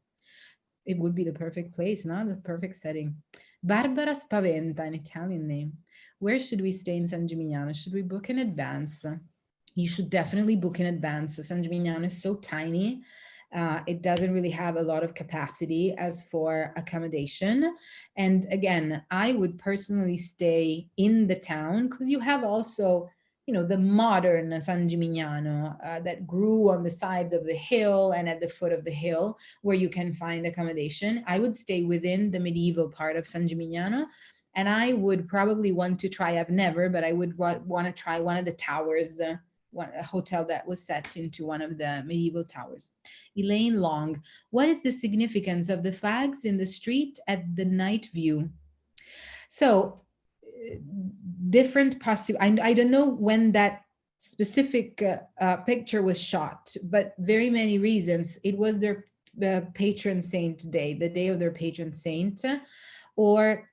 S2: It would be the perfect place, not the perfect setting. Barbara Spaventa, an Italian name. Where should we stay in San Gimignano? Should we book in advance? You should definitely book in advance. San Gimignano is so tiny. It doesn't really have a lot of capacity as for accommodation. And again, I would personally stay in the town because you have also, you know, the modern San Gimignano that grew on the sides of the hill and at the foot of the hill where you can find accommodation. I would stay within the medieval part of San Gimignano, and I would probably want to try, I've never, but I would want to try one of the towers, a hotel that was set into one of the medieval towers. Elaine Long, what is the significance of the flags in the street at the night view? So different possible, I don't know when that specific picture was shot, but very many reasons. It was their patron saint day, the day of their patron saint, or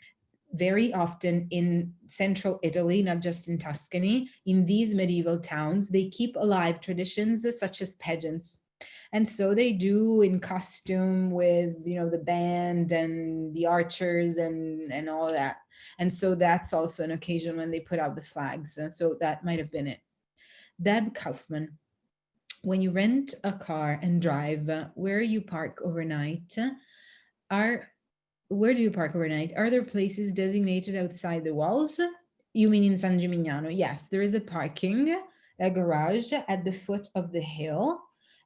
S2: very often in central Italy, not just in Tuscany, in these medieval towns, they keep alive traditions such as pageants. And so they do in costume with, you know, the band and the archers and all that. And so that's also an occasion when they put out the flags. So that might have been it. Deb Kaufman, when you rent a car and drive, where you park overnight, where do you park overnight? Are there places designated outside the walls? You mean in San Gimignano? Yes, there is a garage at the foot of the hill.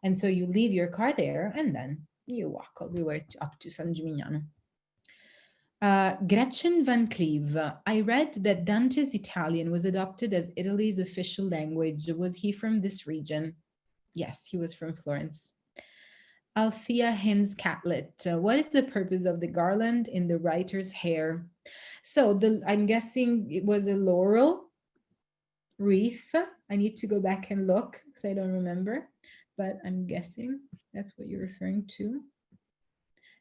S2: And so you leave your car there and then you walk all the way up to San Gimignano. Gretchen Van Cleve, I read that Dante's Italian was adopted as Italy's official language. Was he from this region? Yes, he was from Florence. Althea Hens Catlett, what is the purpose of the garland in the writer's hair? So I'm guessing it was a laurel wreath. I need to go back and look because I don't remember, but I'm guessing that's what you're referring to.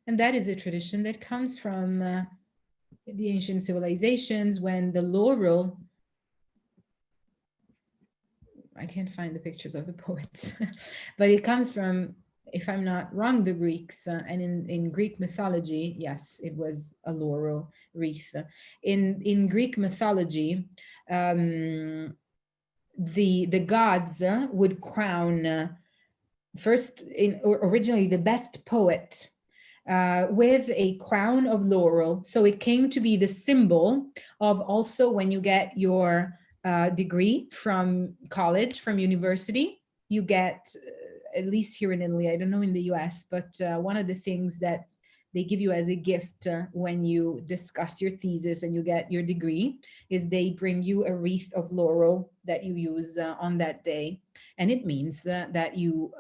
S2: And that is a tradition that comes from the ancient civilizations when the laurel, I can't find the pictures of the poets, but it comes from if I'm not wrong, the Greeks, and in Greek mythology, yes, it was a laurel wreath. In Greek mythology, um, the gods would crown first originally the best poet with a crown of laurel. So it came to be the symbol of also when you get your degree from college, from university, you get, at least here in Italy, I don't know in the US, but one of the things that they give you as a gift when you discuss your thesis and you get your degree is they bring you a wreath of laurel that you use on that day, and it means that you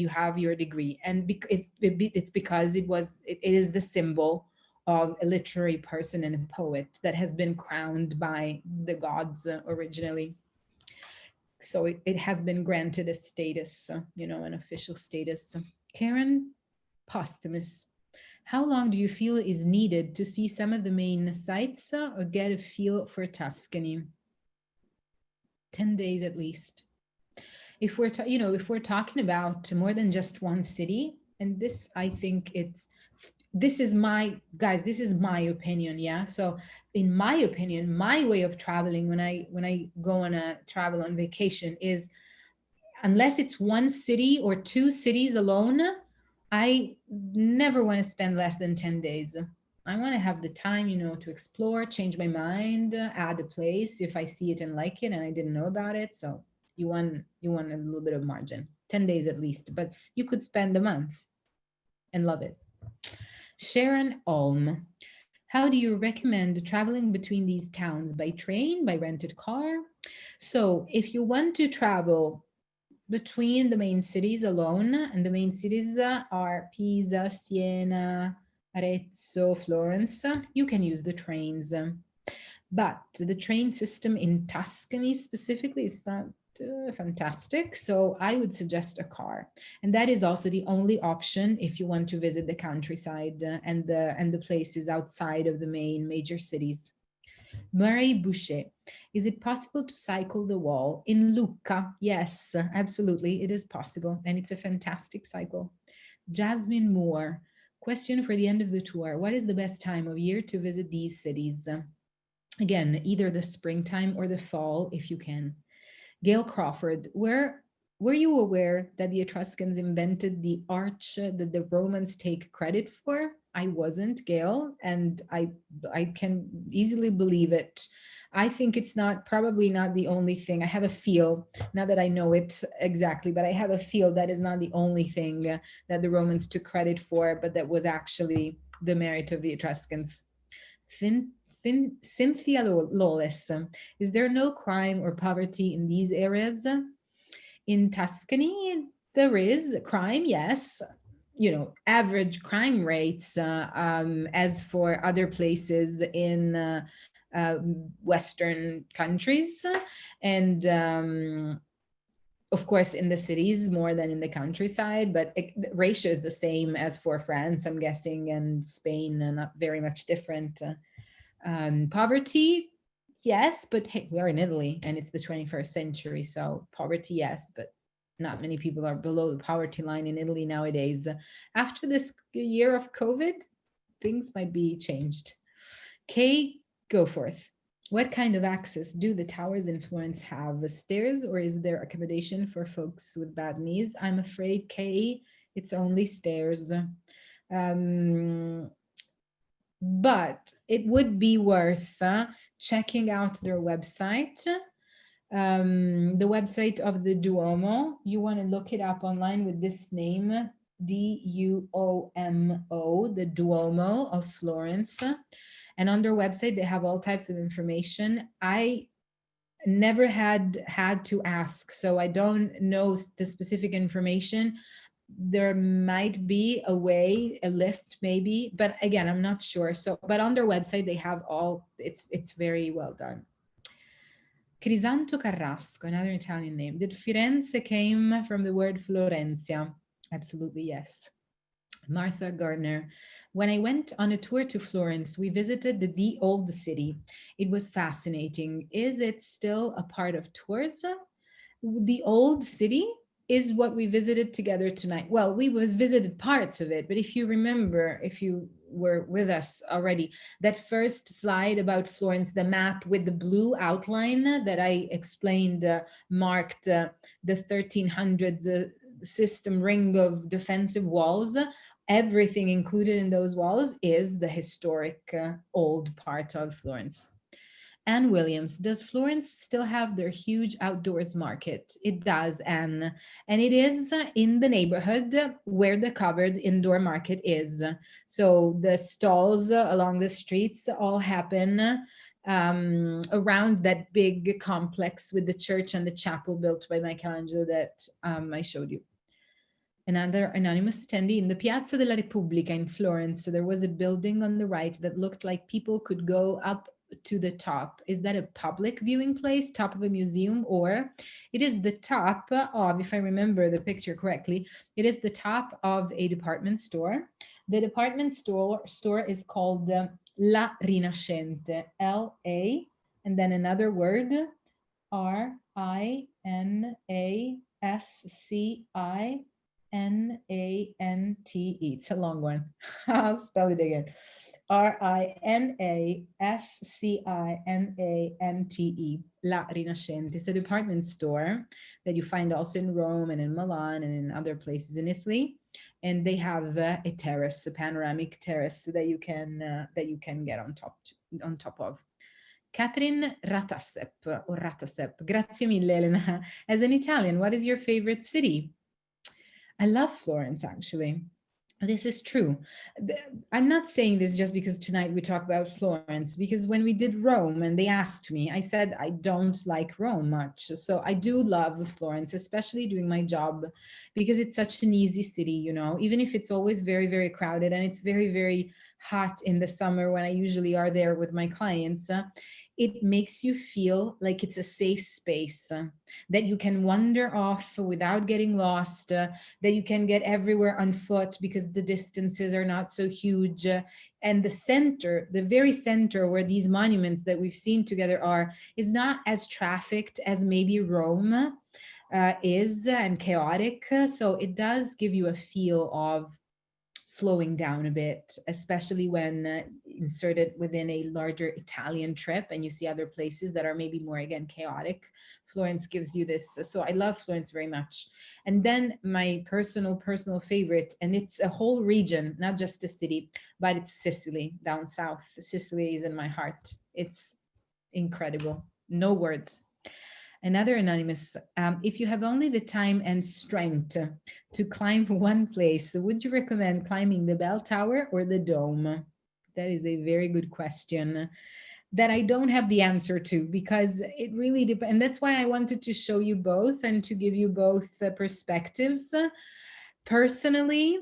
S2: have your degree, and it's because it is the symbol of a literary person and a poet that has been crowned by the gods originally. So it has been granted a status, an official status. Karen, posthumous. How long do you feel is needed to see some of the main sites or get a feel for Tuscany? 10 days at least. If we're if we're talking about more than just one city, and this, I think this is my opinion. Yeah. So in my opinion, my way of traveling when I go on a travel on vacation is, unless it's one city or two cities alone, I never want to spend less than 10 days. I want to have the time, to explore, change my mind, add a place if I see it and like it and I didn't know about it. So you want a little bit of margin, 10 days at least, but you could spend a month and love it. Sharon Ulm. How do you recommend traveling between these towns? By train, by rented car? So if you want to travel between the main cities alone, and the main cities are Pisa, Siena, Arezzo, Florence, you can use the trains. But the train system in Tuscany specifically is not fantastic. So I would suggest a car. And that is also the only option if you want to visit the countryside and the places outside of the main major cities. Murray Boucher. Is it possible to cycle the wall in Lucca? Yes, absolutely. It is possible. And it's a fantastic cycle. Jasmine Moore. Question for the end of the tour. What is the best time of year to visit these cities? Again, either the springtime or the fall, if you can. Gail Crawford. Were you aware that the Etruscans invented the arch that the Romans take credit for? I wasn't, Gail, and I can easily believe it. I think it's probably not the only thing. I have a feel, not that I know it exactly, but I have a feel that is not the only thing that the Romans took credit for, but that was actually the merit of the Etruscans. Cynthia Lawless. Is there no crime or poverty in these areas? In Tuscany, there is crime, yes. Average crime rates, as for other places in Western countries. And of course, in the cities more than in the countryside, but the ratio is the same as for France, I'm guessing, and Spain, not very much different. Poverty, yes, but hey, we're in Italy and it's the 21st century, so poverty, yes, but not many people are below the poverty line in Italy nowadays. After this year of COVID, things might be changed. Kay Goforth. What kind of access do the towers in Florence have? The stairs, or is there accommodation for folks with bad knees? I'm afraid, Kay, it's only stairs. But it would be worth checking out their website. The website of the Duomo. You want to look it up online with this name, Duomo, the Duomo of Florence. And on their website, they have all types of information. I never had to ask, so I don't know the specific information. There might be a way, a lift maybe, but again, I'm not sure. So, but on their website, they have all, it's very well done. Crisanto Carrasco, another Italian name. Did Firenze came from the word Florentia? Absolutely, yes. Martha Gardner. When I went on a tour to Florence, we visited the old city. It was fascinating. Is it still a part of tours? The old city? is what we visited together tonight. Well, we was visited parts of it, but if you remember, if you were with us already, that first slide about Florence, the map with the blue outline that I explained marked the 1300s system ring of defensive walls. Everything included in those walls is the historic old part of Florence. Anne Williams, does Florence still have their huge outdoors market? It does, Anne. And it is in the neighborhood where the covered indoor market is. So the stalls along the streets all happen around that big complex with the church and the chapel built by Michelangelo that I showed you. Another anonymous attendee, in the Piazza della Repubblica in Florence, there was a building on the right that looked like people could go up to the top. Is that a public viewing place, top of a museum, or it is the top of, if I remember the picture correctly, it is the top of a department store. The department store is called La Rinascente, L-A, and then another word, Rinascente. It's a long one. I'll spell it again. Rinascente. La Rinascente. It's a department store that you find also in Rome and in Milan and in other places in Italy. And they have a terrace, a panoramic terrace that you can get on top of. Catherine Ratasep. Grazie mille, Elena. As an Italian, what is your favorite city? I love Florence, actually. This is true. I'm not saying this just because tonight we talk about Florence, because when we did Rome and they asked me, I said I don't like Rome much. So I do love Florence, especially doing my job, because it's such an easy city, you know, even if it's always very, very crowded and it's very, very hot in the summer when I usually are there with my clients. It makes you feel like it's a safe space that you can wander off without getting lost, that you can get everywhere on foot because the distances are not so huge. And the center, the very center where these monuments that we've seen together are, is not as trafficked as maybe Rome is, and chaotic. So it does give you a feel of slowing down a bit, especially when inserted within a larger Italian trip and you see other places that are maybe more, again, chaotic. Florence gives you this. So I love Florence very much. And then my personal favorite, and it's a whole region, not just a city, but it's Sicily down south. Sicily is in my heart. It's incredible. No words. Another anonymous, if you have only the time and strength to climb one place, would you recommend climbing the bell tower or the dome? That is a very good question that I don't have the answer to, because it really depends. And that's why I wanted to show you both and to give you both perspectives. Personally,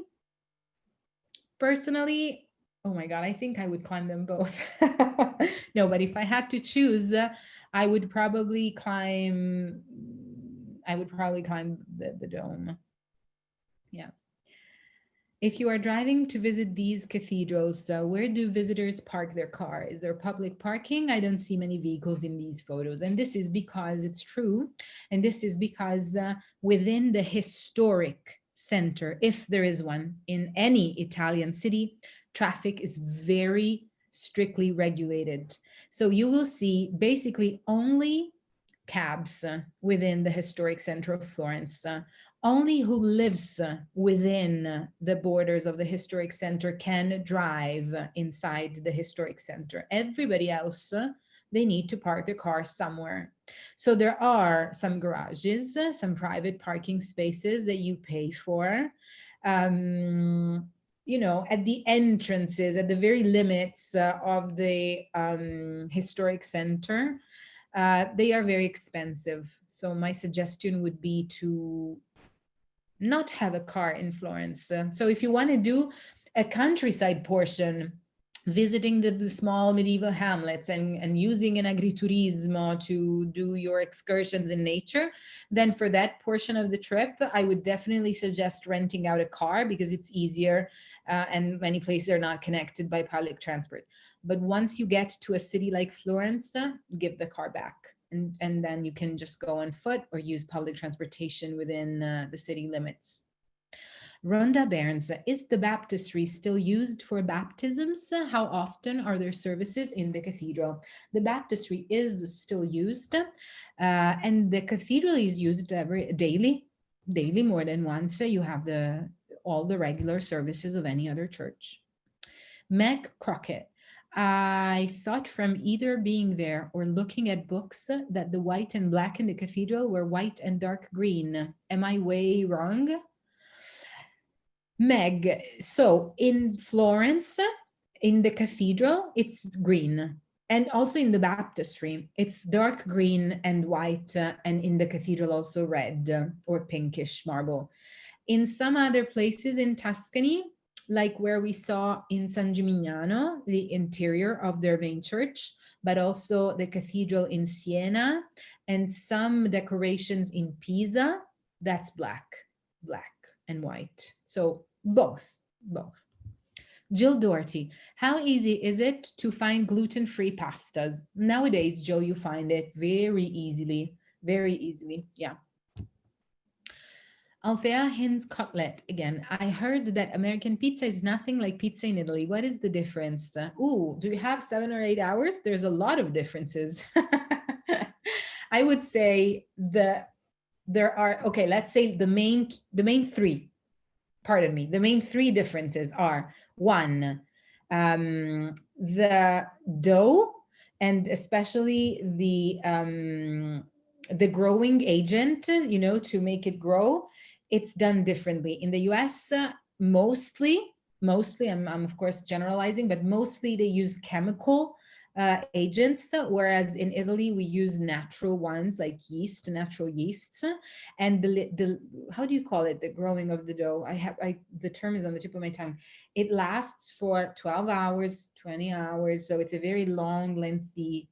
S2: oh my God, I think I would climb them both. No, but if I had to choose, I would probably climb the dome. Yeah. If you are driving to visit these cathedrals, where do visitors park their car? Is there public parking? I don't see many vehicles in these photos. And this is because it's true. And this is because within the historic center, if there is one in any Italian city, traffic is very strictly regulated. So you will see basically only cabs within the historic center of Florence. Only who lives within the borders of the historic center can drive inside the historic center. Everybody else, they need to park their car somewhere. So there are some garages, some private parking spaces that you pay for. You know, at the entrances, at the very limits of the historic center, they are very expensive. So my suggestion would be to not have a car in Florence. So if you want to do a countryside portion, visiting the small medieval hamlets and using an agriturismo to do your excursions in nature, then for that portion of the trip, I would definitely suggest renting out a car because it's easier and many places are not connected by public transport. But once you get to a city like Florence, give the car back and then you can just go on foot or use public transportation within the city limits. Rhonda Burns, is the baptistry still used for baptisms? How often are there services in the cathedral? The baptistry is still used, and the cathedral is used daily, more than once. You have all the regular services of any other church. Meg Crockett, I thought from either being there or looking at books that the white and black in the cathedral were white and dark green. Am I way wrong? Meg, so in Florence, in the cathedral, it's green. And also in the baptistry, it's dark green and white, and in the cathedral also red or pinkish marble. In some other places in Tuscany, like where we saw in San Gimignano, the interior of their main church, but also the cathedral in Siena, and some decorations in Pisa, that's black and white. So both. Jill Doherty, how easy is it to find gluten-free pastas? Nowadays, Jill, you find it very easily. Yeah. Althea Hins Cutlet again. I heard that American pizza is nothing like pizza in Italy. What is the difference? Do you have 7 or 8 hours? There's a lot of differences. I would say there are, okay, let's say the main three. Pardon me. The main three differences are: one, the dough, and especially the growing agent, to make it grow. It's done differently. In the US, mostly, I'm of course generalizing, but mostly they use chemical agents, whereas in Italy we use natural ones like natural yeasts. And the how do you call it, the growing of the dough? The term is on the tip of my tongue. It lasts for 12 hours, 20 hours, so it's a very long, lengthy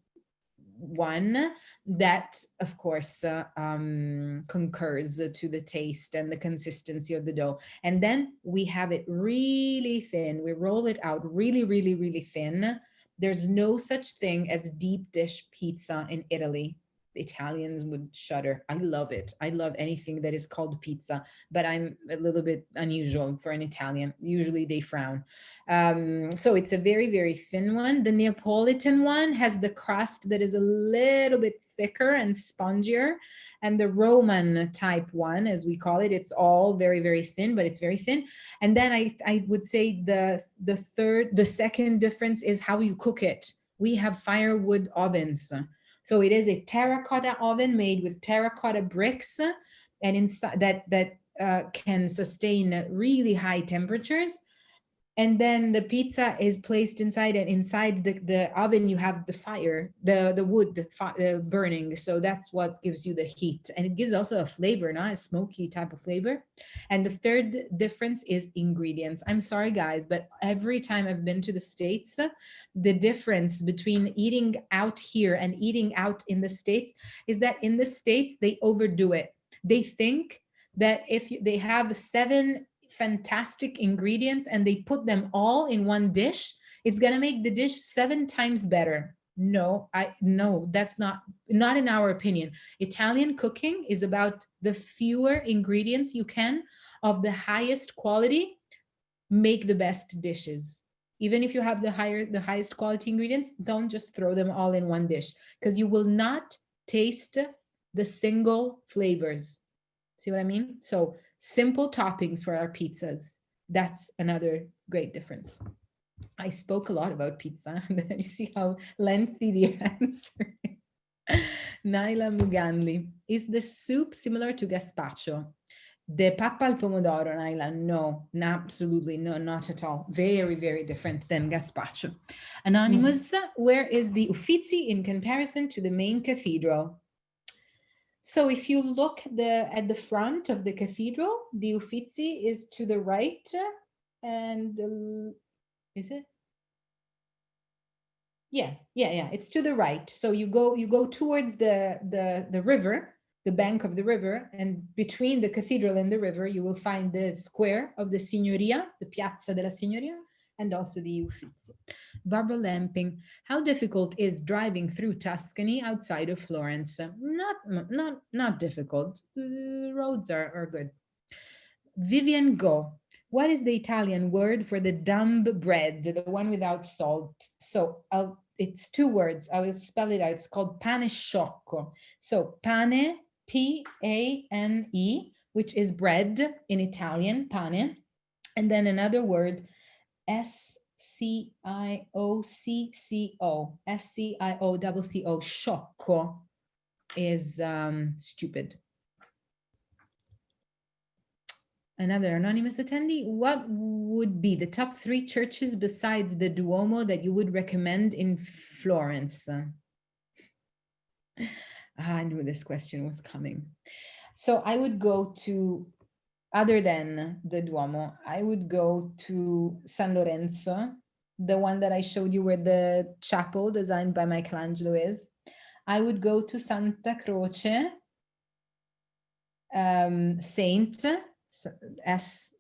S2: one that of course concurs to the taste and the consistency of the dough. And then we have it really thin. We roll it out really, really, really thin. There's no such thing as deep dish pizza in Italy. Italians would shudder. I love it. I love anything that is called pizza, but I'm a little bit unusual for an Italian. Usually they frown. So it's a very, very thin one. The Neapolitan one has the crust that is a little bit thicker and spongier. And the Roman type one, as we call it, it's all very, very thin, but it's very thin. And then I would say the second difference is how you cook it. We have firewood ovens. So it is a terracotta oven made with terracotta bricks, and inside that can sustain really high temperatures. And then the pizza is placed inside, and inside the oven you have the fire, the wood burning. So that's what gives you the heat, and it gives also a flavor, not a smoky type of flavor. And the third difference is ingredients. I'm sorry guys, but every time I've been to the States, the difference between eating out here and eating out in the States is that in the States they overdo it. They think that if they have 7 fantastic ingredients and they put them all in one dish, it's going to make the dish 7 times better. No, that's not in our opinion. Italian cooking is about the fewer ingredients you can, of the highest quality, make the best dishes. Even if you have the highest quality ingredients, don't just throw them all in one dish, because you will not taste the single flavors. See what I mean? So simple toppings for our pizzas. That's another great difference. I spoke a lot about pizza. You see how lengthy the answer is. Naila Muganli. Is the soup similar to gazpacho? The pappa al pomodoro, Naila, no, absolutely no, not at all. Very, very different than gazpacho. Anonymous, where is the Uffizi in comparison to the main cathedral? So if you look at the front of the cathedral, the Uffizi is to the right, and is it? Yeah, it's to the right. So you go towards the river, the bank of the river, and between the cathedral and the river, you will find the square of the Signoria, the Piazza della Signoria, and also the Uffizi. Barbara Lamping, how difficult is driving through Tuscany outside of Florence? Not difficult. The roads are good. Vivian Go, what is the Italian word for the dumb bread, the one without salt? So it's two words. I will spell it out. It's called pane sciocco. So pane, P-A-N-E, which is bread in Italian, pane. And then another word, S-C-I-O-C-C-O, S-C-I-O-C-C-O, sciocco is stupid. Another anonymous attendee, what would be the top 3 churches besides the Duomo that you would recommend in Florence? I knew this question was coming. So I would go to, other than the Duomo, I would go to San Lorenzo, the one that I showed you where the chapel designed by Michelangelo is. I would go to Santa Croce, Saint, S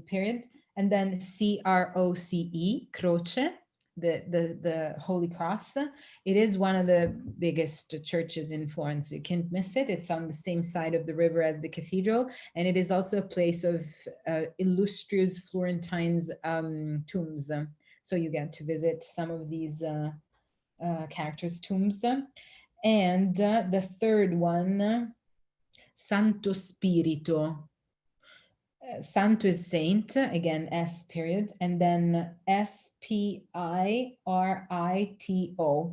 S2: period, and then C-R-O-C-E, Croce, the Holy Cross. It is one of the biggest churches in Florence. You can't miss it. It's on the same side of the river as the cathedral, and it is also a place of illustrious Florentines' tombs. So you get to visit some of these characters' tombs. And the third one, Santo Spirito. Santo is saint, again, S period, and then S-P-I-R-I-T-O,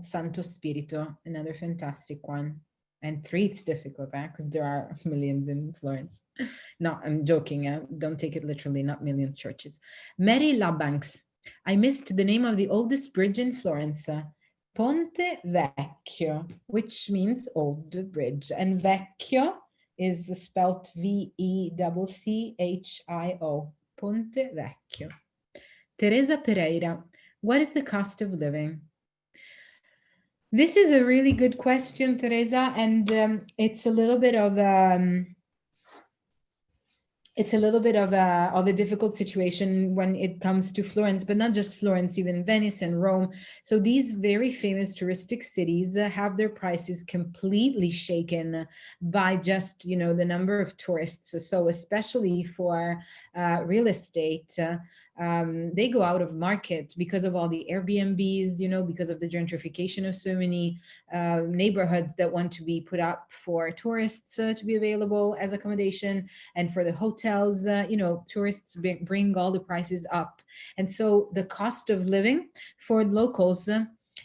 S2: Santo Spirito, another fantastic one. And 3, it's difficult, because there are millions in Florence. No, I'm joking, don't take it literally, not millions churches. Mary Labanks, I missed the name of the oldest bridge in Florence. Ponte Vecchio, which means old bridge, and Vecchio is spelled V-E-C-C-H-I-O, Ponte Vecchio. Teresa Pereira, what is the cost of living? This is a really good question, Teresa, and it's a little bit of a difficult situation when it comes to Florence, but not just Florence, even Venice and Rome. So these very famous touristic cities have their prices completely shaken by just, the number of tourists. So especially for real estate, they go out of market because of all the Airbnbs, because of the gentrification of so many neighborhoods that want to be put up for tourists to be available as accommodation, and for the hotels, tourists bring all the prices up. And so the cost of living for locals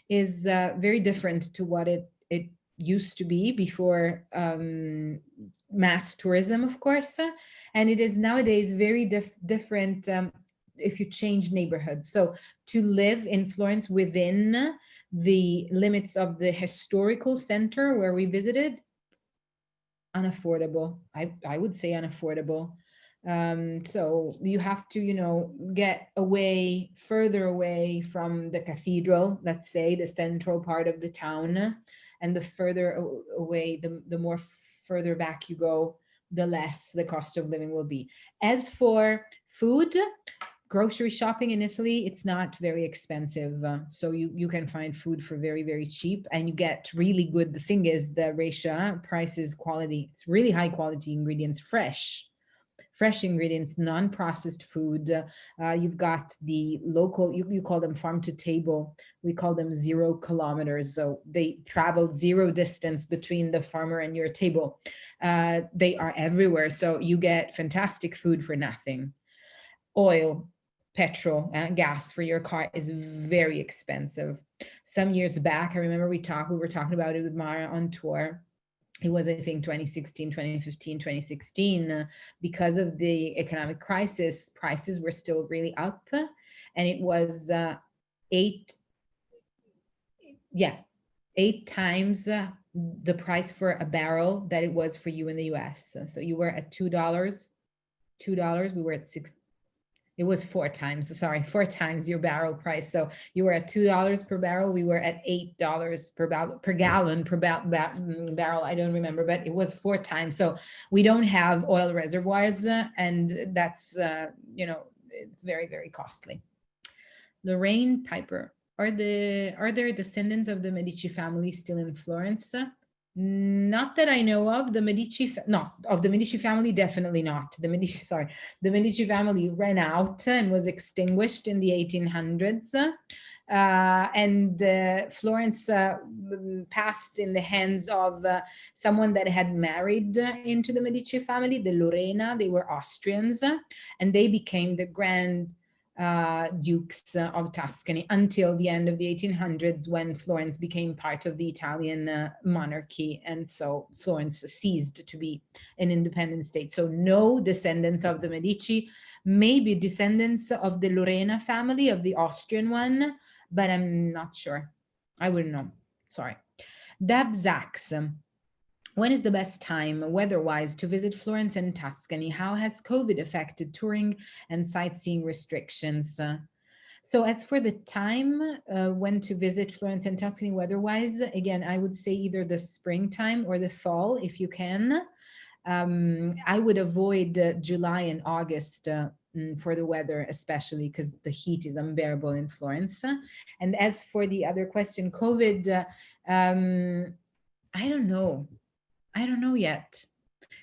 S2: is very different to what it used to be before mass tourism, of course. And it is nowadays very different if you change neighborhoods. So to live in Florence within the limits of the historical center where we visited, unaffordable. I would say unaffordable. So you have to, get further away from the cathedral, let's say the central part of the town. And the further away, the more further back you go, the less the cost of living will be. As for food, grocery shopping in Italy, it's not very expensive. So you can find food for very, very cheap, and you get really good. The thing is, the ratio, prices, quality, it's really high quality ingredients, fresh ingredients, non-processed food. You've got the local, you call them farm to table. We call them 0 kilometers. So they travel 0 distance between the farmer and your table. They are everywhere. So you get fantastic food for nothing. Oil, petrol, and gas for your car is very expensive. Some years back, I remember we were talking about it with Mara on tour. It was, I think, 2016, 2015, 2016, because of the economic crisis, prices were still really up, and it was 8 times the price for a barrel that it was for you in the US. So you were at $2, we were at 6. It was 4 times your barrel price. So you were at $2 per barrel. We were at $8 per gallon per barrel. I don't remember, but it was 4 times. So we don't have oil reservoirs, and that's, it's very, very costly. Lorraine Piper. Are there descendants of the Medici family still in Florence? Not that I know of. The no, of the Medici family, definitely not. The Medici family ran out and was extinguished in the 1800s. And Florence passed in the hands of someone that had married into the Medici family, the Lorena. They were Austrians, and they became the grand dukes of Tuscany until the end of the 1800s, when Florence became part of the Italian monarchy, and so Florence ceased to be an independent state. So no descendants of the Medici, maybe descendants of the Lorena family, of the Austrian one, but I'm not sure. I wouldn't know. Sorry. Dab Zax. When is the best time, weather-wise, to visit Florence and Tuscany? How has COVID affected touring and sightseeing restrictions? So as for the time when to visit Florence and Tuscany weather-wise, again, I would say either the springtime or the fall, if you can. I would avoid July and August for the weather, especially because the heat is unbearable in Florence. And as for the other question, COVID, I don't know. I don't know yet,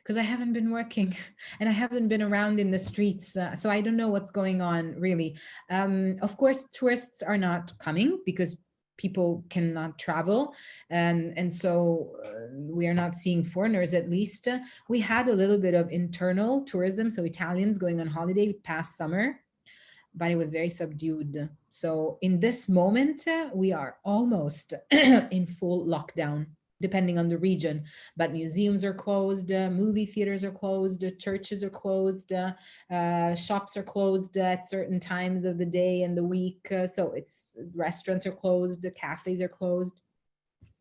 S2: because I haven't been working and I haven't been around in the streets. So I don't know what's going on, really. Of course, tourists are not coming because people cannot travel. And so we are not seeing foreigners, at least. We had a little bit of internal tourism, so Italians going on holiday past summer, but it was very subdued. So in this moment, we are almost in full lockdown, depending on the region, but museums are closed, movie theaters are closed, churches are closed, shops are closed at certain times of the day and the week. So restaurants are closed, cafes are closed.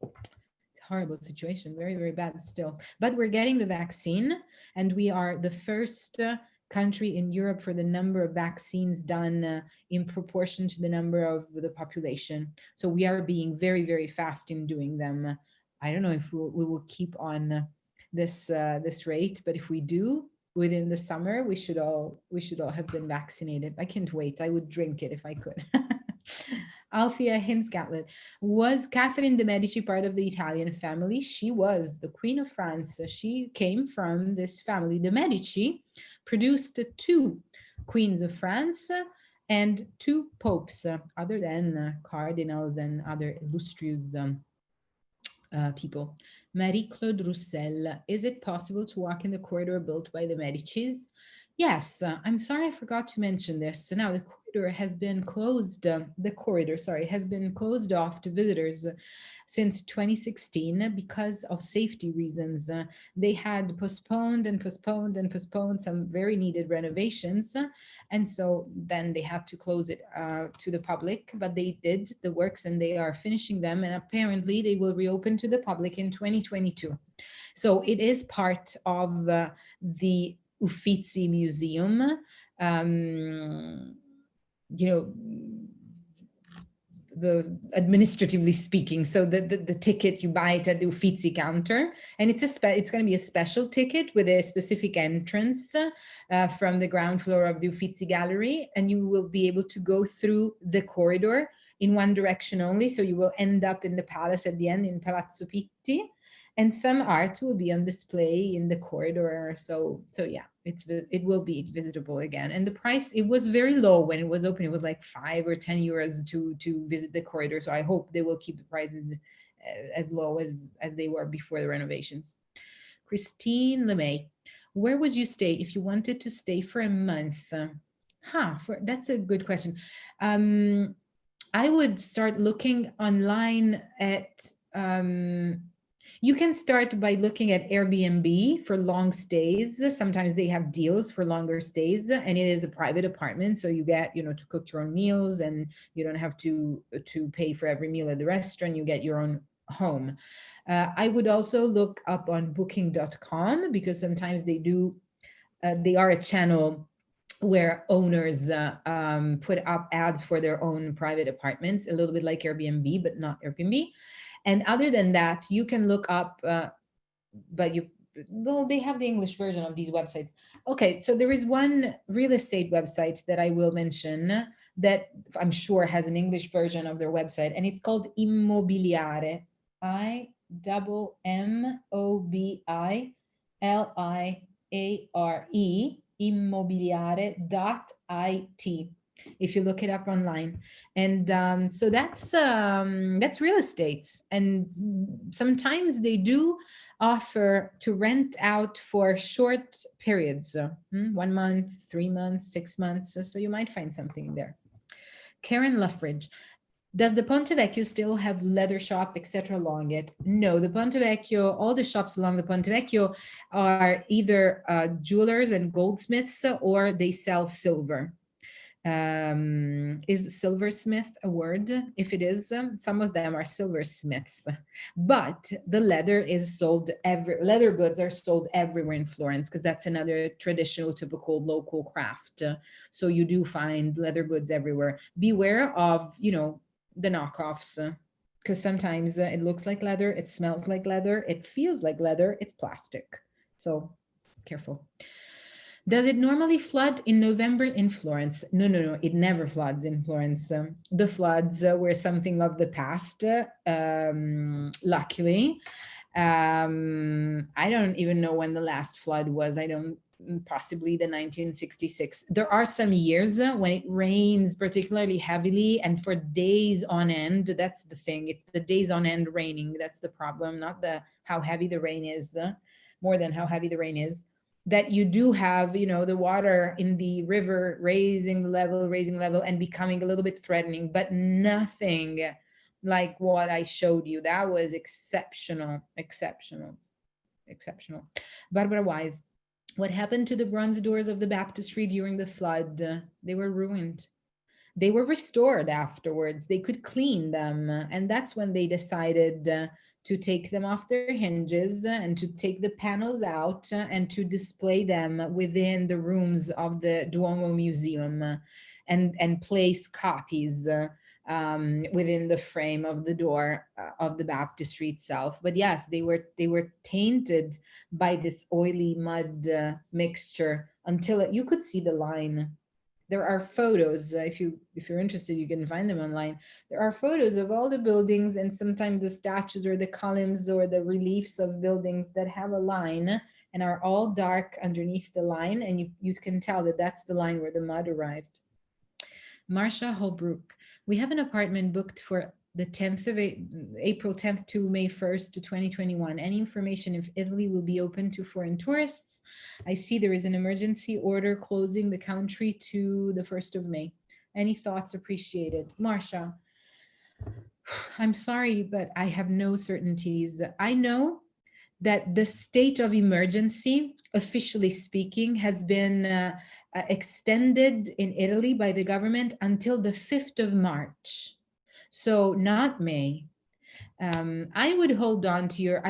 S2: It's a horrible situation, very, very bad still. But we're getting the vaccine, and we are the first country in Europe for the number of vaccines done in proportion to the number of the population. So we are being very, very fast in doing them. I don't know if we will keep on this rate, but if we do, within the summer, we should all have been vaccinated. I can't wait. I would drink it if I could. Althea Hinscatlet. Was Catherine de' Medici part of the Italian family? She was the Queen of France. She came from this family. The Medici produced 2 queens of France and 2 popes, other than cardinals and other illustrious people. Marie-Claude Roussel. Is it possible to walk in the corridor built by the Medicis? Yes, I'm sorry I forgot to mention this. So now the corridor has been closed, has been closed off to visitors since 2016 because of safety reasons. They had postponed some very needed renovations. And so then they had to close it to the public, but they did the works and they are finishing them. And apparently they will reopen to the public in 2022. So it is part of the Uffizi Museum. Administratively speaking, so the ticket, you buy it at the Uffizi counter, and it's going to be a special ticket with a specific entrance from the ground floor of the Uffizi Gallery, and you will be able to go through the corridor in one direction only, so you will end up in the palace at the end, in Palazzo Pitti, and some art will be on display in the corridor. So yeah, it will be visitable again. And the price, it was very low when it was open. It was like 5 or 10 euros to visit the corridor. So I hope they will keep the prices as low as they were before the renovations. Christine LeMay, where would you stay if you wanted to stay for a month? That's a good question. I would start looking online at you can start by looking at Airbnb for long stays. Sometimes they have deals for longer stays, and it is a private apartment. So you get, to cook your own meals, and you don't have to pay for every meal at the restaurant. You get your own home. I would also look up on booking.com, because sometimes they are a channel where owners put up ads for their own private apartments, a little bit like Airbnb, but not Airbnb. And other than that, you can look up, they have the English version of these websites. Okay, so there is one real estate website that I will mention that I'm sure has an English version of their website, and it's called Immobiliare. Immobiliare, immobiliare.it, if you look it up online. And so that's real estate, and sometimes they do offer to rent out for short periods, 1 month, 3 months, 6 months, so you might find something there. Karen Luffridge: does the Ponte Vecchio still have leather shop, etc. along it? No, the Ponte Vecchio, all the shops along the Ponte Vecchio are either jewelers and goldsmiths, or they sell silver. Is silversmith a word? If it is, some of them are silversmiths, but the leather is sold leather goods are sold everywhere in Florence, because that's another traditional, typical local craft. So you do find leather goods everywhere. Beware of, the knockoffs, because sometimes it looks like leather, it smells like leather, it feels like leather, it's plastic. So careful. Does it normally flood in November in Florence? No, it never floods in Florence. The floods were something of the past, luckily. I don't even know when the last flood was. Possibly the 1966. There are some years when it rains particularly heavily and for days on end. That's the thing. It's the days on end raining. That's the problem, not how heavy the rain is, more than how heavy the rain is. That you do have, the water in the river raising level, and becoming a little bit threatening, but nothing like what I showed you. That was exceptional. Barbara Wise: what happened to the bronze doors of the baptistry during the flood? They were ruined. They were restored afterwards. They could clean them. And that's when they decided to take them off their hinges and to take the panels out and to display them within the rooms of the Duomo Museum, and place copies within the frame of the door of the baptistry itself. But yes, they were tainted by this oily mud mixture until you could see the line. There are photos. If you're interested, you can find them online. There are photos of all the buildings, and sometimes the statues or the columns or the reliefs of buildings that have a line and are all dark underneath the line, and you can tell that that's the line where the mud arrived. Marcia Holbrook: we have an apartment booked for the 10th of April 10th to May 1st to 2021. Any information if Italy will be open to foreign tourists? I see there is an emergency order closing the country to the 1st of May. Any thoughts? Appreciated. Marcia: I'm sorry, but I have no certainties. I know that the state of emergency, officially speaking, has been extended in Italy by the government until the 5th of March. So not May. I would hold on to you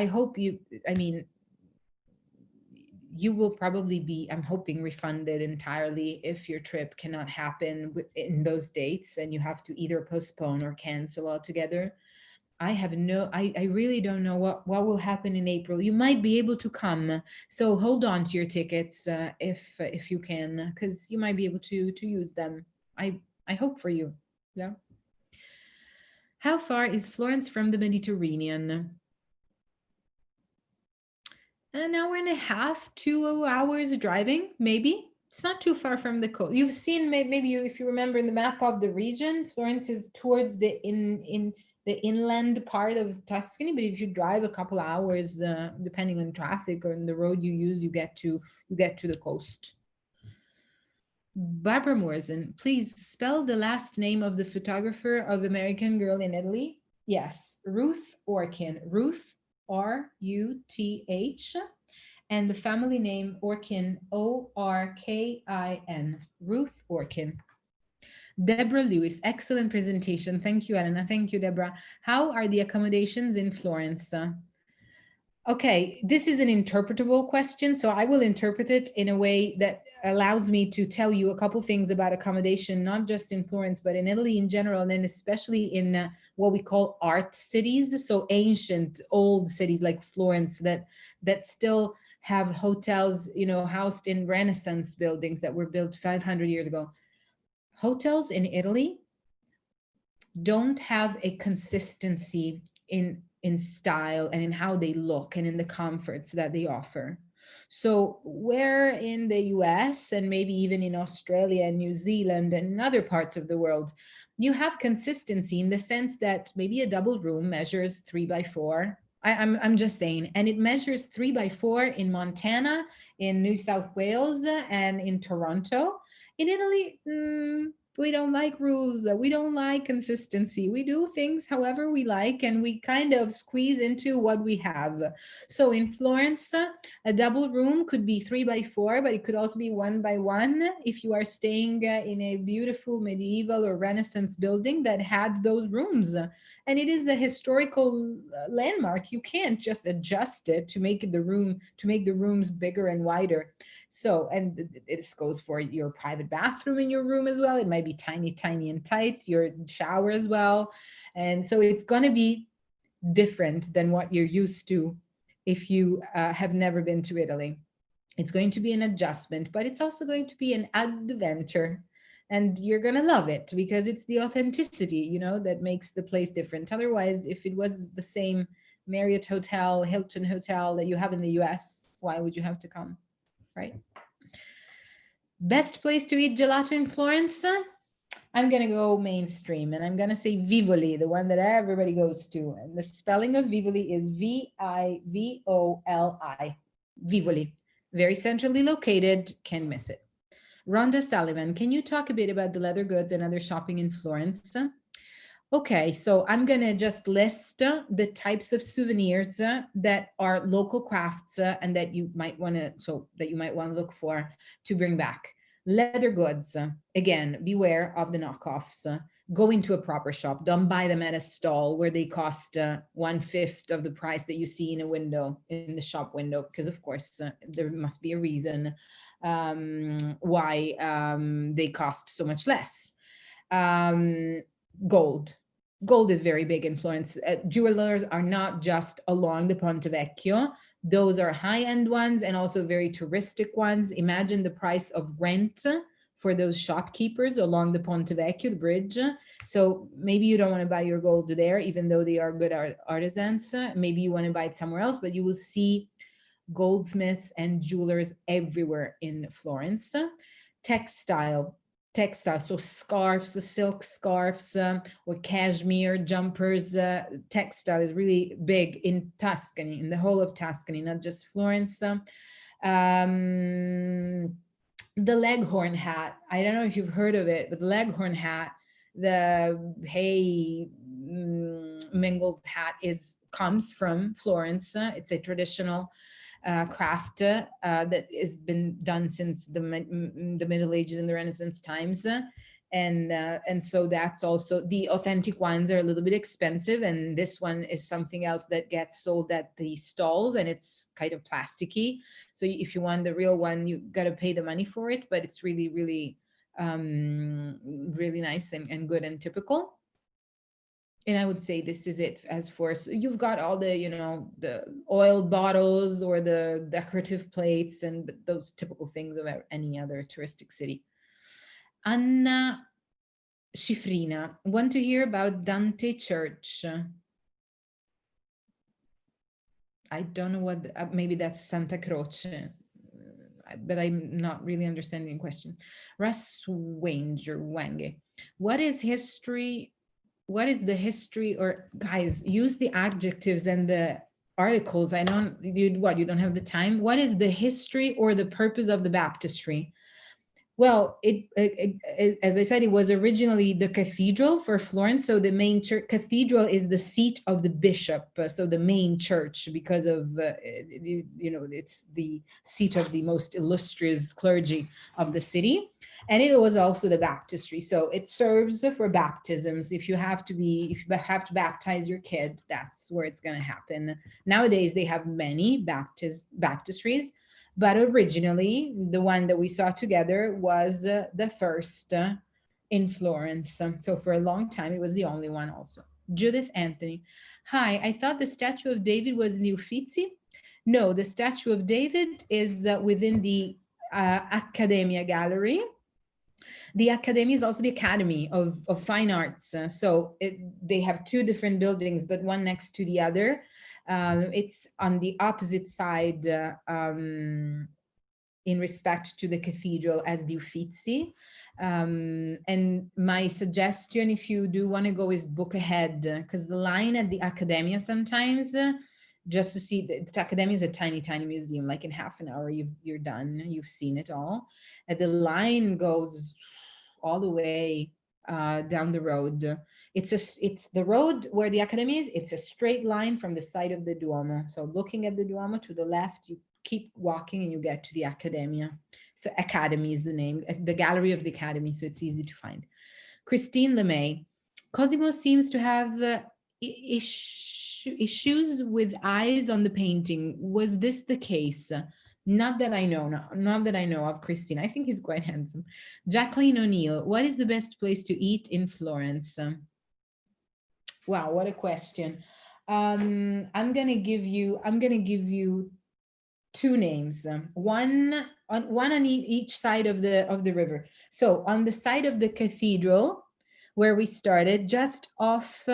S2: will probably be, I'm hoping, refunded entirely if your trip cannot happen in those dates and you have to either postpone or cancel altogether. I really don't know what will happen in April. You might be able to come, so hold on to your tickets if you can, because you might be able to use them. I hope for you. Yeah. How far is Florence from the Mediterranean? An hour and a half, 2 hours driving, maybe. It's not too far from the coast. You've seen, maybe if you remember in the map of the region, Florence is towards the the inland part of Tuscany, but if you drive a couple hours, depending on traffic or on the road you use, you get to the coast. Barbara Morrison: please spell the last name of the photographer of American Girl in Italy. Yes, Ruth Orkin. Ruth, R-U-T-H, and the family name Orkin, O-R-K-I-N. Ruth Orkin. Deborah Lewis: excellent presentation. Thank you, Elena. Thank you, Deborah. How are the accommodations in Florence? Okay, this is an interpretable question, so I will interpret it in a way that allows me to tell you a couple things about accommodation, not just in Florence, but in Italy in general, and then especially in what we call art cities, so ancient, old cities like Florence that still have hotels, housed in Renaissance buildings that were built 500 years ago. hotels in Italy don't have a consistency in style and in how they look and in the comforts that they offer. So where in the US and maybe even in Australia and New Zealand and other parts of the world, you have consistency in the sense that maybe a double room measures 3 by 4. I'm just saying, and it measures 3 by 4 in Montana, in New South Wales, and in Toronto. In Italy, we don't like rules. We don't like consistency. We do things however we like, and we kind of squeeze into what we have. So in Florence, a double room could be 3 by 4, but it could also be 1 by 1 if you are staying in a beautiful medieval or Renaissance building that had those rooms. And it is a historical landmark. You can't just adjust it to make the rooms bigger and wider. So, and this goes for your private bathroom in your room as well. It might be tiny, tiny and tight, your shower as well. And so it's going to be different than what you're used to if you have never been to Italy. It's going to be an adjustment, but it's also going to be an adventure. And you're going to love it because it's the authenticity, that makes the place different. Otherwise, if it was the same Marriott Hotel, Hilton Hotel that you have in the US, why would you have to come? Right? Best place to eat gelato in Florence? I'm going to go mainstream and I'm going to say Vivoli, the one that everybody goes to. And the spelling of Vivoli is Vivoli. Vivoli. Very centrally located, can't miss it. Rhonda Sullivan, can you talk a bit about the leather goods and other shopping in Florence? Okay, so I'm going to just list the types of souvenirs that are local crafts and that you might want to look for to bring back. Leather goods, again, beware of the knockoffs. Go into a proper shop. Don't buy them at a stall where they cost 1/5 of the price that you see in a window, in the shop window, because of course there must be a reason why they cost so much less. Gold. Gold is very big in Florence. Jewelers are not just along the Ponte Vecchio. Those are high-end ones and also very touristic ones. Imagine the price of rent for those shopkeepers along the Ponte Vecchio, the bridge. So maybe you don't want to buy your gold there, even though they are good artisans. Maybe you want to buy it somewhere else, but you will see goldsmiths and jewelers everywhere in Florence. Textile, so scarves, silk scarves, or cashmere jumpers. Textile is really big in Tuscany, in the whole of Tuscany, not just Florence. The leghorn hat, I don't know if you've heard of it, but the leghorn hat, the hay mingled hat, comes from Florence. It's a traditional craft that has been done since the Middle Ages and the Renaissance times. And so that's also, the authentic ones are a little bit expensive, and this one is something else that gets sold at the stalls, and it's kind of plasticky. So if you want the real one, you got to pay the money for it, but it's really, really, really nice and good and typical. And I would say this is it as for, so you've got all the, the oil bottles or the decorative plates and those typical things of any other touristic city. Anna Schifrina, want to hear about Dante Church? I don't know what, maybe that's Santa Croce, but I'm not really understanding the question. Russ Wange, what is the history, or guys, use the adjectives and the articles. You don't have the time. What is the history or the purpose of the baptistry? Well, as I said, it was originally the cathedral for Florence. So the main church, cathedral is the seat of the bishop. So the main church, because of, it's the seat of the most illustrious clergy of the city. And it was also the baptistry. So it serves for baptisms. If you have to baptize your kid, that's where it's going to happen. Nowadays, they have many baptistries. But originally, the one that we saw together was the first in Florence. So for a long time, it was the only one also. Judith Anthony. Hi, I thought the statue of David was in the Uffizi. No, the statue of David is within the Accademia gallery. The Accademia is also the Academy of Fine Arts. They have two different buildings, but one next to the other. It's on the opposite side in respect to the cathedral as the Uffizi. And my suggestion, if you do want to go, is book ahead, because the line at the Accademia sometimes, just to see, the Accademia is a tiny, tiny museum, like in half an hour, you're done, you've seen it all. And the line goes all the way down the road. It's the road where the Accademia is, it's a straight line from the side of the Duomo. So looking at the Duomo to the left, you keep walking and you get to the Accademia. So Academy is the name, the Gallery of the Academy, so it's easy to find. Christine LeMay. Cosimo seems to have issues with eyes on the painting. Was this the case? Not that I know, not that I know of, Christine. I think he's quite handsome. Jacqueline O'Neill, what is the best place to eat in Florence? Wow, what a question. I'm gonna give you two names, one on each side of the river. So on the side of the cathedral, where we started, just off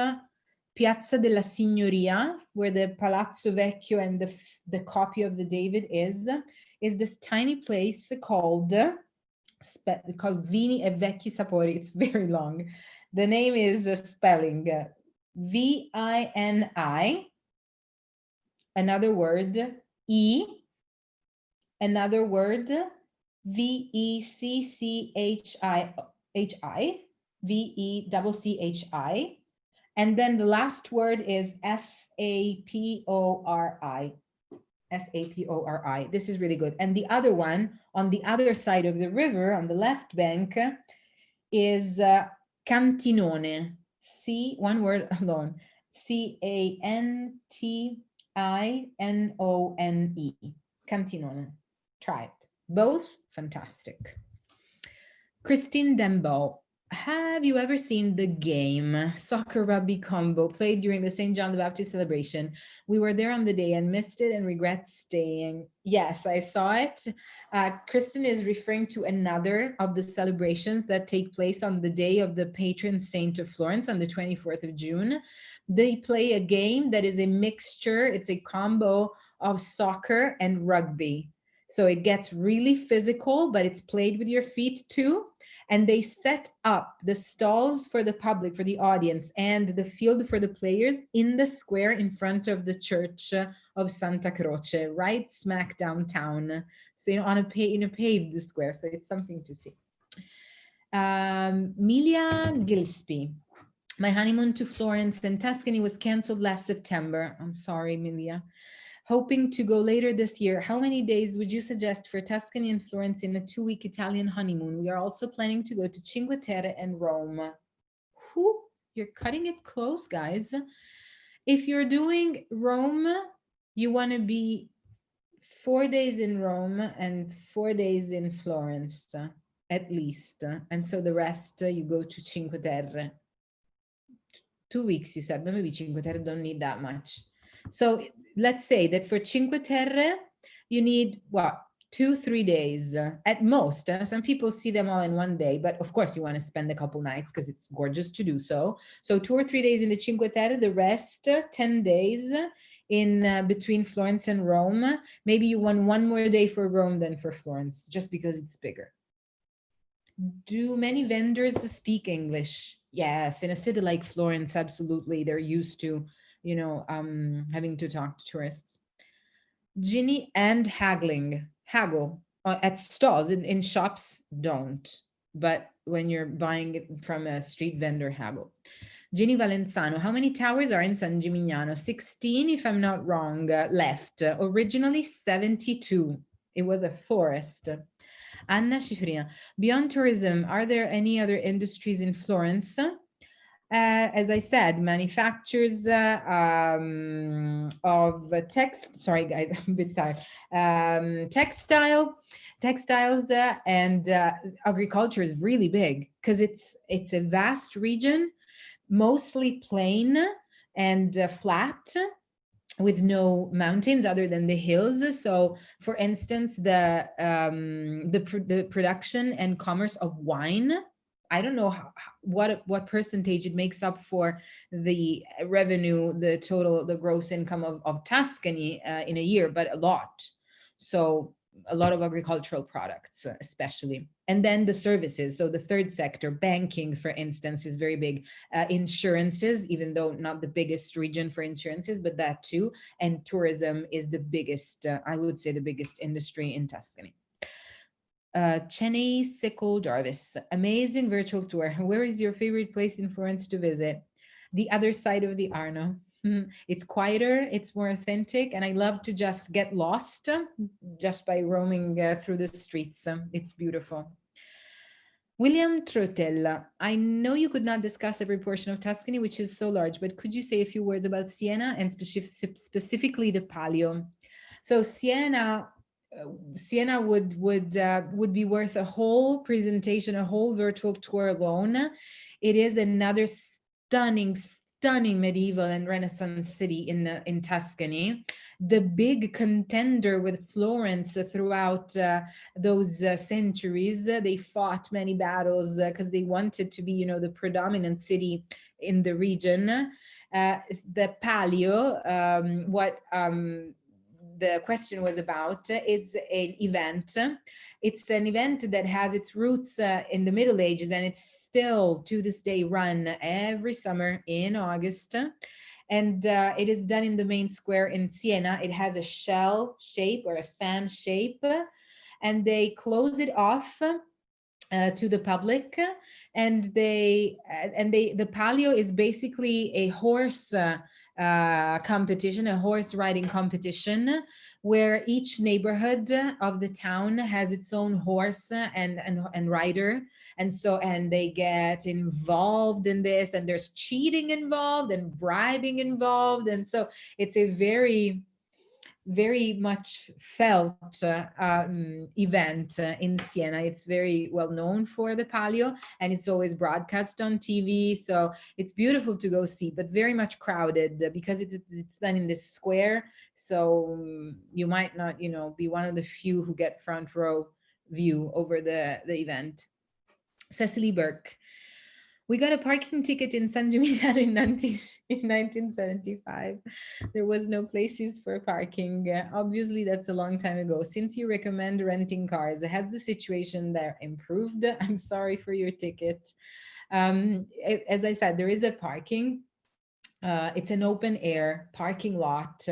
S2: Piazza della Signoria, where the Palazzo Vecchio and the copy of the David is this tiny place called Vini e Vecchi Sapori. It's very long. The name is spelling Vini, another word, E, another word, Vecchi, Vecchi, and then the last word is Sapori. Sapori. This is really good. And the other one on the other side of the river, on the left bank, is Cantinone. One word alone. Cantinone. Cantinone. Try it. Both fantastic. Christine Dembo. Have you ever seen the game Soccer Rugby Combo played during the St. John the Baptist celebration? We were there on the day and missed it and regret staying. Yes, I saw it. Kristen is referring to another of the celebrations that take place on the day of the patron saint of Florence on the 24th of June. They play a game that is a mixture. It's a combo of soccer and rugby. So it gets really physical, but it's played with your feet too. And they set up the stalls for the public, for the audience, and the field for the players in the square in front of the church of Santa Croce, right smack downtown. So, in a paved square. So it's something to see. Milia Gillespie. My honeymoon to Florence and Tuscany was canceled last September. I'm sorry, Milia. Hoping to go later this year. How many days would you suggest for Tuscany and Florence in a 2-week Italian honeymoon? We are also planning to go to Cinque Terre and Rome. Whew, you're cutting it close, guys. If you're doing Rome, you want to be 4 days in Rome and 4 days in Florence, at least. And so the rest, you go to Cinque Terre. 2 weeks, you said, but maybe Cinque Terre don't need that much. So let's say that for Cinque Terre, you need, 2-3 days at most. Some people see them all in one day, but of course you want to spend a couple nights because it's gorgeous to do so. So 2 or 3 days in the Cinque Terre, the rest 10 days in between Florence and Rome. Maybe you want 1 more day for Rome than for Florence, just because it's bigger. Do many vendors speak English? Yes, in a city like Florence, absolutely. They're used to having to talk to tourists. Ginny and haggle at stalls. In shops, don't. But when you're buying it from a street vendor, haggle. Ginny Valenzano, how many towers are in San Gimignano? 16, if I'm not wrong, left. Originally 72. It was a forest. Anna Schifrina, beyond tourism, are there any other industries in Florence? As I said, manufacturers of sorry guys, I'm a bit tired. Textiles and agriculture is really big because it's a vast region, mostly plain and flat. with no mountains other than the hills. So, for instance, the production and commerce of wine. I don't know what percentage it makes up for the revenue, the total, the gross income of Tuscany in a year, but a lot. So a lot of agricultural products, especially. And then the services. So the third sector, banking, for instance, is very big. Insurances, even though not the biggest region for insurances, but that too. And tourism is the biggest, I would say, the biggest industry in Tuscany. Cheney Sickle Jarvis, amazing virtual tour. Where is your favorite place in Florence to visit? The other side of the Arno. It's quieter, it's more authentic, and I love to just get lost just by roaming through the streets. It's beautiful. William Trotella, I know you could not discuss every portion of Tuscany, which is so large, but could you say a few words about Siena and specifically the Palio? So Siena would be worth a whole presentation, a whole virtual tour alone. It is another stunning medieval and Renaissance city in Tuscany. The big contender with Florence throughout those centuries. They fought many battles because they wanted to be, the predominant city in the region. The Palio, what the question was about, is an event. It's an event that has its roots in the Middle Ages, and it's still to this day run every summer in August. And it is done in the main square in Siena. It has a shell shape or a fan shape, and they close it off to the public, and the Palio is basically a horse competition, a horse riding competition, where each neighborhood of the town has its own horse and rider, and they get involved in this, and there's cheating involved and bribing involved, and so it's a very much felt event in Siena. It's very well known for the Palio, and it's always broadcast on TV. So it's beautiful to go see, but very much crowded because it's done in this square. So you might not, be one of the few who get front row view over the event. Cecily Burke. We got a parking ticket in San Gimignano in 1975. There was no places for parking. Obviously, that's a long time ago. Since you recommend renting cars, has the situation there improved? I'm sorry for your ticket. As I said, there is a parking. It's an open air parking lot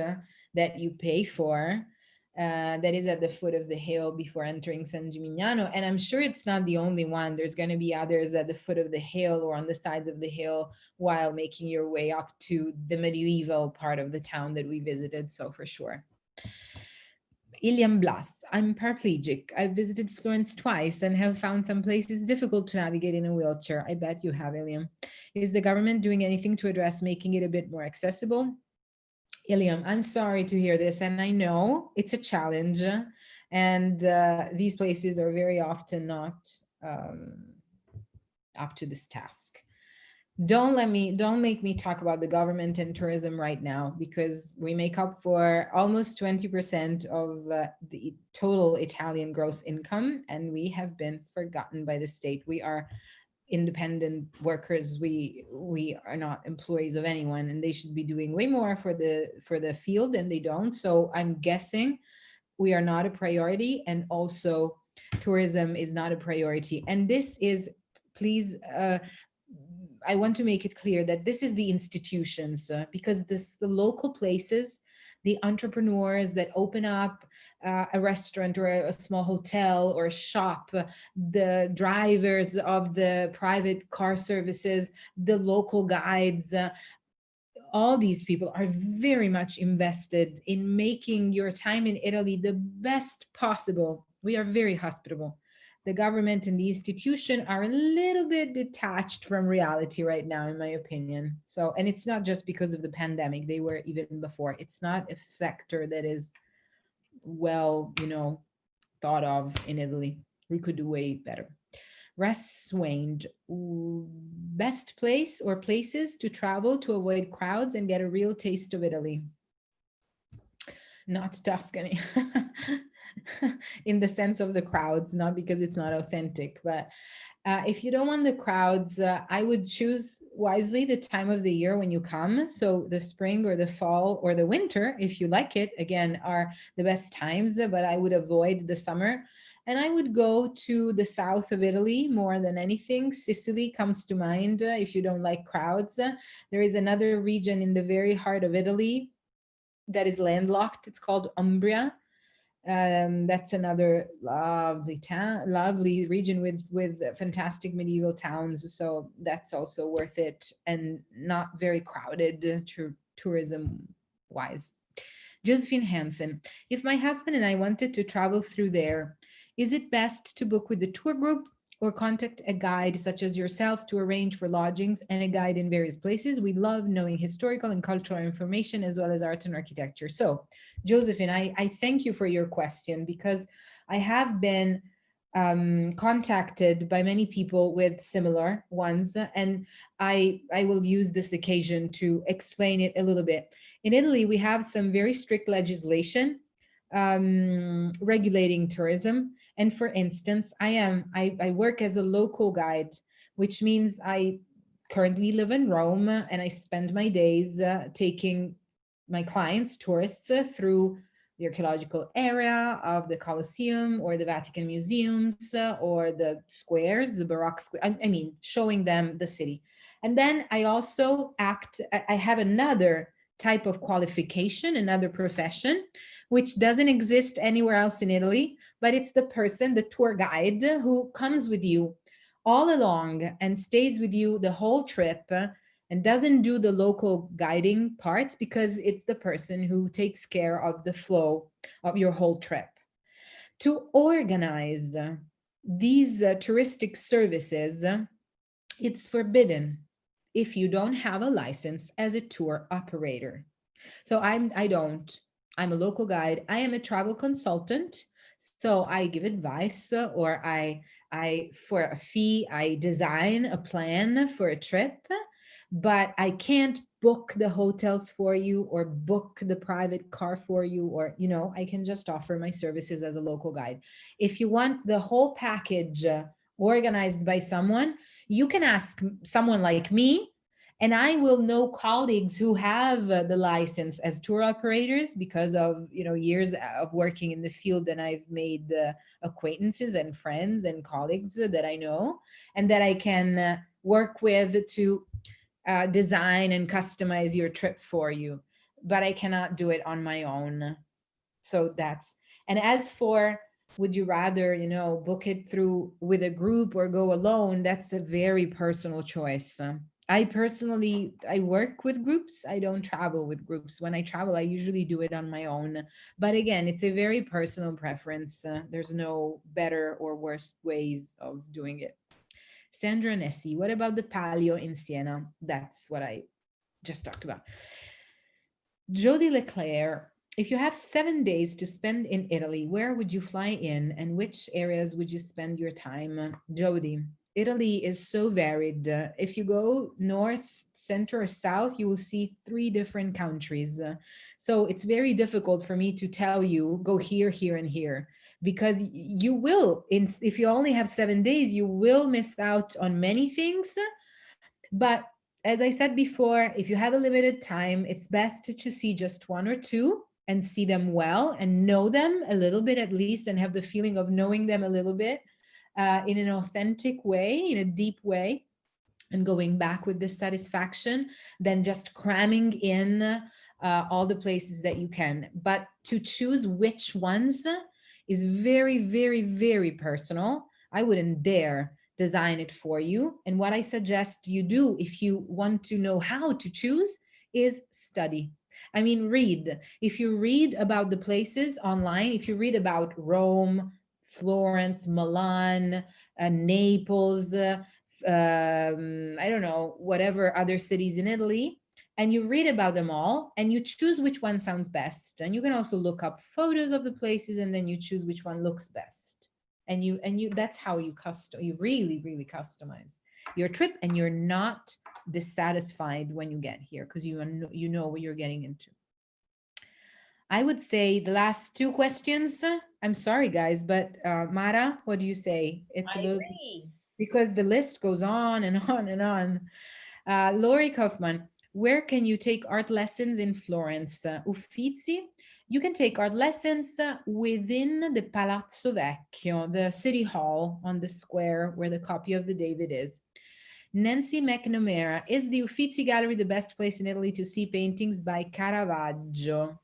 S2: that you pay for. That is at the foot of the hill before entering San Gimignano. And I'm sure it's not the only one. There's going to be others at the foot of the hill or on the sides of the hill while making your way up to the medieval part of the town that we visited. So for sure. Iliam Blas, I'm paraplegic. I've visited Florence twice and have found some places difficult to navigate in a wheelchair. I bet you have, Iliam. Is the government doing anything to address making it a bit more accessible? Iliam, I'm sorry to hear this, and I know it's a challenge, and these places are very often not up to this task. Don't make me talk about the government and tourism right now, because we make up for almost 20% of the total Italian gross income, and we have been forgotten by the state. We are independent workers. We are not employees of anyone, and they should be doing way more for the field, and they don't. So I'm guessing we are not a priority, and also tourism is not a priority. And this is, please, I want to make it clear that this is the institutions, because the local places, the entrepreneurs that open up a restaurant or a small hotel or a shop, the drivers of the private car services, the local guides, all these people are very much invested in making your time in Italy the best possible. We are very hospitable. The government and the institution are a little bit detached from reality right now, in my opinion. So, and it's not just because of the pandemic, they were even before. It's not a sector that is well, thought of in Italy. We could do way better. Russ Swain, best place or places to travel to avoid crowds and get a real taste of Italy. not Tuscany. In the sense of the crowds, not because it's not authentic, but if you don't want the crowds, I would choose wisely the time of the year when you come. So the spring or the fall or the winter, if you like it, again, are the best times, but I would avoid the summer. And I would go to the south of Italy more than anything. Sicily comes to mind if you don't like crowds. There is another region in the very heart of Italy that is landlocked. It's called Umbria. That's another lovely town, lovely region with fantastic medieval towns. So that's also worth it and not very crowded tourism wise. Josephine Hansen, if my husband and I wanted to travel through there, is it best to book with the tour group or contact a guide such as yourself to arrange for lodgings and a guide in various places? We love knowing historical and cultural information as well as art and architecture. So, Josephine, I thank you for your question because I have been contacted by many people with similar ones, and I will use this occasion to explain it a little bit. In Italy, we have some very strict legislation regulating tourism. And for instance, I work as a local guide, which means I currently live in Rome and I spend my days taking my clients, tourists, through the archaeological area of the Colosseum or the Vatican museums or the squares, the Baroque square. I mean, showing them the city. And then I also I have another type of qualification, another profession, which doesn't exist anywhere else in Italy, but it's the person, the tour guide, who comes with you all along and stays with you the whole trip and doesn't do the local guiding parts because it's the person who takes care of the flow of your whole trip. To organize these touristic services, it's forbidden if you don't have a license as a tour operator. So I don't. I'm a local guide. I am a travel consultant. So I give advice or I for a fee I design a plan for a trip, but I can't book the hotels for you or book the private car for you, or I can just offer my services as a local guide. If you want the whole package organized by someone, you can ask someone like me, and I will know colleagues who have the license as tour operators because of years of working in the field, and I've made acquaintances and friends and colleagues that I know and that I can work with to design and customize your trip for you. But I cannot do it on my own. So that's, and as for would you rather book it through with a group or go alone, that's a very personal choice. I work with groups. I don't travel with groups. When I travel, I usually do it on my own. But again, it's a very personal preference. There's no better or worse ways of doing it. Sandra Nessi, what about the Palio in Siena? That's what I just talked about. Jody Leclerc, if you have 7 days to spend in Italy, where would you fly in and which areas would you spend your time? Jody, Italy is so varied. If you go north, center, or south, you will see 3 different countries. So it's very difficult for me to tell you, go here, here, and here, because you will, if you only have 7 days, you will miss out on many things. But as I said before, if you have a limited time, it's best to see just 1 or 2 and see them well and know them a little bit at least, and have the feeling of knowing them a little bit in an authentic way, in a deep way, and going back with dissatisfaction than just cramming in all the places that you can. But to choose which ones is very, very, very personal. I wouldn't dare design it for you. And what I suggest you do if you want to know how to choose is study. I mean, read. If you read about the places online, if you read about Rome, Florence, Milan, Naples, I don't know, whatever other cities in Italy, and you read about them all and you choose which one sounds best. And you can also look up photos of the places and then you choose which one looks best. And you that's how you really, really customize your trip, and you're not dissatisfied when you get here because you know what you're getting into. I would say the last two questions. I'm sorry, guys, but Mara, what do you say? It's a
S1: I
S2: little
S1: agree.
S2: because the list goes on and on and on. Lori Kaufman, where can you take art lessons in Florence? Uffizi? You can take art lessons within the Palazzo Vecchio, the city hall on the square where the copy of the David is. Nancy McNamara, is the Uffizi Gallery the best place in Italy to see paintings by Caravaggio?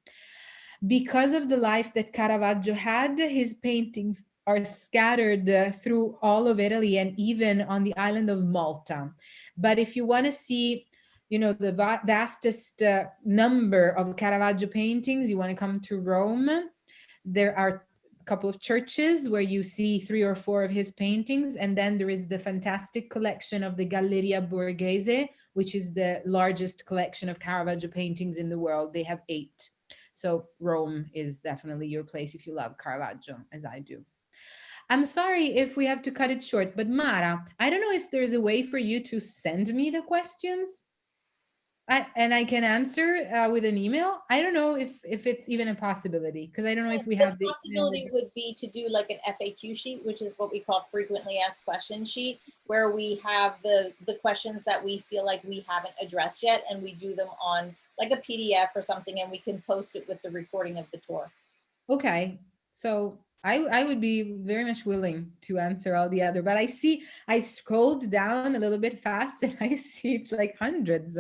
S2: Because of the life that Caravaggio had, his paintings are scattered through all of Italy and even on the island of Malta. But if you want to see, the vastest number of Caravaggio paintings, you want to come to Rome. There are a couple of churches where you see 3 or 4 of his paintings, and then there is the fantastic collection of the Galleria Borghese, which is the largest collection of Caravaggio paintings in the world. They have 8. So Rome is definitely your place if you love Caravaggio, as I do. I'm sorry if we have to cut it short, but Mara, I don't know if there's a way for you to send me the questions. And I can answer with an email. I don't know if it's even a possibility because I don't know if we
S1: The
S2: have the email
S1: possibility
S2: address.
S1: would be to do like an FAQ sheet, which is what we call frequently asked questions sheet, where we have the questions that we feel like we haven't addressed yet, and we do them on like a PDF or something, and we can post it with the recording of the tour.
S2: Okay, so I would be very much willing to answer all the other, but I scrolled down a little bit fast and I see it's like hundreds.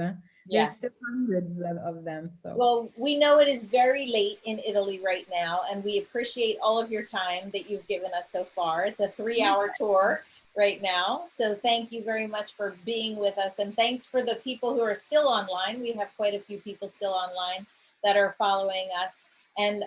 S1: Yeah.
S2: There's still hundreds of them. So
S1: Well, we know it is very late in Italy right now, and we appreciate all of your time that you've given us so far. It's a 3-hour tour right now. So thank you very much for being with us. And thanks for the people who are still online. We have quite a few people still online that are following us. And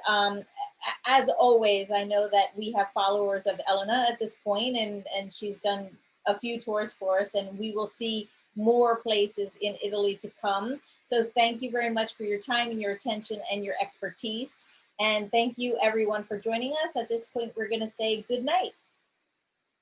S1: as always, I know that we have followers of Elena at this point, and she's done a few tours for us, and we will see more places in Italy to come. So thank you very much for your time and your attention and your expertise. And thank you everyone for joining us. At this point, we're going to say good night.